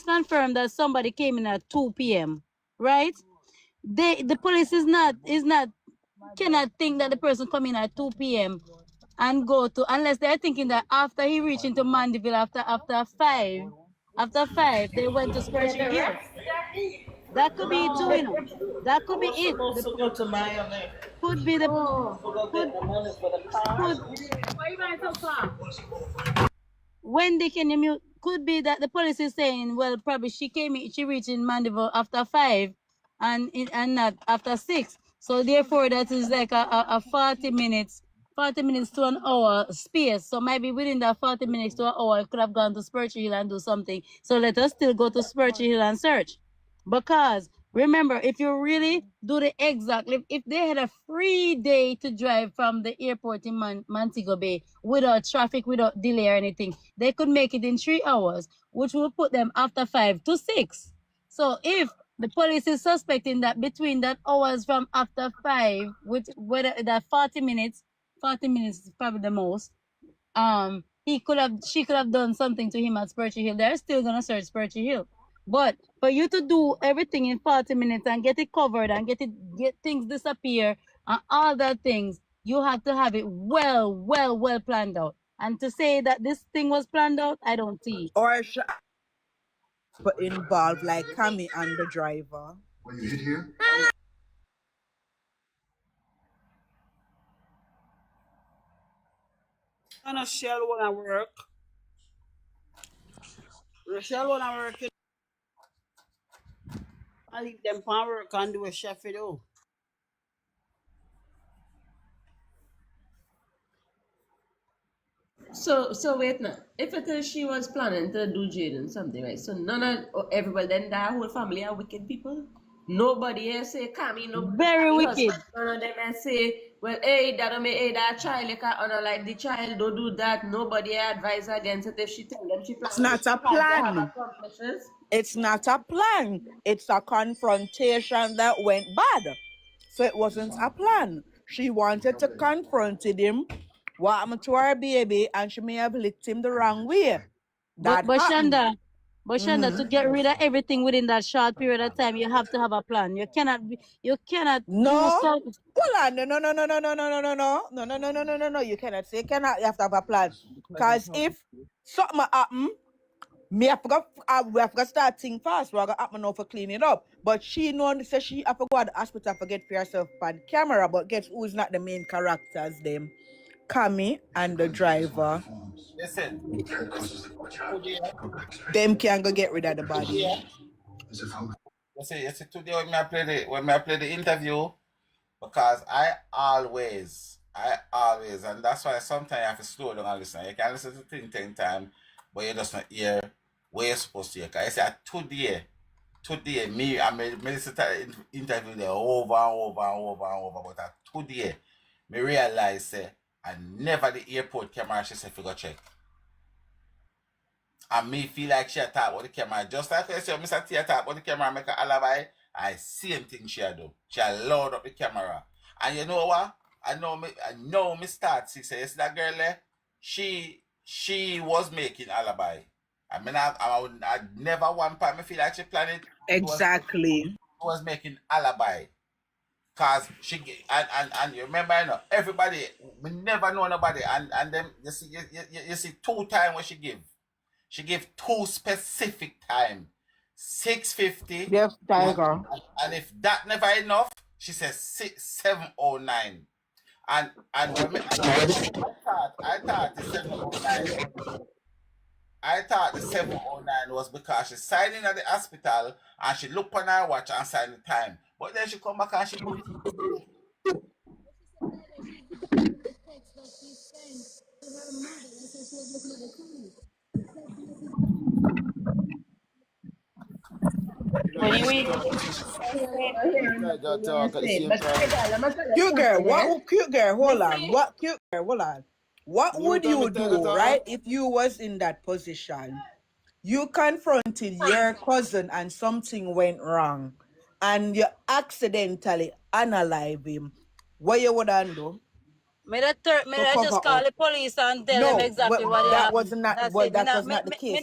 confirm that somebody came in at 2 p.m., right? The police cannot think that the person come in at 2 p.m. and go to, unless they're thinking that after he reached into Mandeville after 5, they went to Spurgeon Hill. That could be it too, you know. That could be it. Could be the Wendy, can you mute? Could be that the police is saying, well, probably she reached in Mandeville after 5 and not after 6. So therefore, that is like a 40 minutes to an hour space. So maybe within that 40 minutes to an hour, I could have gone to Spurgeon Hill and do something. So let us still go to Spurgeon Hill and search. Because remember, if you really do the exact, if they had a free day to drive from the airport in Montego Bay without traffic, without delay or anything, they could make it in 3 hours, which will put them after 5 to 6. So if the police is suspecting that between that hours from after 5, with whether that 40 minutes is probably the most, she could have done something to him at Spurgeon Hill. They're still gonna search Spurgeon Hill. But for you to do everything in 40 minutes and get it covered and get things disappear and all that things, you have to have it well planned out. And to say that this thing was planned out, I don't see. Or but involved like Cammy and the driver. When you hit here, And Rochelle wanna work. Rochelle wanna work. I leave them for work and do a chef it all. So wait now. If it is she was planning to do Jayden something, right? So none of everybody, then that whole family are wicked people. Nobody else say Cammy, nobody. Very wicked. None of them say, well, hey, that child, like honor like the child, don't do that. Nobody advise against it if she tell them she plans. It's not a plan. It's not a plan. It's a confrontation that went bad. So it wasn't a plan. She wanted to confront him, what happened to her baby, and she may have licked him the wrong way. But Shonda, to get rid of everything within that short period of time, you have to have a plan. You cannot no. Hold on. No. You cannot say cannot. You have to have a plan. Because if something happen, we have to start thinking fast. We're gonna happen now for clean it up. But she says she have to go to the hospital to get for herself on camera. But guess who's not the main characters? Them, Cammy and the driver. Listen. Them can go get rid of the body. You see, today when I play the interview, Because I always, and that's why sometimes you have to slow down and listen. You can listen to thing 10 times, but you just not hear where you're supposed to hear. Because I said today, I listen to the interview there over and over and over and over, but today, me realize I never the airport camera she said figure check. And me feel like she talk about the camera. Just like I said, Mr. Tia talk about the camera, make an alibi. I same thing she do. She load up the camera. And you know what? I know me start to say, yes, that girl there, she was making alibi. I mean, I never one part me feel like she planned it. Exactly. Was making alibi. Cause she and you remember, you know, everybody, we never know nobody, and then you see 2 times what she give. She gave 2 specific time, 6:50. Yes, Tiger. And if that never enough, she says 7:09. And remember, I thought the 7:09. I thought the 7:09 was because she signed in at the hospital and she looked on her watch and signed the time. But then she come back and she put it. When you read, Tiger talk at the same time. Cute girl, cute girl, hold on. What would you do, right, if you was in that position? You confronted your cousin and something went wrong and you accidentally unalive him. What you would do? may I just call the police and tell them exactly what that happened. was not That's well, it. that was not the case.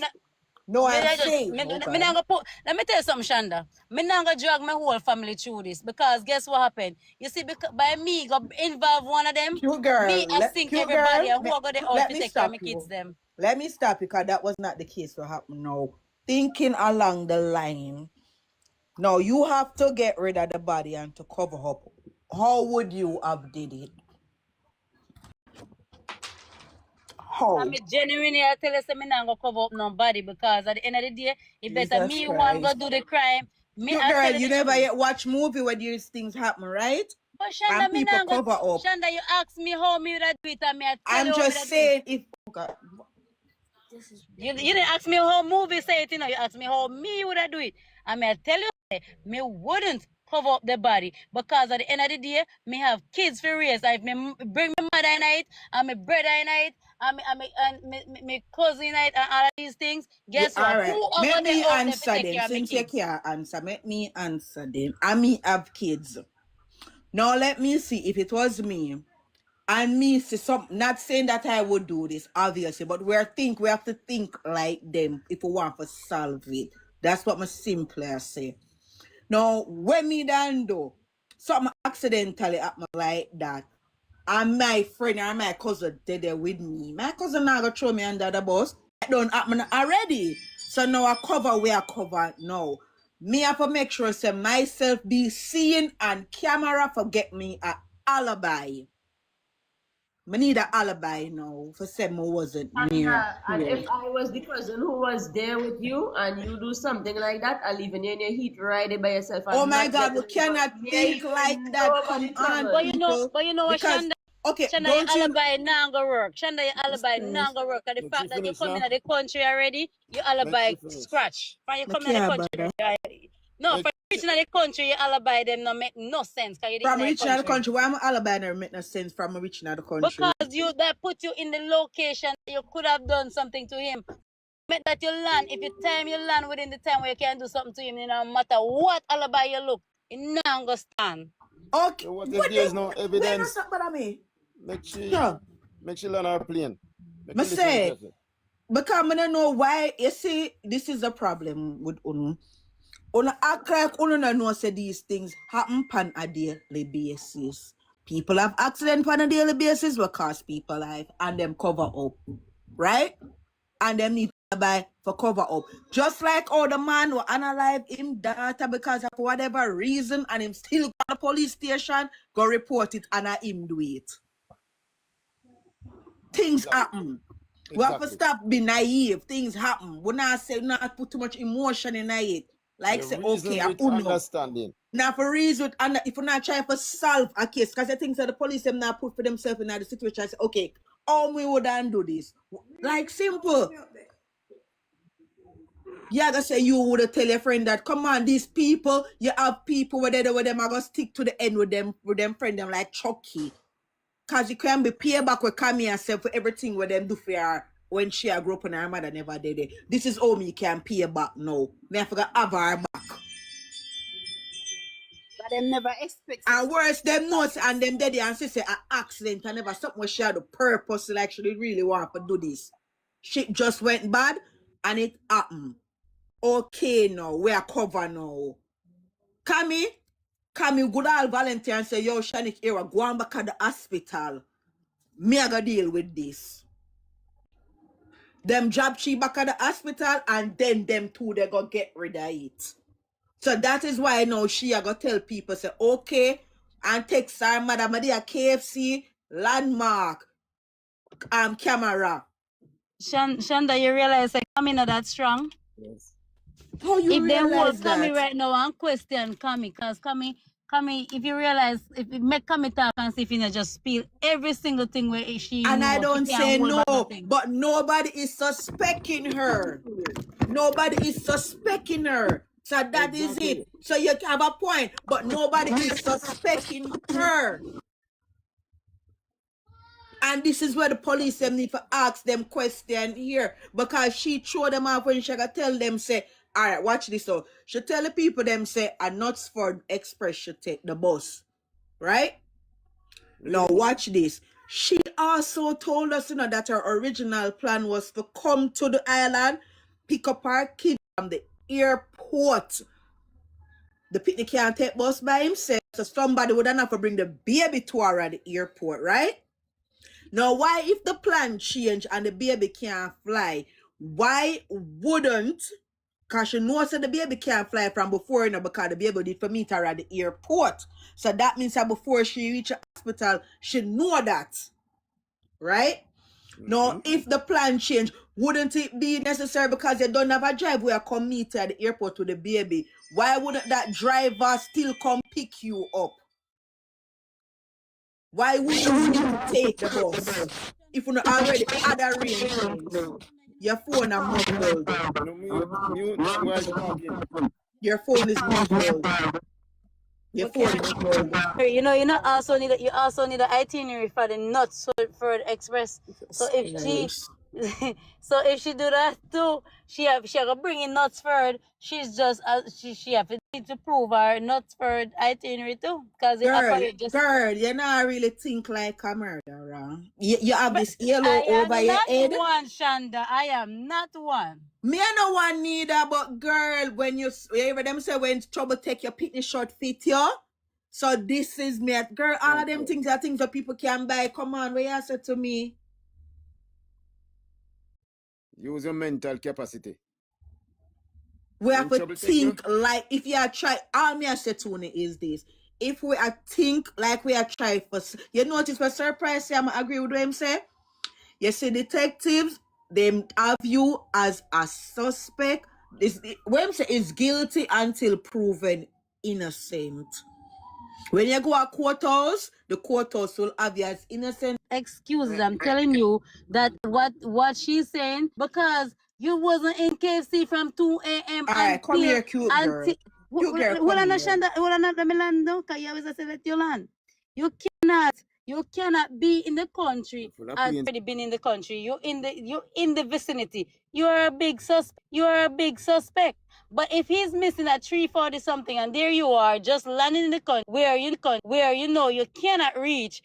No, I'm saying. Let me tell you something, Shonda. Me not gonna drag my whole family through this because guess what happened? You see, by me go involve one of them, Cute girl, me I think everybody and who are gonna out to take care of my kids them. Let me stop you because that was not the case what happened now. Thinking along the line. Now you have to get rid of the body and to cover up. How would you have did it? How? I mean, genuinely, I tell you, I'm not gonna cover up nobody because at the end of the day, it better me one go do the crime. Me, Cute girl, you never yet watch movie where these things happen, right? But Shonda, and people cover up. Shonda, you ask me how me would I do it, and me I tell I'm you just saying if. You didn't ask me how movie say it, you know. You asked me how me would I do it, and me I tell you, me wouldn't cover up the body because at the end of the day, me have kids for raise. If me bring my mother in it, and my brother in it, and my cousin in it, and all of these things. Guess what? Right. Who Let me answer them. Since you can't answer, let me answer them. I me have kids. Now let me see if it was me. And me see some, not saying that I would do this, obviously, but we have to think like them if we want to solve it. That's what my simply say. Now, when me done do something accidentally happen like that, and my friend or my cousin did there with me, my cousin now go throw me under the bus. That don't happen already. So now I cover where I cover now. Me have to make sure say myself be seen and camera for get me an alibi. I need an alibi now for saying I wasn't near. And if I was the cousin who was there with you and you do something like that, I'll leave you in your heat right there by yourself. Oh my God, we cannot think like that. Come on, but you know what, Shonda? Okay, Shonda, your alibi now go work. Shonda, your alibi now go work. And the fact that you come in the country already, your alibi scratch. When you come in the country already. No, for reaching the country, your alibi them not make no sense. From reaching the country, why my alibi never make no sense from reaching the country? Because that put you in the location you could have done something to him. Meant that you land, if you land within the time where you can do something to him, no matter what alibi you look, it not gonna stand. Okay. So what if there's no evidence? Make she learn her plane. I say, because I don't know why. You see, this is a problem with Unu. Unu act like Unu know say these things happen on a daily basis. People have accidents on a daily basis because people life and them cover up, right? And them need to buy for cover up. Just like all the man who analyze him data because of whatever reason and him still go to the police station, go report it and him do it. Things happen. We have to stop being naive. Things happen. We not say not put too much emotion in it. Like You say, reason okay, with uno. understanding. Now for reason, and if you're not trying to solve a case, because the things that the police them not put for themselves in the situation, I say, okay, how we would do this? Like simple. You gotta say you would tell your friend that, come on, these people, you have people where them are gonna stick to the end with them friend them like Chucky. Cause you can be pay back with Cammy herself for everything with them do for her when she grew up and her mother never did it. This is how me can pay back now. Me I forgot have her back. But them never expect. And worse, them notes and them daddy and sister an accident and never something where she had a purpose like she did really want to do this. Shit just went bad and it happened. Okay now, we are covered now. Cammy good all volunteer and say, yo, Shanik era, go on back at the hospital. Me I gotta deal with this. Them job she back at the hospital and then them two they gonna get rid of it. So that is why now she I gonna tell people say, okay, and text her madam a KFC, landmark, camera. Shanda, you realize like Kami not that strong? Yes. How you If they hold realize Kami that? right now and question Kami, because Kami, if you realize, if you make Kami talk and see if you know, just spill every single thing where she And I knows, don't she can't say hold no, back nothing. but nobody is suspecting her. Nobody is suspecting her. So that is Exactly. it. So you have a point, but nobody is suspecting her. And this is where the police them need to ask them question here. Because she throw them off when she got tell them, say, all right, watch this out. She tell the people them, say, a Knutsford Express should take the bus. Right? Now watch this. She also told us, that her original plan was to come to the island, pick up her kid from the airport. The picnic can't take bus by himself, so somebody would have to bring the baby to her at the airport, right? Now, why if the plan change and the baby can't fly, why wouldn't, because she knows that the baby can't fly from before, because the baby did for meet her at the airport. So that means that before she reach the hospital, she know that, right? Now, if the plan change, wouldn't it be necessary because they don't have a driver who come meet at the airport with the baby? Why wouldn't that driver still come pick you up? Why would you need to take the bus if you already had arrangements? Your phone is muffled. Mute while talking. Your phone is muffled. Your phone is muffled. You also need an itinerary for the Knutsford Express. So if she if she do that too, she have to bring in Knutsford. She's just she have to prove her Knutsford itinerary too, because Girl, you not really think like a murderer. You have this yellow over your head. I am not one, Shanda. I am not one. Me I no one neither, but girl, when you hear them say when trouble take your picnic short fit you. So this is me. Girl, all of them things are things that people can buy. Come on, what you say to me? Use your mental capacity. We have to think like if you are try. All me I say to you is this: if we are think like we are trying for, you notice for surprise, I'm agree with what him say. You see, detectives they have you as a suspect. When say is guilty until proven innocent. When you go to courthouse, the courthouse will have you as innocent. Excuses. I'm telling you that what she's saying, because you wasn't in KFC from 2 a.m. All right, come here, cute girl. Cute girl, come here. You cannot be in the country. I've already been in the country. You're in the vicinity. You're a big suspect. But if he's missing at 3:40 something, and there you are, just landing in the country, where you know you cannot reach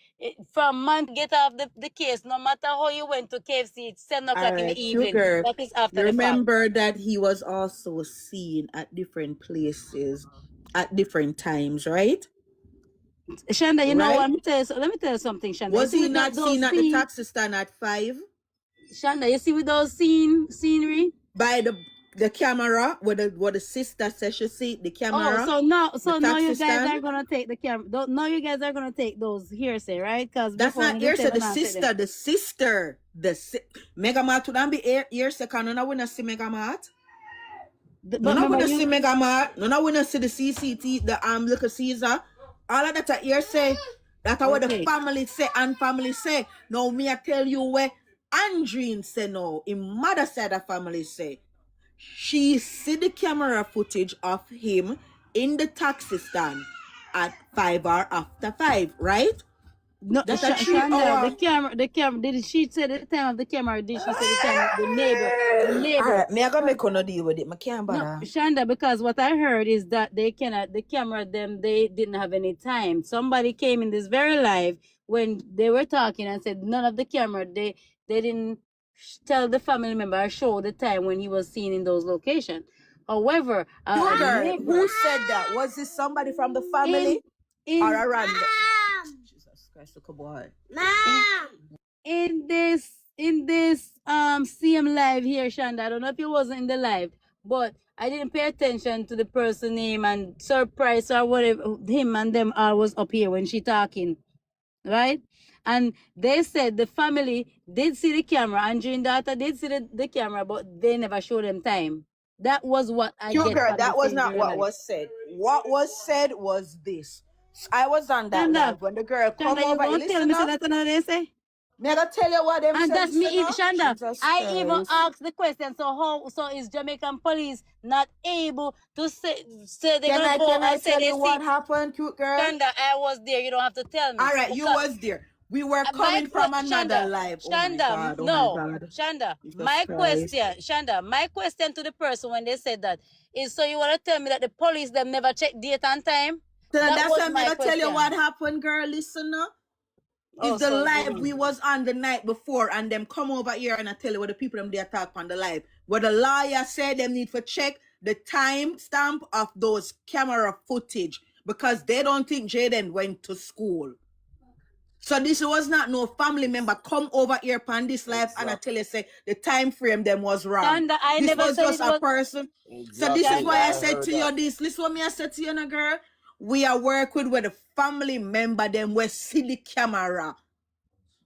from man get off the case, no matter how you went to KFC, it's 7 o'clock in the evening. Girl, That is after remember that he was also seen at different places at different times, right? Shanda, you know what? Let me tell you something, Shanda. Was he not seen at the taxi stand at 5? Shanda, you see with those scenery? By the camera, where the sister says she see the camera. Oh, so now you guys are gonna take the camera. Now you guys are gonna take those hearsay, right? Because that's not hearsay. The sister, Megamart would not be hearsay. Can you not see Megamart? But No, remember we you. see Mega Mart. No, we see the CCT, the little Caesar. All of that I hear say. That's what the family say and family say. Now me I tell you where Andrine say no. In mother side of family say. She see the camera footage of him in the taxi stand at 5 hours after 5, right? No, That's a 3 Shonda, hour. the camera. Did she say the time of the camera? Or did she say the time of the neighbor? The neighbor. Alright, me I gonna make no deal with it. I can't No, bother. Shonda, because what I heard is that they cannot, the camera, they didn't have any time. Somebody came in this very live when they were talking and said none of the camera, they didn't tell the family member or show the time when he was seen in those locations. However, the Girl, neighbor, who said that? Was this somebody from the family or a random? Jesus Christ, look a boy. in this CM live here, Shonda, I don't know if you wasn't in the live, but I didn't pay attention to the person name and surprise or whatever. Him and them all was up here when she talking, right? And they said the family did see the camera, and Jane daughter did see the camera, but they never showed them time. That was what I Cute get girl, from that the was same not girl what live. was said. What was said was this. I was on that Shonda, live when the girl come Shonda, you over. gonna tell me so Listen that's another they say? me I gotta tell you what them And say. that's me, Listen up. Shonda. Jesus I even Christ. asked the question. So is Jamaican police not able to say they're gonna go Can I and say tell they you see? what happened, cute girl? Shonda, I was there. You don't have to tell me. All right, you was there. We were coming from another Shonda, live. Oh my Shonda, God, oh no, my God. Shonda. Jesus My Christ. question, Shonda, my question to the person when they said that is, so you want to tell me that the police them never check date and time? So That that's was why I'm my gonna tell you question. what happened, girl. Listen up. Oh, Is the so live we was on the night before and them come over here and I tell you what the people them they talk on the live. What the lawyer said them need to check the time stamp of those camera footage because they don't think Jayden went to school. So this was not no family member come over here on this live and I tell you say the time frame them was wrong. Shonda, I This never was said just it a was. person. So Exactly. this is why I I said heard to that. you this. Listen what me I said to you, girl. We are working with a family member them we see the camera.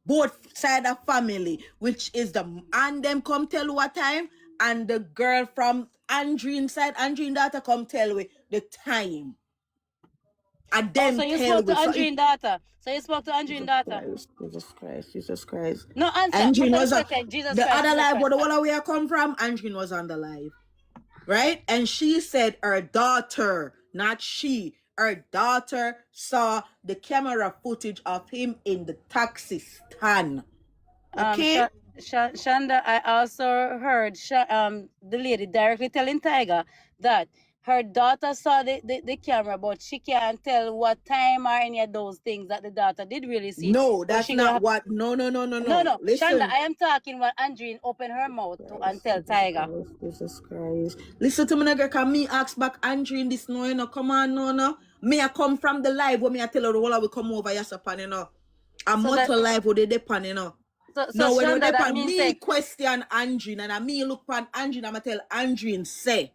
Both side of family, which is the and them come tell what time, and the girl from Andrine side, Andrine daughter come tell we the time. And them so you tell spoke to we. So Andrine daughter. So you spoke to Andrine daughter. Jesus Christ. No answer. Andrine was on Jesus the Christ. other Jesus live, Christ. but the one where I come from, Andrine was on the live. Right? And she said her daughter, not she, her daughter saw the camera footage of him in the taxi stand. Okay? Shonda, I also heard the lady directly telling Tiger that her daughter saw the camera, but she can't tell what time or any of those things that the daughter did really see. No, that's not what. No. No. Listen. Shonda, I am talking when Andrine opened her mouth to and tell Tiger. Jesus Christ. Listen to me, nigga, can me ask back Andrine this no, you know, come on, no. Me I come from the live when me I tell her the whole we come over yesterday, you know. I'm So not that- to live with the depend, you know. So No, when Shonda, they that pan means me say, question Andrine and I me look pan Andrine, I'ma tell Andrine say.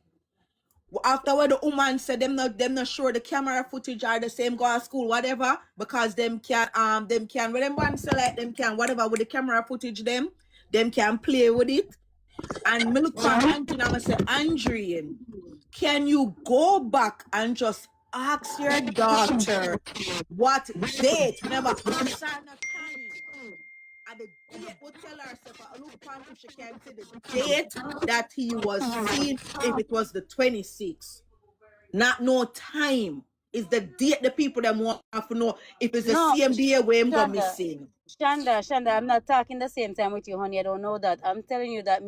After what the woman said, them not sure the camera footage are the same, go to school, whatever, because them can when them one say like them can whatever with the camera footage them can play with it. And me look for Andrine, I'ma say, Andrine, can you go back and just ask your daughter what date? We never ask her no time. And the date will tell herself, I look on if she can see the date that he was seen, if it was the 26th. Not no time. It's the date the people them want to know if it's the same day where him go missing. Shonda, I'm not talking the same time with you, honey. I don't know that. I'm telling you that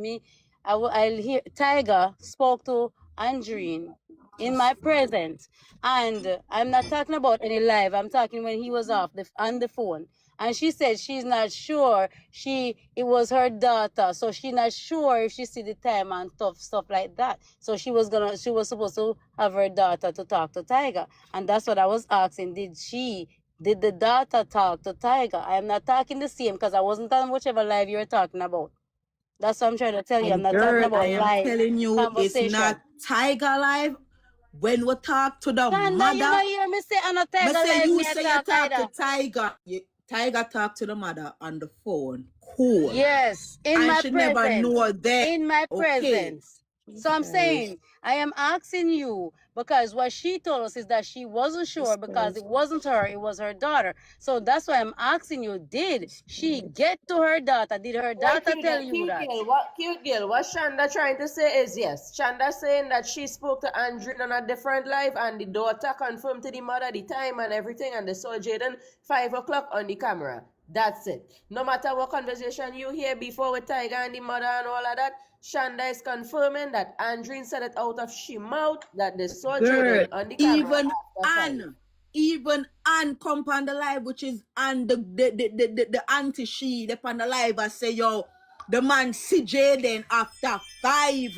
I'll hear Tiger spoke to Andrine in my presence, and I'm not talking about any live. I'm talking when he was on the phone, and she said she's not sure. It was her daughter, so she's not sure if she see the time and stuff like that. So she was supposed to have her daughter to talk to Tiger, and that's what I was asking. Did the daughter talk to Tiger? I am not talking the same because I wasn't on whichever live you were talking about. That's what I'm trying to tell you. I'm not talking about I am live telling you, conversation. it's not Tiger live. When we talk to the Shonda, mother, you know hear me say I'm not Tiger live. you say you talk to Tiger. Tiger talk to the mother on the phone. Cool. Yes, in and my she presence. never know that. In my presence. So I'm saying, I am asking you because what she told us is that she wasn't sure because it wasn't her, it was her daughter. So that's why I'm asking you, did she get to her daughter? Did her daughter tell you that? Cute girl, what Shanda trying to say is yes. Shanda saying that she spoke to Andrew on a different live and the daughter confirmed to the mother the time and everything and they saw Jayden 5 o'clock on the camera. That's it. No matter what conversation you hear before with Tiger and the mother and all of that, Shanda is confirming that Andrew said it out of she mouth that they saw Girl, Jayden on the camera after 5. even Anne come on the live, which is Anne the auntie she the on the live and say, yo, the man see Jayden after 5.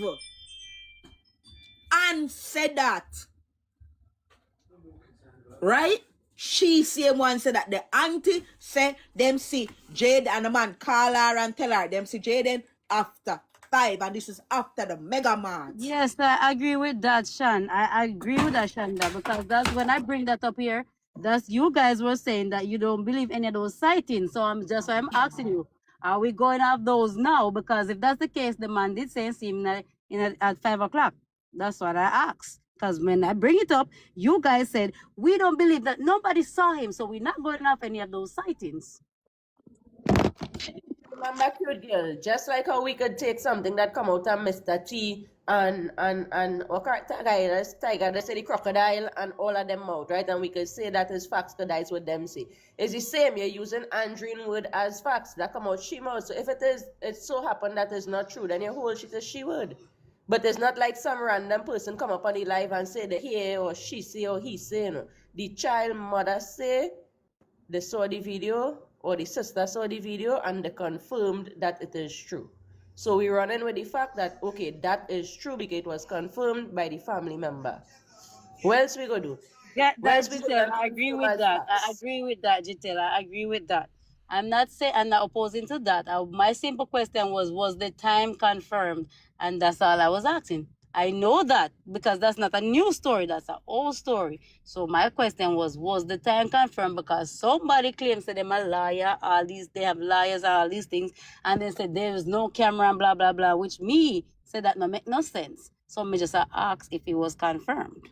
Anne said that. Right? She same one said that the auntie said them see Jade and the man call her and tell her them see Jayden after 5, and this is after the mega mart. Yes, I agree with that, Shan. I agree with that, Shanda, because that's when I bring that up here. That's you guys were saying that you don't believe any of those sightings. So I'm asking you, are we going to have those now? Because if that's the case, the man did say see him at 5 o'clock. That's what I asked. Because when I bring it up, you guys said we don't believe that nobody saw him, so we're not going to have any of those sightings. Remember, cute girl, just like how we could take something that come out of Mr. T and what Tiger, they say the crocodile and all of them out, right? And we could say that is facts, because that's what them say. It's the same, you're using Andrine word as facts that come out she mouth. So if it so happen that is not true, then your whole shit is she word. But it's not like some random person come up on the live and say that he or she say or he say, you know. The child mother say they saw the video or the sister saw the video and they confirmed that it is true. So we run in with the fact that, okay, that is true because it was confirmed by the family member. What else we gonna do? Get What that, else we Giselle. gonna I agree confirm with as that. I facts? agree with that, Giselle. I agree with that. I'm not opposing to that. My simple question was the time confirmed? And that's all I was asking. I know that because that's not a new story. That's an old story. So my question was the time confirmed? Because somebody claims that they're a liar, they have liars, all these things, and they said there is no camera and blah, blah, blah, which me said that no make no sense. So me just asked if it was confirmed.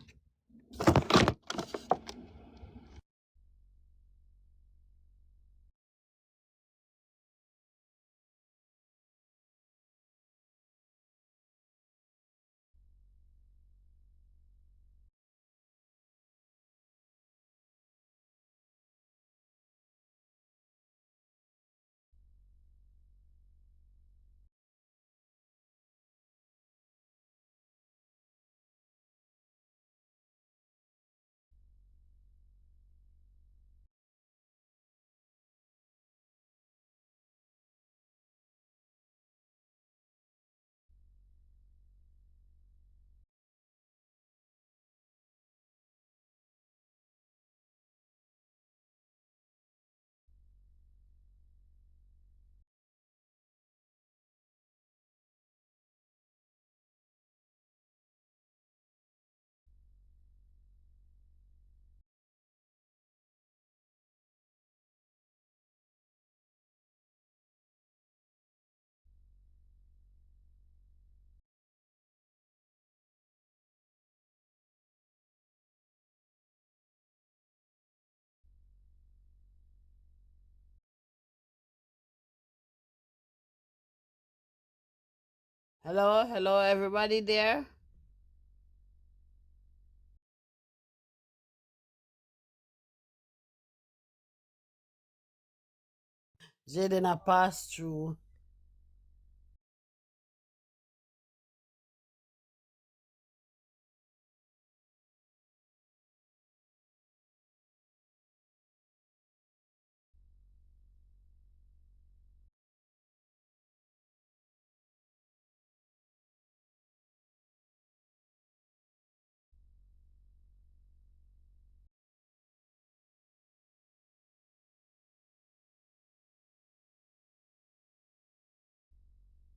Hello, everybody there? Jayden a pass through.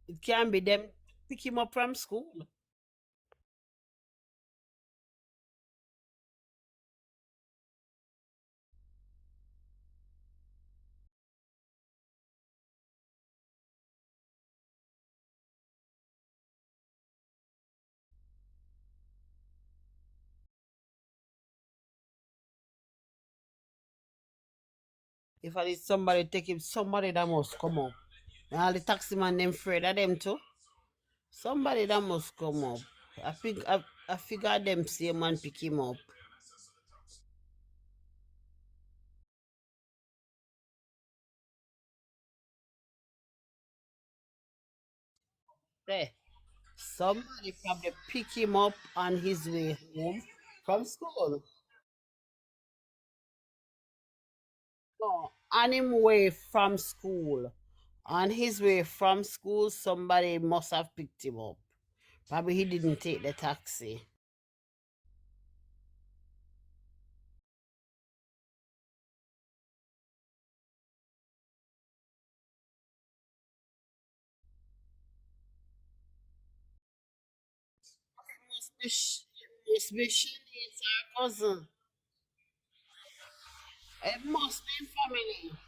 It can be them pick him up from school. If I need somebody take him, somebody that must come up. And all the taxi man them afraid of them too. Somebody that must come up. I figure them same man pick him up. There. Somebody probably pick him up on his way home from school. No, on him way from school. On his way from school, somebody must have picked him up. Probably he didn't take the taxi. It must be Shanice's her cousin. It must be family.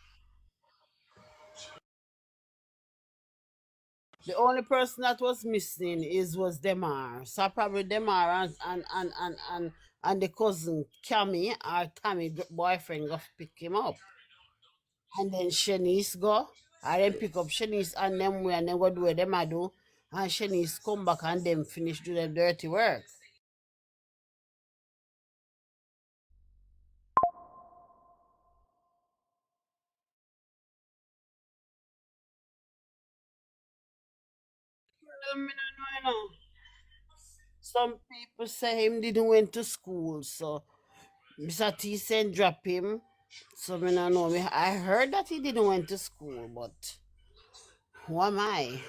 The only person that was missing was Demar. So probably Demar and the cousin Cammy or Tammy boyfriend go pick him up. And then Shanice go. I then pick up Shanice and them way and then go do what them I do. And Shanice come back and them finish do the dirty work. Well, me no know, you know. Some people say him didn't went to school, so Mr. T said drop him. So me no know. I heard that he didn't went to school, but who am I?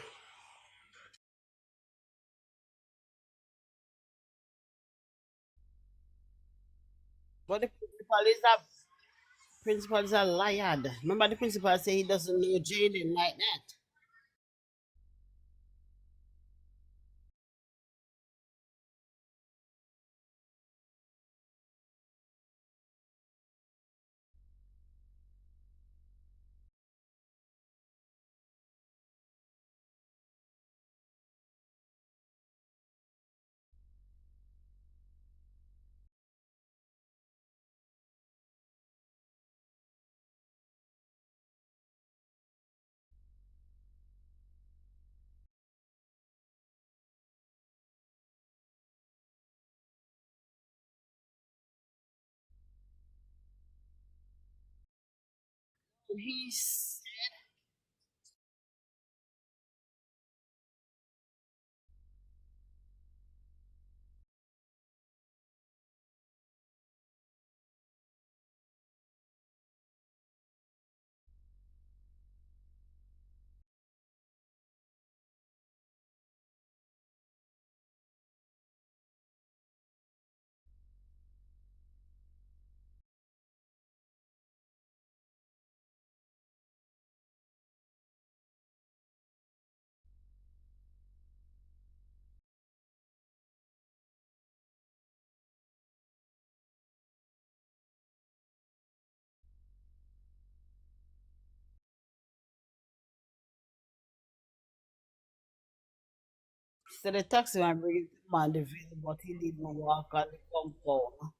But the principal is a liar. Remember the principal say he doesn't know Jayden like that. He's so the taxi man bring him on the vehicle, but he didn't walk on the compound.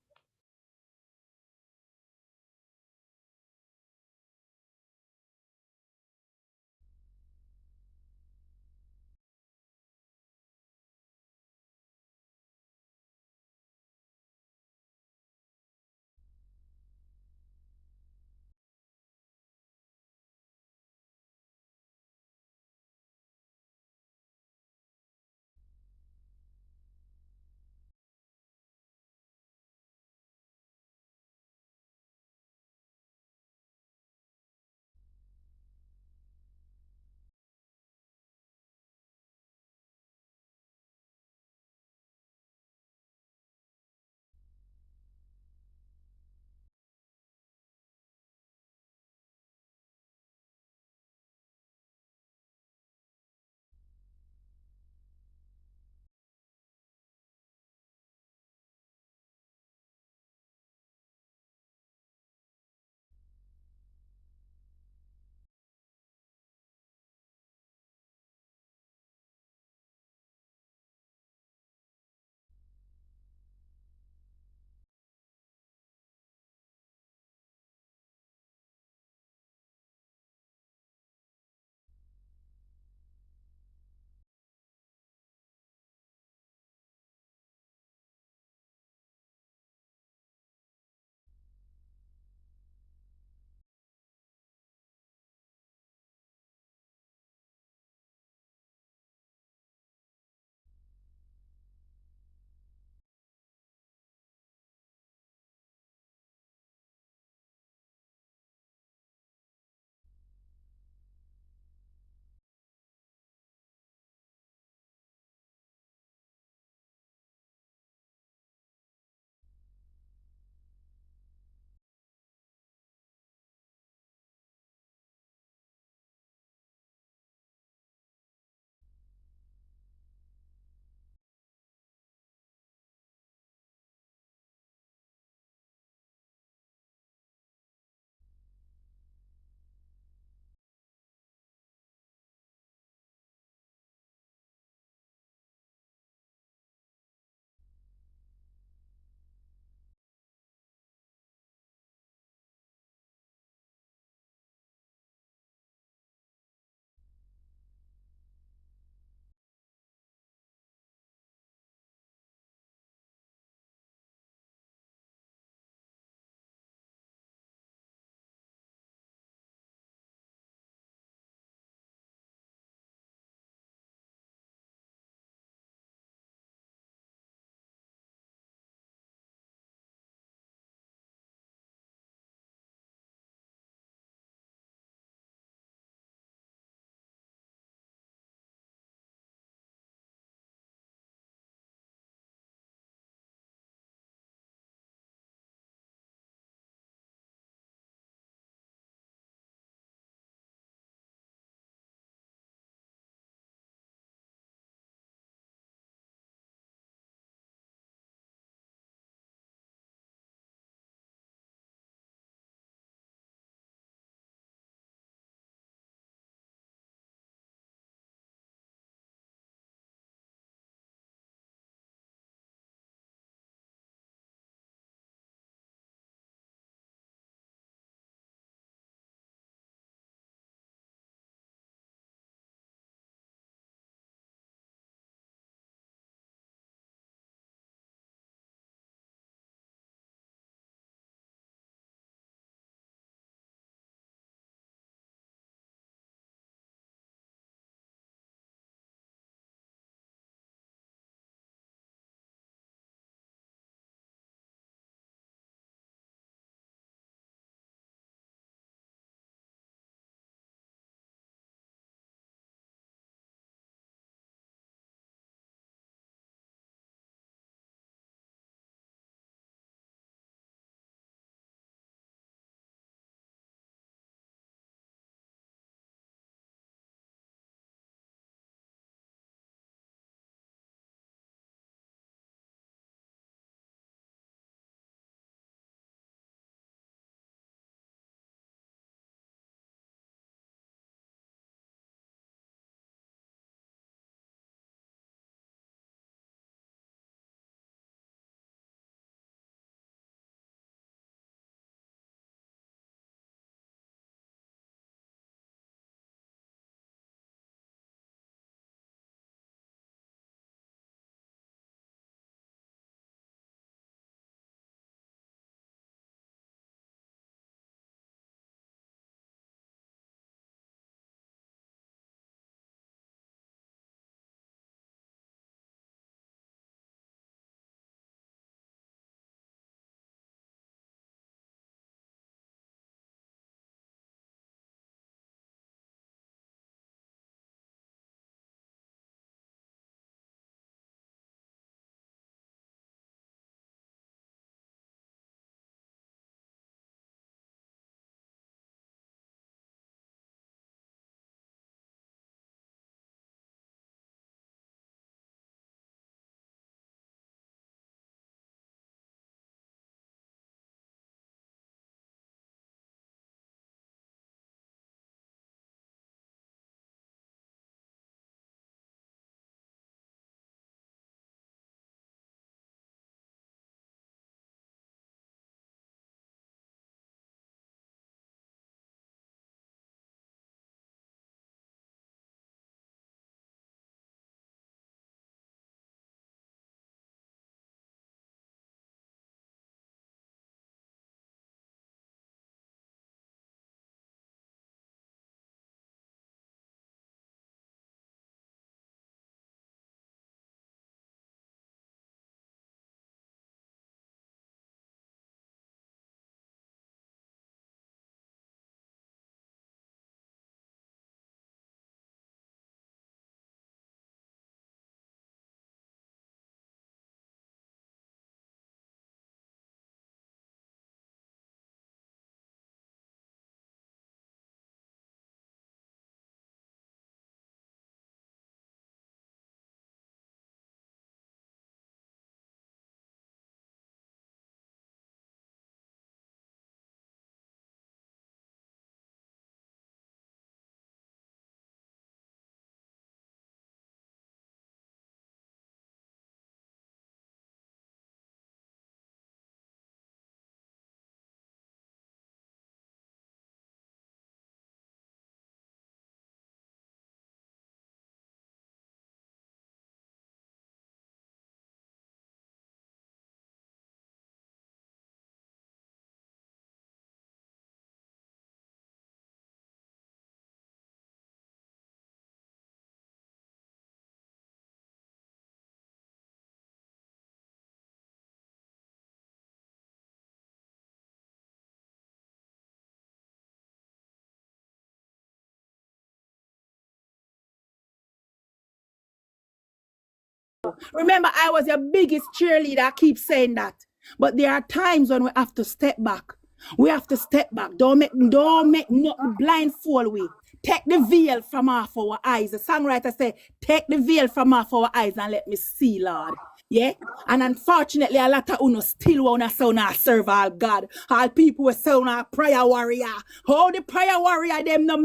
Remember, I was your biggest cheerleader. I keep saying that. But there are times when we have to step back. We have to step back. Don't make nothing blindfold we. Take the veil from off our eyes. The songwriter said, take the veil from off our eyes and let me see, Lord. Yeah? And unfortunately, a lot of uno still wanna serve our God. All people will say a prayer warrior. How the prayer warrior them no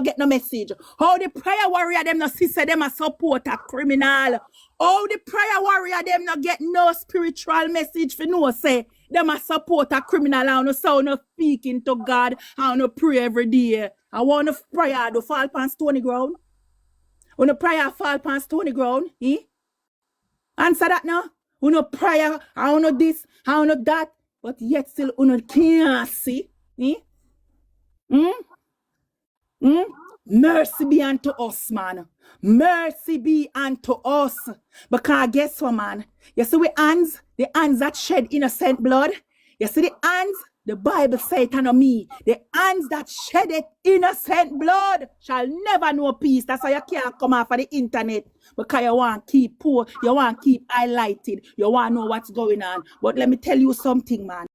get no message. How the prayer warrior them no see say them a support a criminal. How the prayer warrior them no get no spiritual message for no say them a support a criminal and no sound no speaking to God and no pray every day. I want to prayer to fall upon stony ground. When the prayer fall upon stony ground, eh? Answer that now. Uno prayer, I don't know this, I don't know that, but yet still uno can't see. Eh? Mercy be unto us, man. Mercy be unto us. Because guess what, man? You see the hands that shed innocent blood. You see the hands, the Bible says it on me. The hands that shedded innocent blood shall never know peace. That's why you can't come off of the internet. Because you want to keep poor, you want to keep highlighted, you want to know what's going on. But let me tell you something, man.